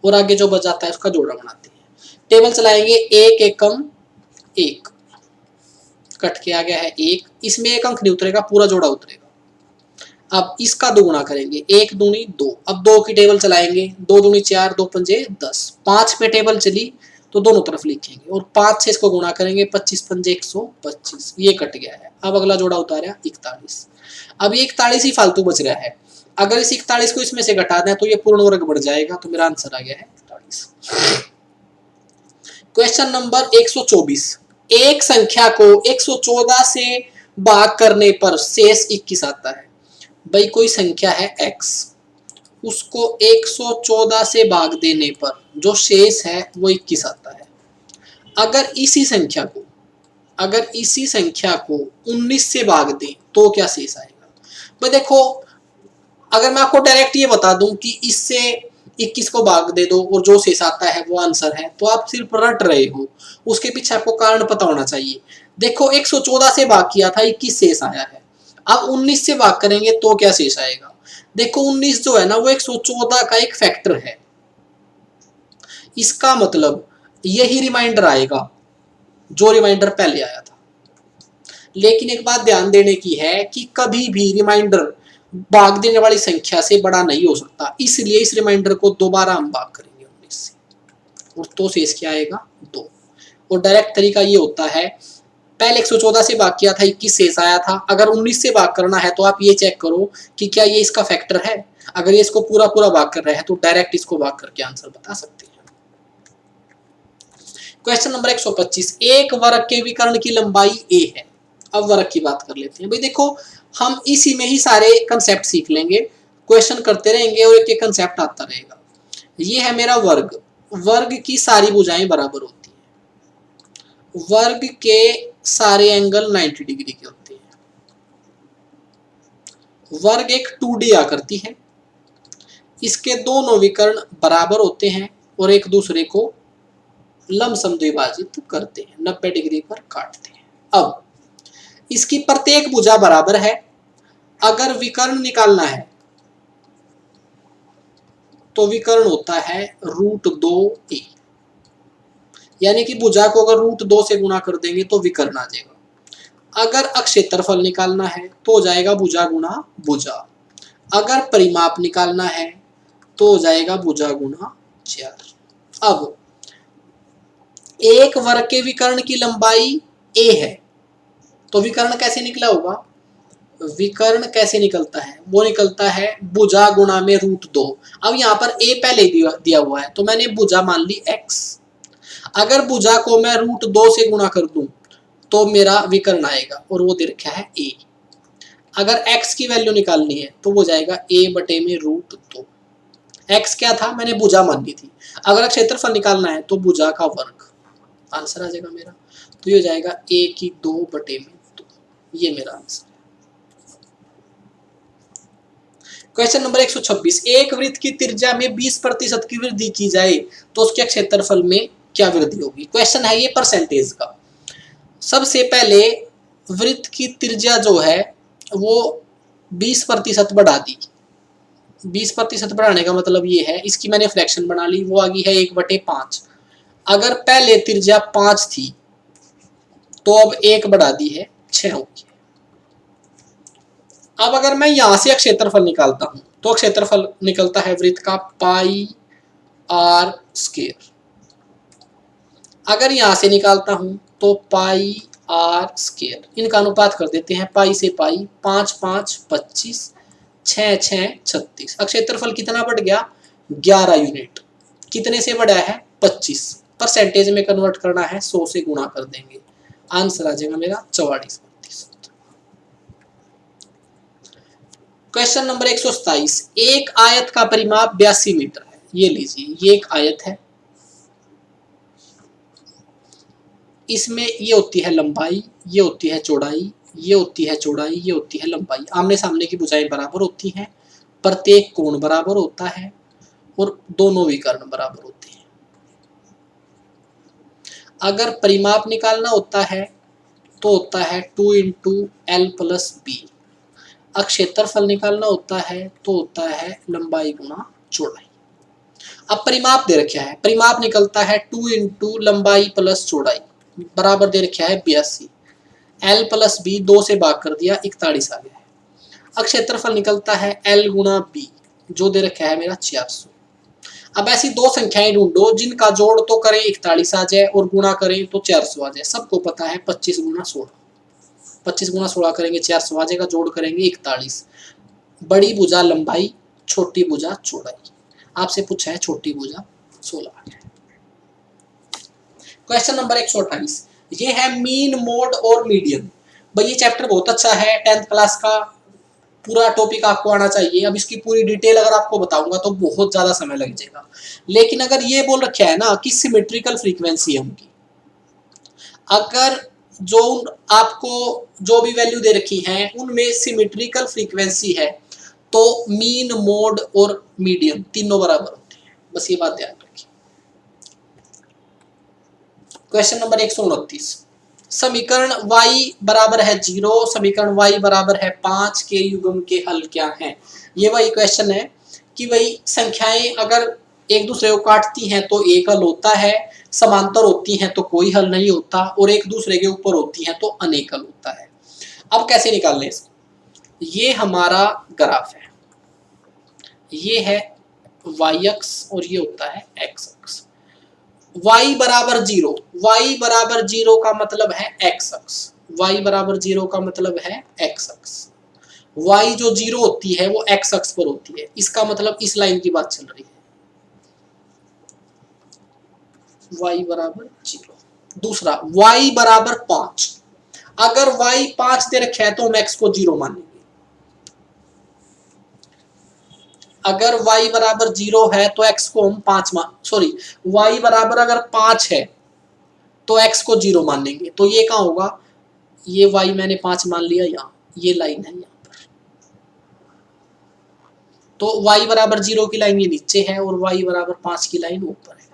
और आगे जो बच जाता है उसका जोड़ा बनाते हैं। टेबल चलाएंगे, एक एकम एक कट के आ गया है एक, इसमें एक अंक नहीं उतरेगा, पूरा जोड़ा उतरेगा। अब इसका दोगुना करेंगे, एक दूनी दो, अब दो की टेबल चलाएंगे, दो दूनी 4, दो पंजे 10, 5 पे टेबल चली तो दोनों तरफ लिखेंगे और 5 से इसको गुणा करेंगे, 25 पंजे 125, ये कट गया है। अब अगला जोड़ा उतारा 41, अब ये 41 ही फालतू बच रहा है, अगर इस 41 को इसमें से घटा दें तो ये पूर्ण वर्ग बढ़ जाएगा, तो मेरा आंसर आ गया है 41। क्वेश्चन नंबर 124, एक संख्या को 114 से भाग करने पर शेष 21 आता है। भाई कोई संख्या है x, उसको 114 से भाग देने पर जो शेष है वो 21 आता है। अगर इसी संख्या को 19 से भाग दें तो क्या शेष आएगा। भाई देखो, अगर मैं आपको डायरेक्ट ये बता दूं कि इससे 21 को भाग दे दो और जो शेष आता है वो आंसर है, तो आप सिर्फ रट रहे हो, उसके पीछे आपको कारण पता होना चाहिए। देखो 114 से भाग किया था, 21 शेष आया है, अब 19 से भाग करेंगे तो क्या शेष आएगा। देखो 19 जो है ना वो 114 का एक फैक्टर है, इसका मतलब यही रिमाइंडर आएगा जो रिमाइंडर पहले आया था। लेकिन एक बात ध्यान देने की है कि कभी भी रिमाइंडर भाग देने वाली संख्या से बड़ा नहीं हो सकता, इसलिए इस रिमाइंडर को दोबारा हम भाग करेंगे 19 से, और तो शेष क्या आएगा 2। और डायरेक्ट तरीका ये होता है, पहले 114 से भाग किया था 21 शेष आया था, अगर 19 से भाग करना है तो आप ये चेक करो कि क्या ये इसका फैक्टर है, अगर ये इसको पूरा पूरा भाग कर रहा है तो डायरेक्ट इसको भाग करके आंसर बता सकते हैं। क्वेश्चन नंबर 125, एक वर्ग के विकर्ण की लंबाई a है। अब वर्ग की बात कर लेते हैं। भाई देखो, हम इसी में ही सारे कंसेप्ट सीख लेंगे, क्वेश्चन करते रहेंगे और एक एक कंसेप्ट आता रहेगा। ये है मेरा वर्ग, वर्ग की सारी भुजाएं बराबर होती हैं, वर्ग के सारे एंगल 90 डिग्री के होते हैं, वर्ग एक 2D आकृति है, इसके दोनों विकर्ण बराबर होते हैं और एक दूसरे को लमसम द्विभाजित करते हैं, 90 डिग्री पर काटते हैं। अब इसकी प्रत्येक भुजा बराबर है, अगर विकर्ण निकालना है तो विकर्ण होता है √2a, यानी कि भुजा को अगर √2 से गुणा कर देंगे तो विकर्ण आ जाएगा। अगर अक्षेत्रफल निकालना है तो हो जाएगा भुजा गुणा भुजा, अगर परिमाप निकालना है तो हो जाएगा भुजा गुणा 4। अब एक वर्ग के विकर्ण की लंबाई ए है, तो विकर्ण कैसे निकला होगा? विकर्ण कैसे निकलता है? वो निकलता है भुजा गुणा में √2। अब यहाँ पर ए पहले दिया हुआ है तो मैंने भुजा मान ली x। अगर भुजा को मैं √2 से गुणा कर दूं तो मेरा विकर्ण आएगा और वो दे रखा है a। अगर x की वैल्यू निकालनी है तो वो जाएगा a बटे में √2। x क्या था? मैंने भुजा मान ली थी। अगर क्षेत्रफल निकालना है तो भुजा का वर्ग, आंसर आ जाएगा मेरा। तो ये जाएगा a की 2 बटे में 2, ये मेरा आंसर। क्वेश्चन नंबर 126, एक वृत्त की त्रिज्या में 20% की वृद्धि की जाए तो उसके क्षेत्रफल में क्या वृद्धि होगी? क्वेश्चन है ये परसेंटेज का। सबसे पहले वृत्त की त्रिज्या जो है वो 20% बढ़ा दी। 20% बढ़ाने का मतलब ये है, इसकी मैंने फ्रैक्शन बना ली, वो आ गई है 1/5। अगर पहले त्रिज्या 5 थी तो अब 1 बढ़ा दी है 6 होगी। अब अगर मैं यहां से क्षेत्रफल निकालता हूं तो क्षेत्रफल निकलता है वृत्त का πr²। अगर यहां से निकालता हूं तो πr², इनका अनुपात कर देते हैं पाई से पाई, 5 5 25, 6 6 36। क्षेत्रफल कितना बढ़ गया? 11 यूनिट। कितने से बढ़ा है? 25। परसेंटेज में कन्वर्ट करना है, 100 से गुणा कर देंगे, आंसर आ जाएगा मेरा 44%। क्वेश्चन नंबर 127, एक आयत का परिमाप 82 मीटर है। ये लीजिए, ये एक आयत है, इसमें ये होती है लंबाई, ये होती है चौड़ाई, ये होती है चौड़ाई, ये होती है लंबाई। आमने सामने की भुजाएं बराबर होती हैं, प्रत्येक कोण बराबर होता है और दोनों विकर्ण बराबर होते हैं। अगर परिमाप निकालना होता है तो होता है 2 × L + B। क्षेत्रफल निकालना होता है तो होता है लंबाई गुणा चौड़ाई। अब परिमाप दे रखा है, परिमाप निकलता है 2 × लंबाई + चौड़ाई बराबर दे रखा है 82। L + B 2 से भाग कर दिया, 41 आ गया है। क्षेत्रफल निकलता है L × B, जो दे रखा है मेरा 400। अब ऐसी दो संख्याएं ढूंढो जिनका जोड़ तो करें 41 आ जाए और गुणा करें तो 400 आ जाए। सबको पता है 25 × 16, 25 × 16 करेंगे 400 आ जाएगा, जोड़ करेंगे 41। बड़ी भुजा लंबाई, छोटी भुजा चौड़ाई। आपसे पूछा है छोटी भुजा, 16 आ गया। क्वेश्चन नंबर 128, ये है मीन, मोड और मीडियन। भाई ये चैप्टर बहुत अच्छा है, 10th क्लास का पूरा टॉपिक आपको आना चाहिए। अब इसकी पूरी डिटेल अगर आपको बताऊंगा तो बहुत ज्यादा समय लग जाएगा, लेकिन अगर ये बोल रखा है ना कि सिमेट्रिकल फ्रीक्वेंसी है उनकी, अगर जो आपको जो भी वैल्यू दे रखी है उनमें सिमेट्रिकल फ्रीक्वेंसी है तो मीन, मोड और मीडियन तीनों बराबर होते हैं। बस ये बात ध्यान रखिए। क्वेश्चन नंबर 129, समीकरण y बराबर है 0, समीकरण y बराबर है 5 के युग्म के हल क्या हैं? ये वही क्वेश्चन है कि वही संख्याएं अगर एक दूसरे को काटती हैं तो एक हल होता है, समांतर होती हैं तो कोई हल नहीं होता, और एक दूसरे के ऊपर होती हैं तो अनेक हल होता है। अब कैसे निकालने इसको? ये हमारा ग्राफ है, ये है y अक्ष और ये होता है x अक्ष। y बराबर 0, y बराबर 0 का मतलब है x अक्ष, y बराबर 0 का मतलब है x अक्ष। y जो 0 होती है वो x अक्ष पर होती है, इसका मतलब इस लाइन की बात चल रही है, y बराबर 0। दूसरा y बराबर 5, अगर y 5 दे रखा है तो हम x को 0 मानेंगे। अगर y बराबर 0 है तो x को हम 5 y बराबर अगर 5 है तो x को 0 मानेंगे। तो ये कहाँ होगा? ये y मैंने 5 मान लिया, यहाँ ये लाइन है यहाँ पर, तो y बराबर 0 की लाइन ये नीचे है और y बराबर 5 की लाइन ऊपर है।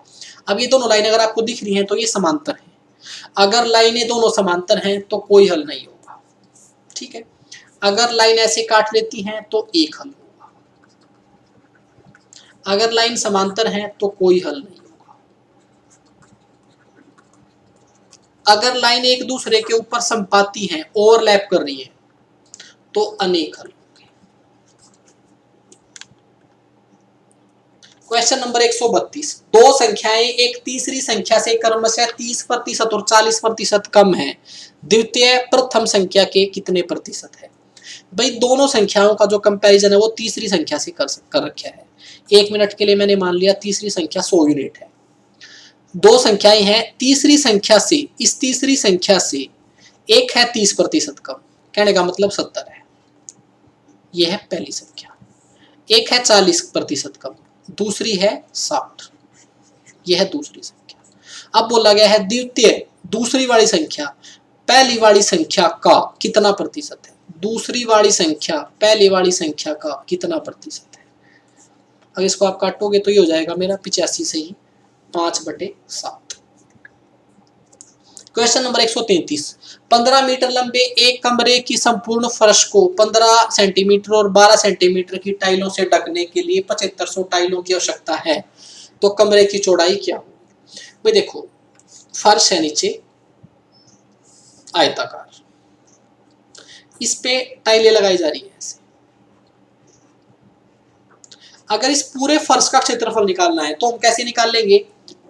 अब ये दोनों लाइन अगर आपको दिख रही हैं तो ये समांतर है। अगर लाइनें दोनों समांतर हैं तो कोई हल नहीं होगा, ठीक है। अगर लाइन ऐसे काट लेती हैं तो एक हल होगा, अगर लाइन समांतर है तो कोई हल नहीं होगा, अगर लाइन एक दूसरे के ऊपर संपाती हैं, ओवरलैप कर रही है, तो अनेक हल होंगे। क्वेश्चन नंबर 132, दो संख्याएं एक तीसरी संख्या से क्रमशः 30% और 40% कम है, द्वितीय प्रथम संख्या के कितने प्रतिशत है। भाई दोनों संख्याओं का जो कंपैरिजन है वो तीसरी संख्या से कर रखा है। 1 मिनट के लिए मैंने मान लिया तीसरी संख्या 100 यूनिट है, दो संख्याएं हैं, तीसरी संख्या से, इस तीसरी संख्या से एक है 30% कम, कहने का मतलब 70 है, यह है पहली संख्या। एक है 40% कम, दूसरी है 60, यह है दूसरी संख्या। अब बोला गया है द्वितीय, दूसरी वाली संख्या पहली वाली संख्या का कितना प्रतिशत है, दूसरी वाली संख्या पहली वाली संख्या का कितना प्रतिशत है। अगर इसको आप काटोगे तो ये हो जाएगा मेरा 85 से ही 5/7। क्वेश्चन नंबर 133, 15 मीटर लंबे एक कमरे की संपूर्ण फर्श को 15 सेंटीमीटर और 12 सेंटीमीटर की टाइलों से ढकने के लिए 7500 टाइलों की आवश्यकता है, तो कमरे की चौड़ाई क्या होगी। भाई देखो फर्श है नीचे आयताकार, इस पे टाइलें लगाई जा रही है ऐसे। अगर इस पूरे फर्श का क्षेत्रफल निकालना है तो हम कैसे निकाल लेंगे,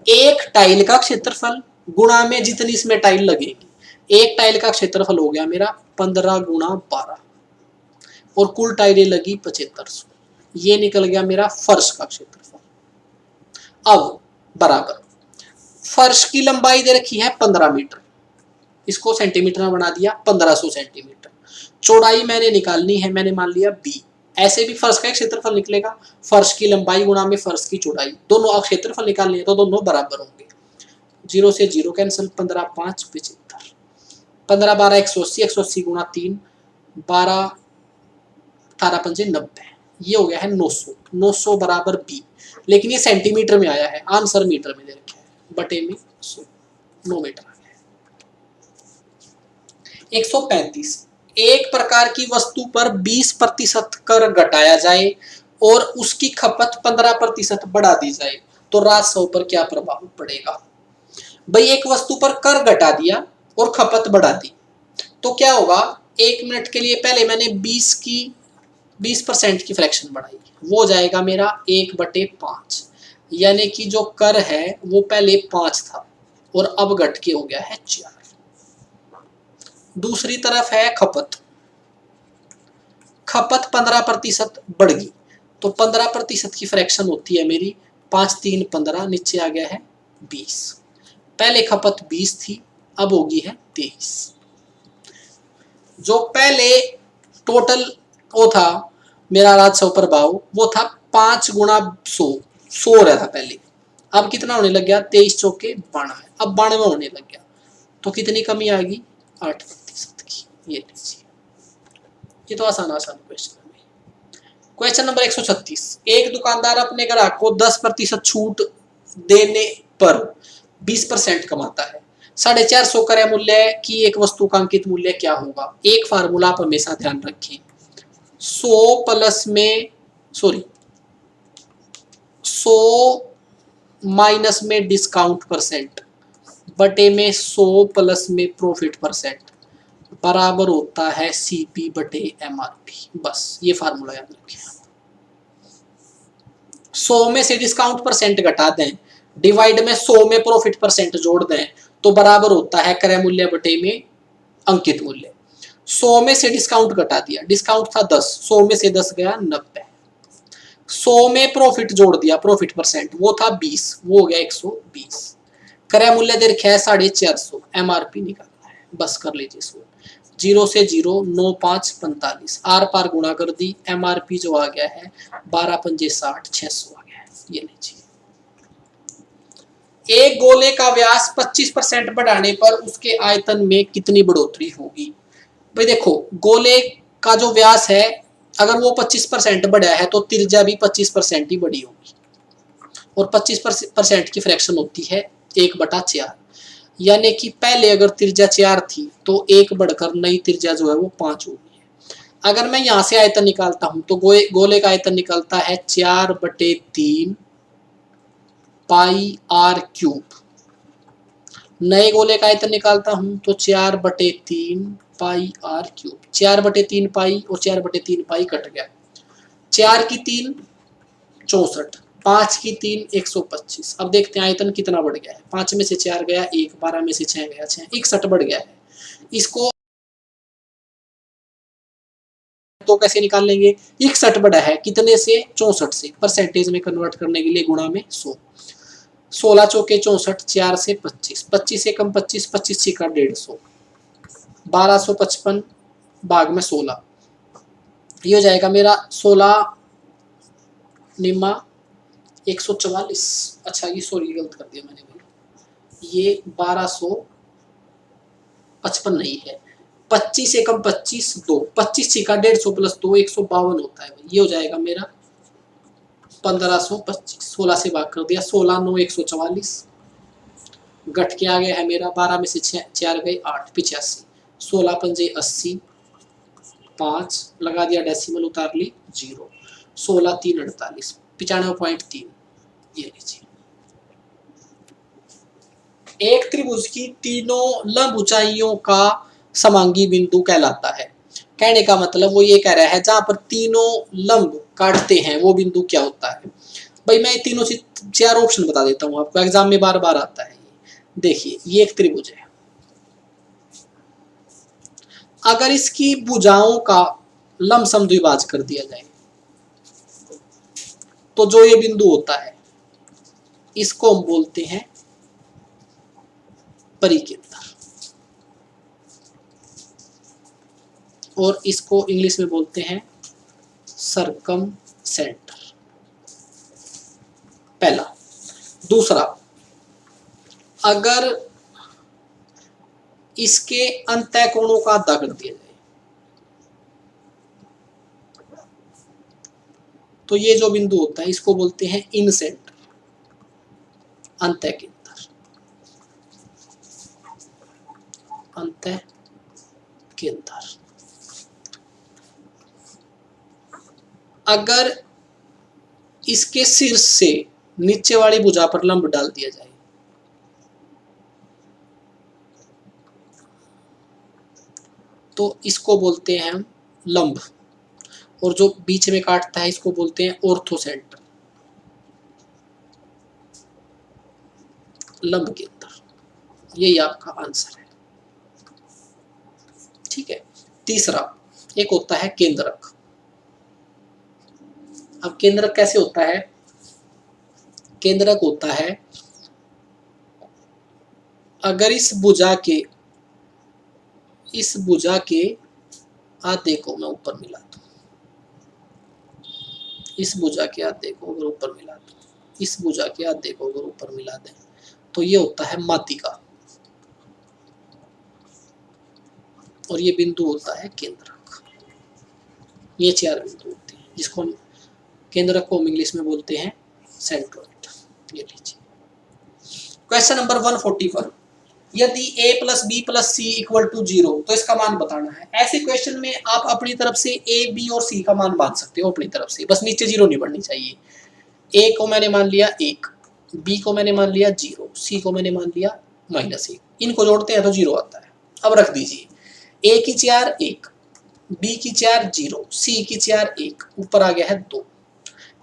एक टाइल का क्षेत्रफल गुणा में जितनी इसमें टाइल लगेगी। एक टाइल का क्षेत्रफल हो गया मेरा 15 गुणा 12 और कुल टाइलें लगी 7500, ये निकल गया मेरा फर्श का क्षेत्रफल। अब बराबर फर्श की लंबाई दे रखी है 15 मीटर, इसको सेंटीमीटर में बना दिया 1500 सेंटीमीटर। चौड़ाई मैंने निकालनी है, मैंने मान लिया b, ऐसे भी फर्श का एक क्षेत्रफल निकलेगा, फर्श की लंबाई गुणा में फर्श की चौड़ाई, दोनों आप क्षेत्रफल निकालने हैं तो दोनों बराबर होंगे। 0 से 0 कैंसिल, 15 5 75, 15 12 180, 180 गुणा 3 12 18 5 90, ये हो गया है 900। 900 बराबर b, लेकिन ये सेंटीमीटर में आया है, आंसर मीटर में दे रखा है, बटे में 9 मीटर आ गया। 135, एक प्रकार की वस्तु पर 20% कर घटाया जाए और उसकी खपत 15% बढ़ा दी जाए तो राजस्व पर क्या प्रभाव पड़ेगा। भाई एक वस्तु पर कर घटा दिया और खपत बढ़ा दी तो क्या होगा, 1 मिनट के लिए पहले मैंने 20% की फ्रैक्शन बढ़ाई, वो हो जाएगा मेरा 1/5, यानी कि जो कर है वो पहले 5 था और अब घट के हो गया है 4। दूसरी तरफ है खपत, खपत 15% बढ़ गई तो 15% की फ्रैक्शन होती है मेरी 5 3 15, नीचे आ गया है 20। पहले खपत 20 थी, अब होगी है 23। जो पहले टोटल वो था मेरा राजस्व प्रभाव वो था 5 गुणा 100 रहा था पहले, अब कितना होने लग गया 23 चौके 92, अब 92 होने लग गया तो कितनी कमी आ गई 8% की। ये लीजिए, ये तो आसान क्वेश्चन है। क्वेश्चन नंबर 136, एक दुकानदार अपने ग्राहक को 10% छूट देने पर 20% कमाता है। 450 क्रय मूल्य की एक वस्तु का अंकित मूल्य क्या होगा। एक फार्मूला आप हमेशा ध्यान रखें, 100 माइनस में डिस्काउंट परसेंट बटे में 100 प्लस में प्रॉफिट परसेंट बराबर होता है सीपी बटे एमआरपी। बस ये फार्मूला याद रखें। 100 में से डिस्काउंट परसेंट घटा दें, डिवाइड में 100 में प्रॉफिट परसेंट जोड़ दें तो बराबर होता है क्रय मूल्य बटे में अंकित मूल्य। 100 में से डिस्काउंट घटा दिया, डिस्काउंट था 10, 100 में से 10 गया 90, 100 में प्रॉफिट जोड़ दिया, प्रॉफिट परसेंट वो था 20, वो हो गया 120। क्रय मूल्य दे रखा है 450, एमआरपी निकालना है, बस कर लीजिए इसको। 0 से 0 9 5 45, आर पार गुणा कर दी, एमआरपी जो आ गया है 12 5 60, 600 आ गया है। ये लीजिए, एक गोले का व्यास 25% बढ़ाने पर उसके आयतन में कितनी बढ़ोतरी होगी। भाई देखो गोले का जो व्यास है अगर वो 25% बढ़ा है तो त्रिज्या भी 25% ही बढ़ी होगी और 25% की फ्रैक्शन होती है 1/4, यानी कि पहले अगर त्रिज्या 4 थी तो 1 बढ़कर नई त्रिज्या जो है वो 5 होगी। अगर मैं यहाँ से आयतन निकालता हूँ तो गोले का आयतन निकलता है 4/3 पाई आर क्यूब। नए गोले का आयतन निकालता हूँ तो 4/3 पाई आर क्यूब। 4/3 पाई और 4/3 पाई कट गया, 4 की 3 64, 5 की 3 125। अब देखते हैं आयतन कितना बढ़ गया है। 5 में से 4 गया 1, 12 में से 6 गया 6, 61 बढ़ गया है। इसको तो कैसे निकाल लेंगे? 61 बढ़ा है कितने से? 64 से। परसेंटेज में कन्वर्ट करने के लिए गुणा में 100। 16 चौके 64, 4 से 25, 25 से कम 25, 25 छिका 150, 1255 भाग में 16, ये हो जाएगा मेरा 16 निम्मा 144। अच्छा ये सॉरी गलत कर दिया मैंने भाई, ये 1255 नहीं है, 25 से कम 25 2, 25 छिका 150 प्लस 2 152 होता है। ये हो जाएगा मेरा 1525। 16 से भाग कर दिया, 16 9 144, घट के आ गया है मेरा 12 में से 4 गए 8 85, 16 पंजे 80, 5 लगा दिया डेसिमल उतार ली 0, 16 3 48, 95.3। ये लीजिए एक त्रिभुज की तीनों लंब ऊंचाइयों का समांगी बिंदु कहलाता है। कहने का मतलब वो ये कह रहा है जहां पर तीनों लंब काटते हैं वो बिंदु क्या होता है। भाई मैं तीनों से 4 ऑप्शन बता देता हूँ आपको, एग्जाम में बार बार आता है। देखिए ये एक त्रिभुज है, अगर इसकी भुजाओं का लंब समद्विभाज कर दिया जाए तो जो ये बिंदु होता है इसको हम बोलते हैं परिकेंद्र, और इसको इंग्लिश में बोलते हैं सरकम सेंटर। पहला। दूसरा, अगर इसके अंतः कोणों का अद्दा कर दिया जाए तो ये जो बिंदु होता है इसको बोलते हैं इन सेंटर, अंतः केंद्र, अंतः केंद्र। अगर इसके शीर्ष से नीचे वाली भुजा पर लंब डाल दिया जाए तो इसको बोलते हैं हम लंब, और जो बीच में काटता है इसको बोलते हैं ऑर्थो सेंटर, लंब केंद्र। यही आपका आंसर है। ठीक है। तीसरा, एक होता है केंद्रक। अब केंद्रक कैसे होता है? केंद्रक होता है अगर इस भुजा के आधे को मैं ऊपर मिला दूं, इस भुजा के आधे को अगर ऊपर मिला दूं, इस भुजा के आधे को अगर ऊपर मिला दें तो ये होता है माध्यिका, और ये बिंदु होता है केंद्रक। ये 4 बिंदु होते हैं जिसको हम केंद्रक को हम इंग्लिश में बोलते हैं सेंट्रोइड। ये लीजिए क्वेश्चन नंबर 141, यदि a plus B plus C equal to 0 तो इसका मान बताना है। ऐसे क्वेश्चन में आप अपनी तरफ से a b और c का मान बांध सकते हो अपनी तरफ से, बस नीचे 0 नहीं बढ़नी चाहिए। a को मैंने मान लिया 1, b को मैंने मान लिया 0, c को मैंने मान लिया -1, इनको जोड़ते हैं तो 0 आता है। अब रख दीजिए a की 4 1, b की 4 0, c की 4 1, ऊपर आ गया है 2।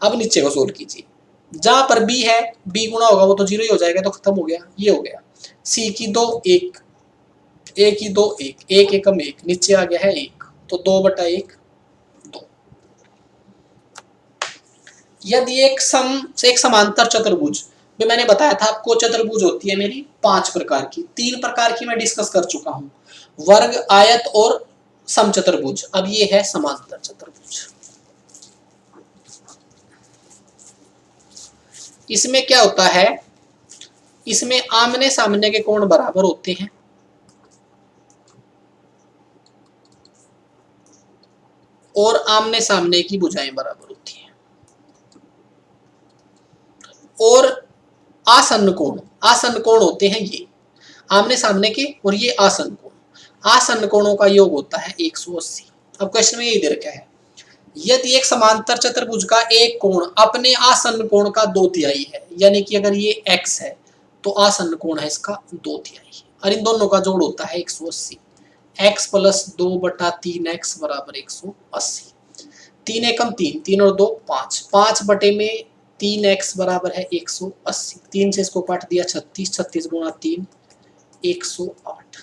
अब नीचे को सोल्व कीजिए, जहां पर b है b गुना होगा वो तो 0 ही हो जाएगा, तो खत्म हो गया। ये हो गया c की 2 1, a की 2 1, 1 एकम 1, नीचे आ गया है 1, तो 2/1 2। यदि एक समांतर चतुर्भुज में, मैंने बताया था आपको चतुर्भुज होती है मेरी 5 प्रकार की, 3 प्रकार की मैं डिस्कस कर चुका हूं, वर्ग, आयत और समचतुर्भुज। अब ये है समांतर चतुर्भुज। इसमें क्या होता है, इसमें आमने सामने के कोण बराबर होते हैं, और आमने सामने की भुजाएं बराबर होती हैं, और आसन्न कोण होते हैं ये आमने सामने के, और ये आसन्न कोण। आसन्न कोणों का योग होता है 180। अब क्वेश्चन में यही दे रखा है, यदि एक समांतर चतुर्भुज का एक कोण अपने आसन्न कोण का 2/3 है, यानी कि अगर ये x है तो आसन्न कोण है इसका 2/3, और इन दोनों का जोड़ होता है 180। x प्लस 2/3x बराबर 180। 3 एकम 3, 3 और 2 5, 5 बटे में 3x बराबर है 180। 3 से इसको काट दिया 36, 36 गुणा 3 108।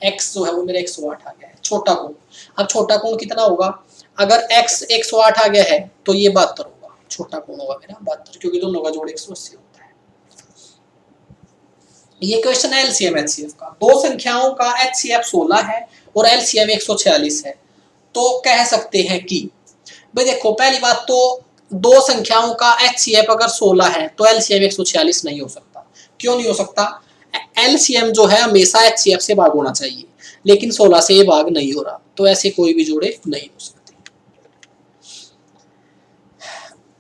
x जो है वो मेरा 108 आ गया है, छोटा कोण। अब छोटा कोण कितना होगा, अगर x 108 आ गया है तो ये 72 होगा, छोटा कोण होगा मेरा 72, क्योंकि दोनों का जोड़ 180 होता है। ये क्वेश्चन है एलसीएम एचसीएफ का। दो संख्याओं का एचसीएफ 16 है और एलसीएम 146 है, तो कह सकते हैं कि भाई देखो, पहली बात तो दो संख्याओं का एचसीएफ अगर 16 है तो एलसीएम 146 नहीं हो सकता। क्यों नहीं हो सकता, एलसीएम जो है हमेशा एचसीएफ से भाग होना चाहिए, लेकिन 16 से ये भाग नहीं हो रहा, तो ऐसे कोई भी जोड़े नहीं हो सकते।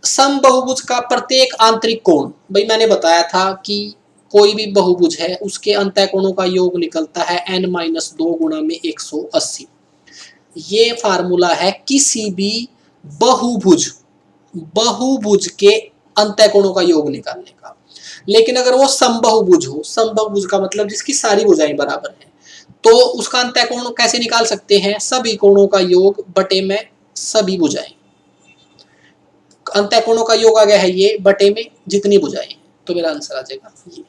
समबहुभुज का प्रत्येक आंतरिक कोण, भाई मैंने बताया था कि कोई भी बहुभुज है उसके अंतःकोणों का योग निकलता है n-2 गुणा में 180। ये फार्मूला है किसी भी बहुभुज के अंतःकोणों का योग निकालने का। लेकिन अगर वो समबहुभुज हो, समबहुभुज का मतलब जिसकी सारी भुजाएं बराबर हैं, तो उसका अंतःकोण कैसे निकाल सकते हैं, सभी कोणों का योग बटे में सभी भुजाएं। अंतःकोणों का योग आ गया है ये बटे में जितनी भुजाएं हैं, तो मेरा आंसर आ जाएगा ये।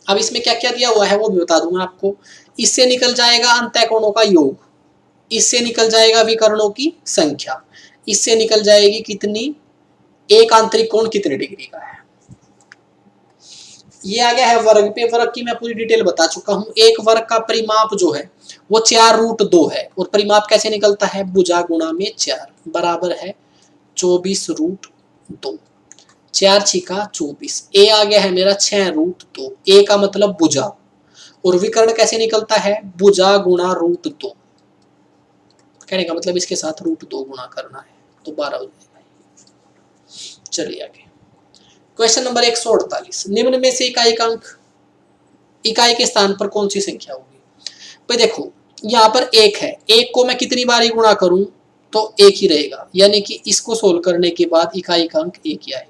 अब इसमें क्या क्या दिया हुआ है वो भी बता दूंगा आपको। इससे निकल जाएगा अंतःकोणों का योग, इससे निकल जाएगा विकर्णों की संख्या, इससे निकल जाएगी कितनी, एक आंतरिक कोण कितने डिग्री का है। ये आ गया है वर्ग पे। वर्ग की मैं पूरी डिटेल बता चुका हूं। एक वर्ग का परिमाप जो है वो 4√2 है, और परिमाप कैसे निकलता है, भुजा गुणा में 4 बराबर है 24√2। 4 छिका 24। ए आ गया है मेरा 6√2। ए का मतलब भुजा, और विकर्ण कैसे निकलता है, भुजा गुणा √2। कहने का मतलब इसके साथ √2 गुणा करना है, तो 12 हो जाएगा। चलिए आगे, क्वेश्चन नंबर 148। निम्न में से इकाई के स्थान पर कौन सी संख्या होगी। भाई देखो, यहाँ पर 1 है, 1 को मैं कितनी बार गुणा करूं तो 1 ही रहेगा, यानी कि इसको सोल्व करने के बाद इकाई का अंक 1 ही आएगा।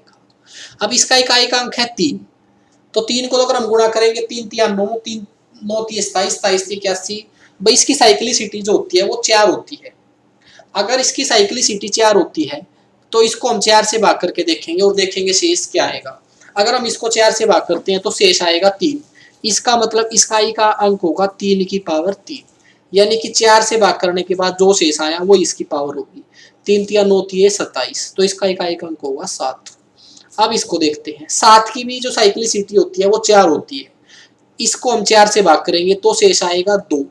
अब इसका इकाई का अंक है 3, तो 3 को अगर हम गुणा करेंगे 3 तिया 9, 3 9 3 27, 27 81। भाई इसकी साइक्लिसिटी जो होती है वो 4 होती है। अगर इसकी साइक्लिसिटी 4 होती है तो इसको हम 4 से भाग करके देखेंगे और देखेंगे शेष क्या आएगा। अगर हम इसको 4 से भाग करते हैं तो शेष आएगा 3। इसका मतलब इकाई का अंक होगा 3 की पावर 3, यानी कि 4 से भाग करने के बाद जो शेष आया वो इसकी पावर होगी। 3 तिया 9 तिया 27, तो इसका इकाई का अंक होगा 7। अब इसको देखते हैं, 7 की भी जो साइक्लिसिटी होती है वो 4 होती है। इसको हम 4 से भाग करेंगे तो शेष आएगा 2,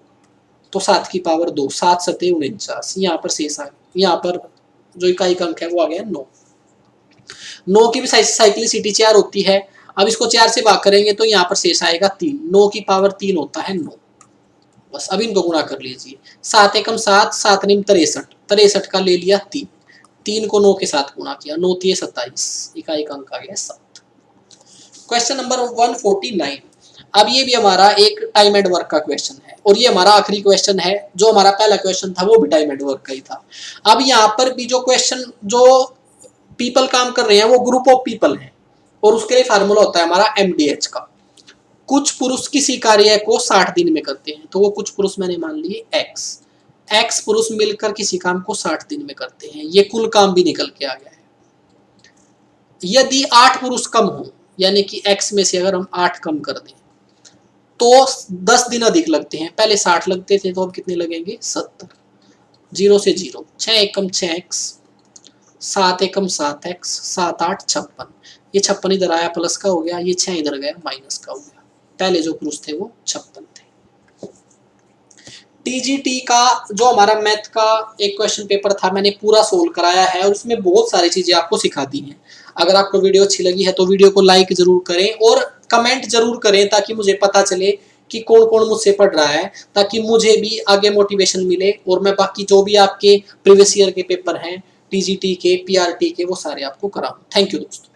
तो 7 की पावर 2, 7 सते 49। यहाँ पर शेष आ, यहाँ पर जो इकाई का अंक है वो आ गया 9। 9 की भी साइक्लिसिटी 4 होती है। अब इसको 4 से भाग करेंगे तो यहाँ पर शेष आएगा 3, 9 की पावर 3 होता है 9। बस अब इनको गुणा कर लीजिए, 7 एकम 7, 7 निम 63, 63 का ले लिया 3, 3 को 9 के साथ गुणा किया, 9 तिये 27, इकाई का अंक आ गया 7। Question number 149। अब ये भी हमारा एक टाइम एंड वर्क का क्वेश्चन है, और ये हमारा आखिरी क्वेश्चन है। जो हमारा पहला क्वेश्चन था वो भी टाइम एंड वर्क का ही था। अब यहाँ पर भी जो क्वेश्चन जो पीपल काम कर रहे हैं वो ग्रुप ऑफ पीपल हैं, और उसके लिए फार्मूला होता है हमारा MDH का। कुछ पुरुष किसी कार्य को 60 दिन में करते हैं, तो वो कुछ पुरुष मैंने मान लिए X पुरुष मिलकर किसी काम को 60 दिन में करते हैं। ये कुल काम भी निकल के आ गया है। यदि 8 पुरुष कम हो, यानी कि X में से अगर हम 8 कम कर दें तो 10 दिन अधिक लगते हैं। पहले 60 लगते थे, तो अब कितने लगेंगे 70। 0 से 0, 6 एकम 6x, 7 एकम 7x, 7 8 56। ये 56 इधर आया प्लस का हो गया, ये 6 इधर गया माइनस का हो गया। पहले जो पुरुष थे वो 56 थे। TGT का जो हमारा मैथ का एक क्वेश्चन पेपर था मैंने पूरा सोल्व कराया है, और उसमें बहुत सारी चीजें आपको सिखा दी हैं। अगर आपको वीडियो अच्छी लगी है तो वीडियो को लाइक जरूर करें और कमेंट जरूर करें, ताकि मुझे पता चले कि कौन कौन मुझसे पढ़ रहा है, ताकि मुझे भी आगे मोटिवेशन मिले, और मैं बाकी जो भी आपके प्रीवियस ईयर के पेपर हैं TGT के, PRT के, वो सारे आपको कराऊं। थैंक यू दोस्तों।